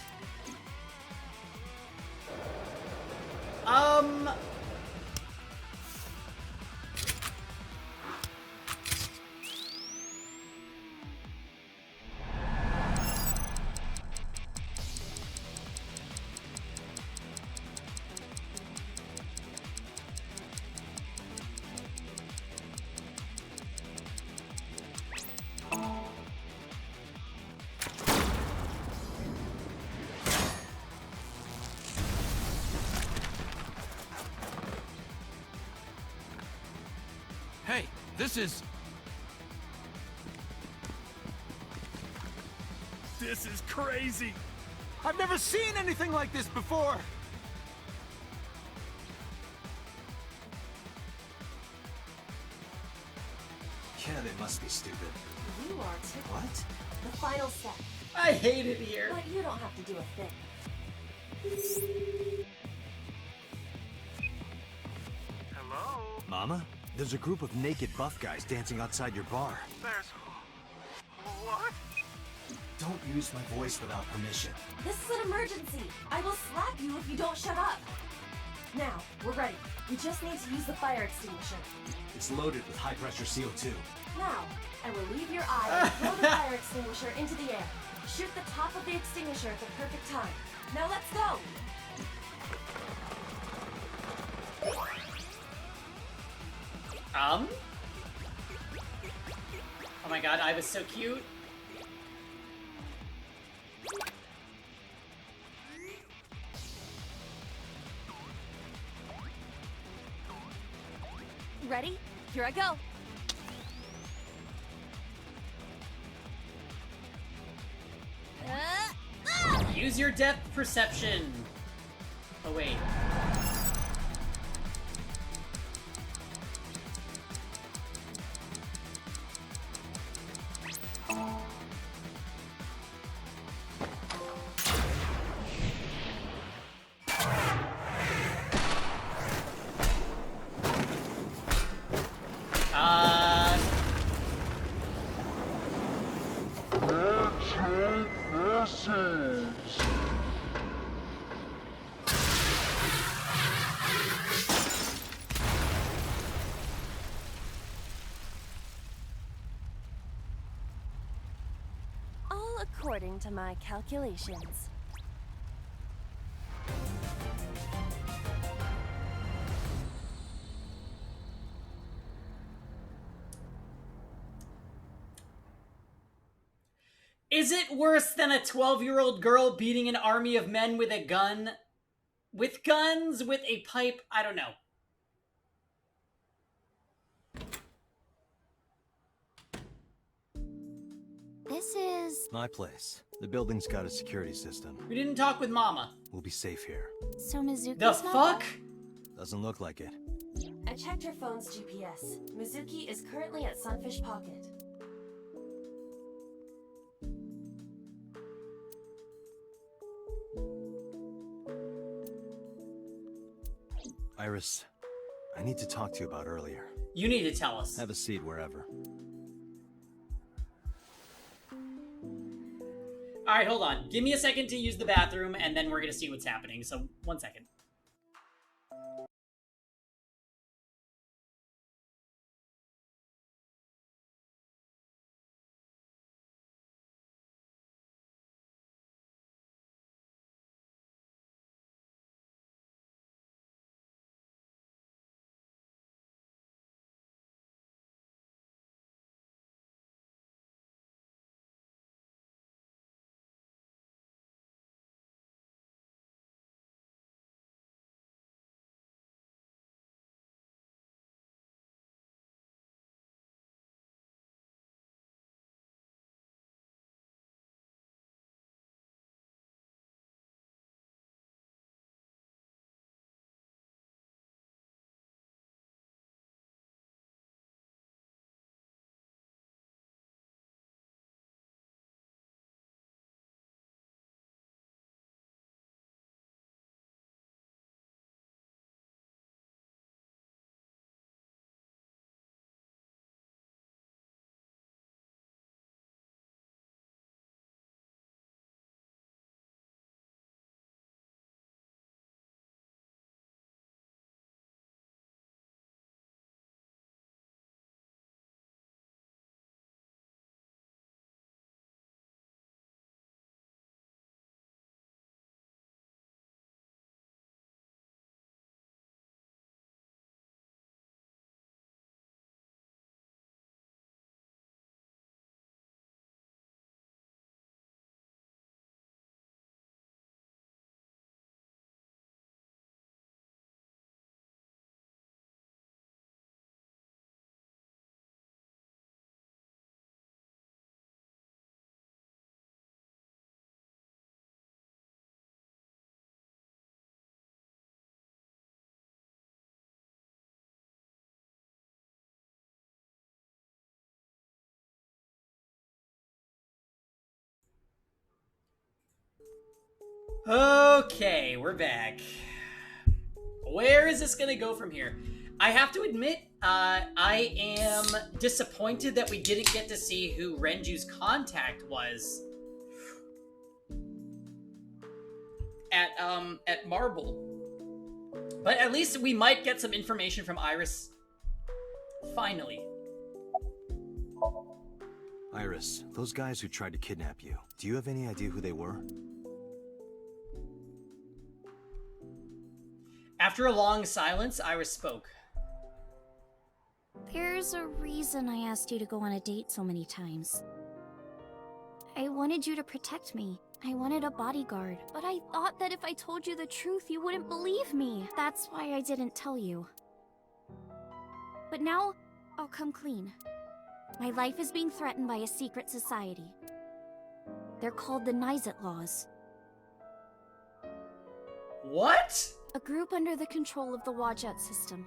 Hey, this is... This is crazy! I've never seen anything like this before! Yeah, they must be stupid. You are too. What? The final step. I hate it here. But you don't have to do a thing. Hello? Mama? There's a group of naked buff guys dancing outside your bar. There's... What? Don't use my voice without permission. This is an emergency. I will slap you if you don't shut up. Now, we're ready. We just need to use the fire extinguisher. It's loaded with high-pressure CO2. Now, I will leave your eye and throw the fire extinguisher into the air. Shoot the top of the extinguisher at the perfect time. Now let's go! Oh my god, I was so cute. Ready? Here I go. Use your depth perception. Oh wait. All according to my calculations. Is it worse than a 12-year-old girl beating an army of men with a gun? With guns? With a pipe? I don't know. This is... My place. The building's got a security system. We didn't talk with Mama. We'll be safe here. So Mizuki's The not fuck? Doesn't look like it. I checked your phone's GPS. Mizuki is currently at Sunfish Pocket. Iris, I need to talk to you about earlier. You need to tell us. Have a seat wherever. Alright, hold on. Give me a second to use the bathroom, and then we're gonna see what's happening. So, 1 second. Okay, we're back. Where is this gonna go from here? I have to admit, I am disappointed that we didn't get to see who Renju's contact was at Marble. But at least we might get some information from Iris. Finally. Iris, those guys who tried to kidnap you, do you have any idea who they were? After a long silence, Iris spoke. There's a reason I asked you to go on a date so many times. I wanted you to protect me. I wanted a bodyguard, but I thought that if I told you the truth, you wouldn't believe me. That's why I didn't tell you. But now, I'll come clean. My life is being threatened by a secret society. They're called the Nizet Laws. What? A group under the control of the Wadjet system.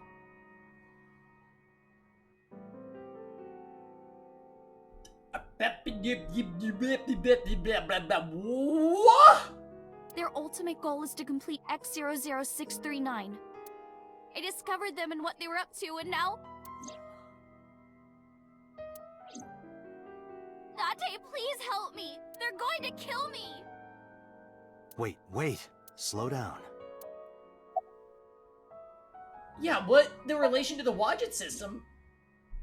What? Their ultimate goal is to complete X00639. I discovered them and what they were up to, and now... Date, please help me! They're going to kill me! Wait. Slow down. Yeah, what the relation to the Wadjet system?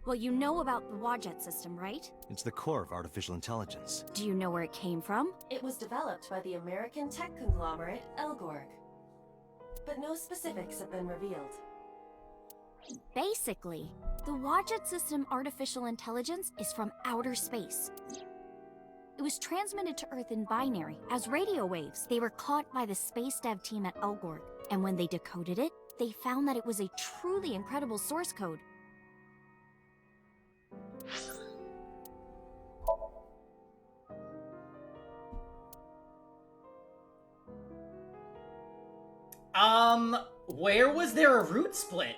Well, you know about the Wadjet system, right? It's the core of artificial intelligence. Do you know where it came from? It was developed by the American tech conglomerate Elgorg. But no specifics have been revealed. Basically, the Wadjet system artificial intelligence is from outer space. It was transmitted to Earth in binary, as radio waves. They were caught by the space dev team at Elgorg, and when they decoded it, they found that it was a truly incredible source code. Where was there a root split?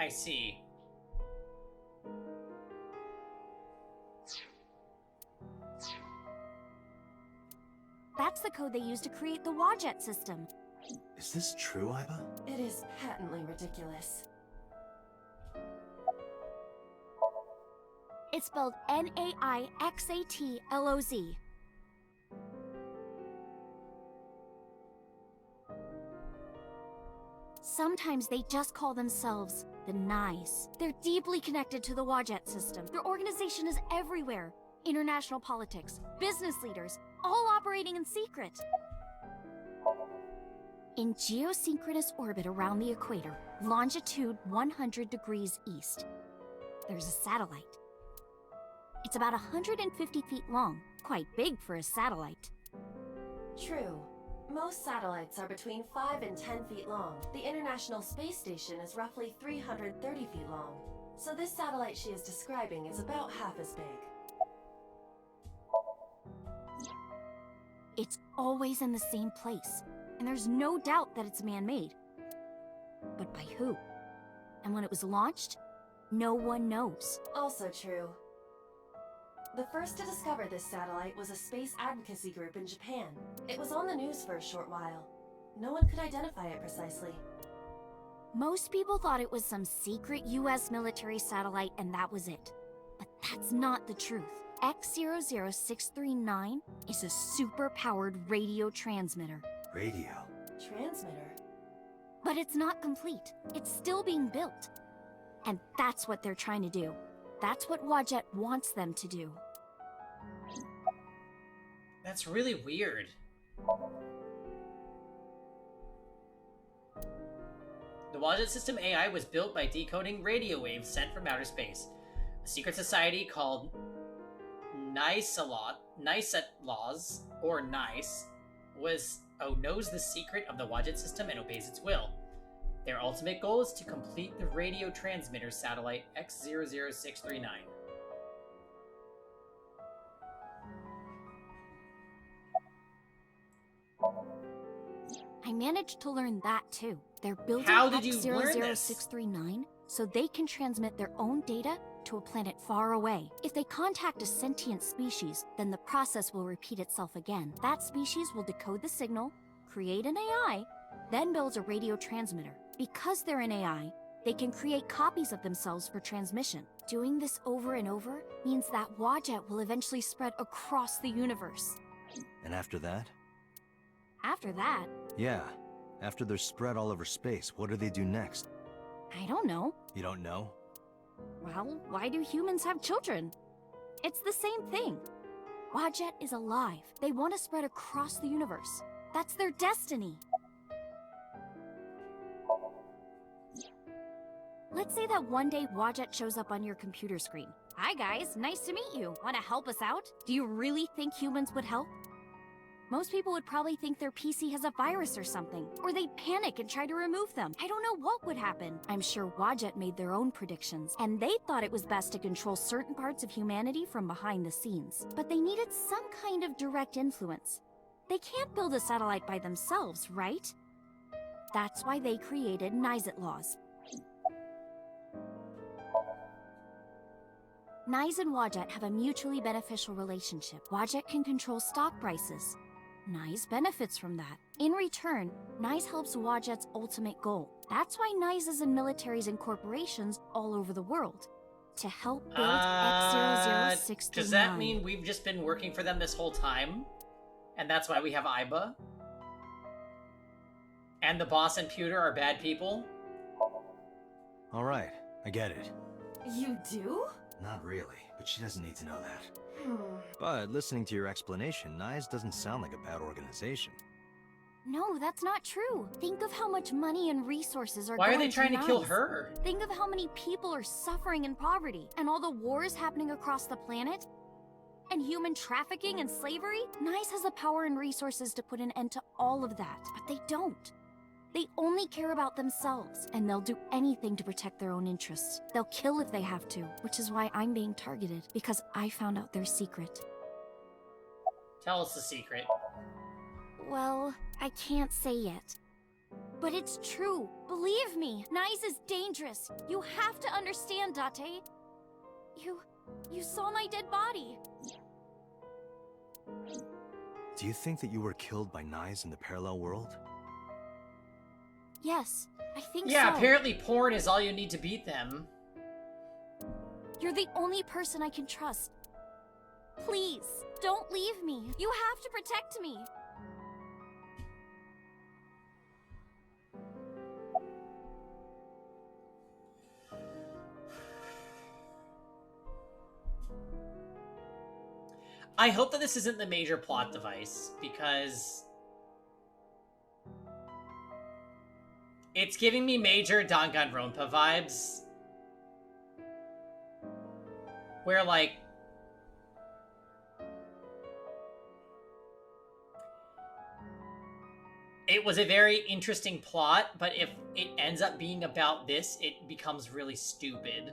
I see. That's the code they used to create the Wadjet system. Is this true, Iba? It is patently ridiculous. It's spelled Naixatloz. Sometimes they just call themselves the Nice. They're deeply connected to the Wadjet system. Their organization is everywhere. International politics, business leaders, all operating in secret. In geosynchronous orbit around the equator, longitude 100 degrees east, there's a satellite. It's about 150 feet long, quite big for a satellite. True. Most satellites are between 5 and 10 feet long. The International Space Station is roughly 330 feet long. So this satellite she is describing is about half as big. It's always in the same place, and there's no doubt that it's man-made. But by who? And when it was launched, no one knows. Also true. The first to discover this satellite was a space advocacy group in Japan. It was on the news for a short while. No one could identify it precisely. Most people thought it was some secret US military satellite and that was it. But that's not the truth. X00639 is a super-powered radio transmitter. Radio? Transmitter? But it's not complete. It's still being built. And that's what they're trying to do. That's what Wadjet wants them to do. That's really weird. The Wadjet system AI was built by decoding radio waves sent from outer space. A secret society called Niceatloz, or Nice, knows the secret of the Wadjet system and obeys its will. Their ultimate goal is to complete the radio transmitter satellite X00639. I managed to learn that too. They're building How did you learn this? X00639 so they can transmit their own data to a planet far away. If they contact a sentient species, then the process will repeat itself again. That species will decode the signal, create an AI, then builds a radio transmitter. Because they're an AI, they can create copies of themselves for transmission. Doing this over and over means that Wadjet will eventually spread across the universe. And after that? After that, Yeah. After they're spread all over space, what do they do next? I don't know. You don't know? Well, why do humans have children? It's the same thing. Wadjet is alive. They want to spread across the universe. That's their destiny. Let's say that one day Wadjet shows up on your computer screen. Hi guys, nice to meet you. Want to help us out? Do you really think humans would help? Most people would probably think their PC has a virus or something, or they'd panic and try to remove them. I don't know what would happen. I'm sure Wadjet made their own predictions, and they thought it was best to control certain parts of humanity from behind the scenes. But they needed some kind of direct influence. They can't build a satellite by themselves, right? That's why they created Niceatloz. Nice and Wadjet have a mutually beneficial relationship. Wadjet can control stock prices. Nice benefits from that. In return, Nice helps Wadjet's ultimate goal. That's why Nice is in militaries and corporations all over the world. To help build X00639. Does that mean we've just been working for them this whole time? And that's why we have Iba? And the boss and Pewter are bad people? Alright, I get it. You do? Not really, but she doesn't need to know that. But listening to your explanation, Nyes doesn't sound like a bad organization. No, that's not true. Think of how much money and resources are Why going are they trying to kill Nice. her? Think of how many people are suffering in poverty, and all the wars happening across the planet, and human trafficking and slavery. Nice has the power and resources to put an end to all of that, but they don't. They only care about themselves, and they'll do anything to protect their own interests. They'll kill if they have to, which is why I'm being targeted, because I found out their secret. Tell us the secret. Well, I can't say yet. But it's true. Believe me, Nyes is dangerous. You have to understand, Date. You saw my dead body. Do you think that you were killed by Nyes in the parallel world? Yes, I think Yeah, so. apparently porn is all you need to beat them. You're the only person I can trust. Please, don't leave me. You have to protect me. I hope that this isn't the major plot device, because it's giving me major Danganronpa vibes. Where, like, it was a very interesting plot, but if it ends up being about this, it becomes really stupid.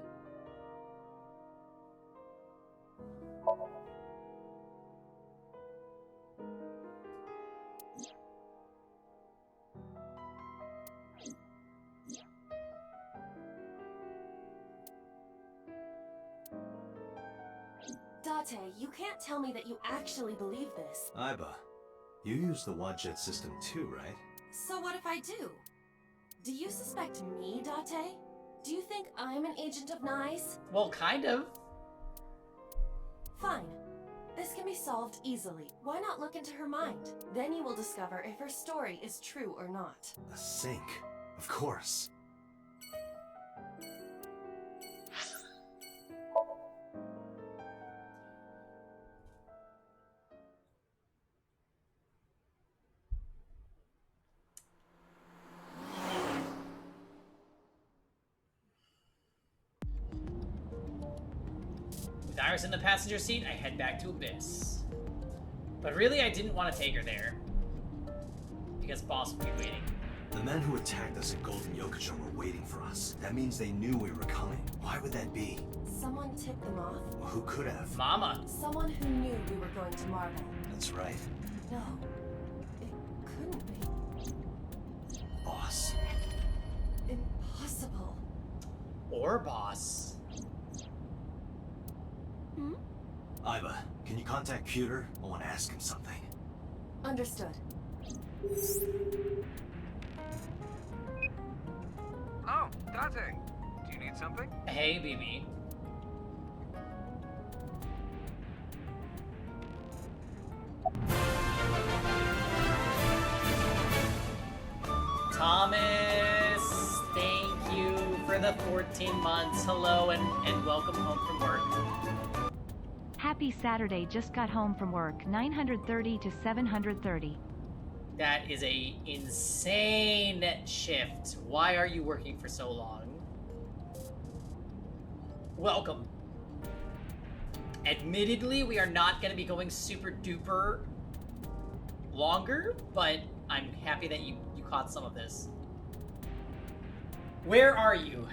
Date, you can't tell me that you actually believe this. Aiba, you use the Wadjet system too, right? So what if I do? Do you suspect me, Date? Do you think I'm an agent of Nyes? Well, kind of. Fine. This can be solved easily. Why not look into her mind? Then you will discover if her story is true or not. A sync, of course. With Iris in the passenger seat, I head back to Abyss. But really, I didn't want to take her there. Because Boss would be waiting. The men who attacked us at Golden Yokocho were waiting for us. That means they knew we were coming. Why would that be? Someone tipped them off? Well, who could have? Mama. Someone who knew we were going to Marble. That's right. No, it couldn't be. Boss. Impossible. Or Boss. Hmm? Aiba, can you contact Pewter? I want to ask him something. Understood. Oh, Date. Do you need something? Hey, BB. Thomas, thank you for the 14 months. Hello and welcome home from work. Happy Saturday, just got home from work. 930 to 730. That is a insane shift. Why are you working for so long? Welcome. Admittedly, we are not going to be going super duper longer, but I'm happy that you caught some of this. Where are you?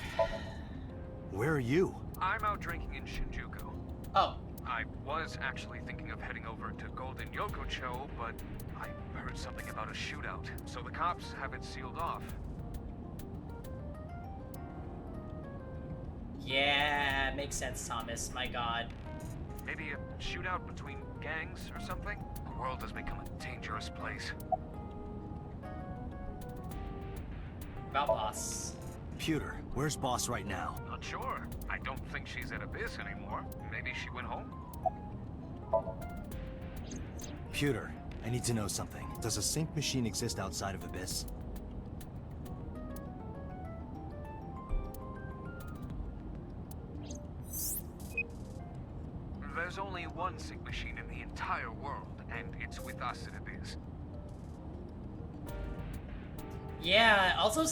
Where are you? I'm out drinking in Shinjuku. Oh. I was actually thinking of heading over to Golden Yokocho, but I heard something about a shootout, so the cops have it sealed off. Yeah, makes sense, Thomas. My god. Maybe a shootout between gangs or something? The world has become a dangerous place. About Boss. Pewter, where's Boss right now? Not sure. I don't think she's at Abyss anymore. Maybe she went home? Pewter, I need to know something. Does a sync machine exist outside of Abyss? There's only one sync machine in the entire world, and it's with us at Abyss. Yeah, also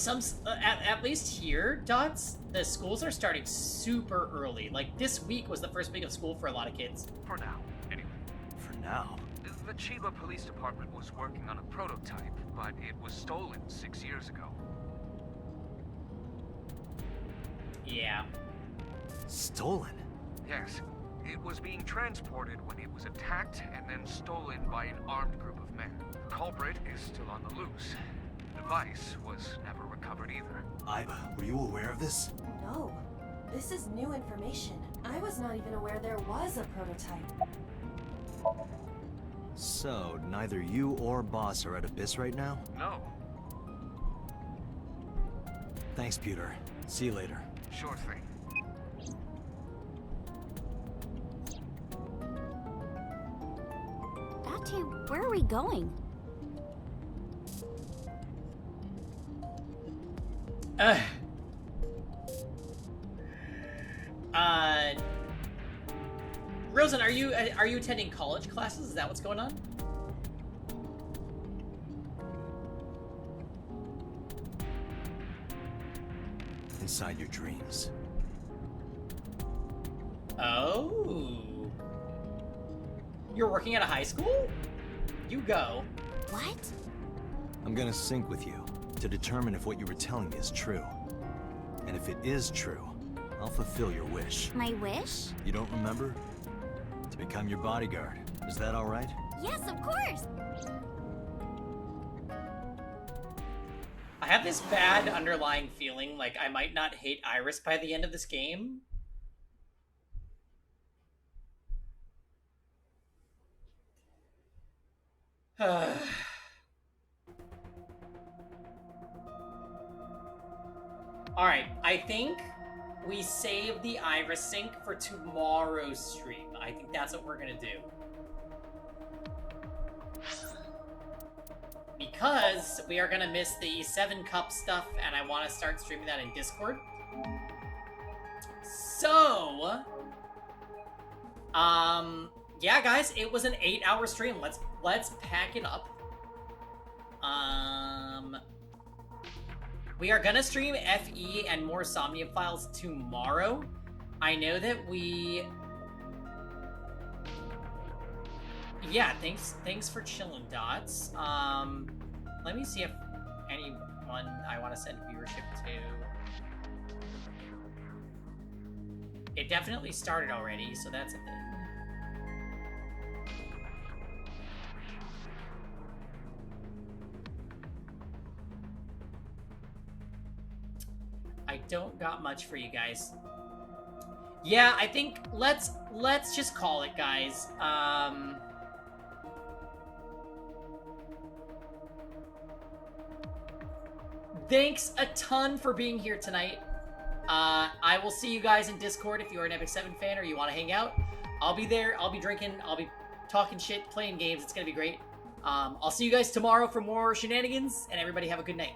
at least here, Dots, the schools are starting super early. Like, this week was the first week of school for a lot of kids. For now, anyway. For now? The Chiba Police Department was working on a prototype, but it was stolen 6 years ago. Yeah. Stolen? Yes. It was being transported when it was attacked and then stolen by an armed group of men. The culprit is still on the loose. device was never recovered either. Iba, were you aware of this? No. This is new information. I was not even aware there was a prototype. So, neither you or Boss are at Abyss right now? No. Thanks, Pewter. See you later. Sure thing. Date, where are we going? Rosen, are you attending college classes? Is that what's going on? Inside your dreams. Oh. You're working at a high school? You go. What? I'm gonna sync with you to determine if what you were telling me is true. And if it is true, I'll fulfill your wish. My wish? You don't remember? To become your bodyguard. Is that all right? Yes, of course! I have this bad underlying feeling like I might not hate Iris by the end of this game. Alright, I think we save the Iris sync for tomorrow's stream. I think that's what we're gonna do. Because we are gonna miss the 7 Cup stuff, and I want to start streaming that in Discord. So, yeah, guys, it was an 8-hour stream. Let's pack it up. We are gonna stream FE and more Somnium Files tomorrow. I know that we... Yeah, thanks for chilling, Dots. Let me see if anyone I want to send viewership to. It definitely started already, so that's a thing. I don't got much for you guys. Yeah, I think let's just call it, guys. Thanks a ton for being here tonight. I will see you guys in Discord if you're an Epic 7 fan or you want to hang out. I'll be there. I'll be drinking. I'll be talking shit, playing games. It's going to be great. I'll see you guys tomorrow for more shenanigans, and everybody have a good night.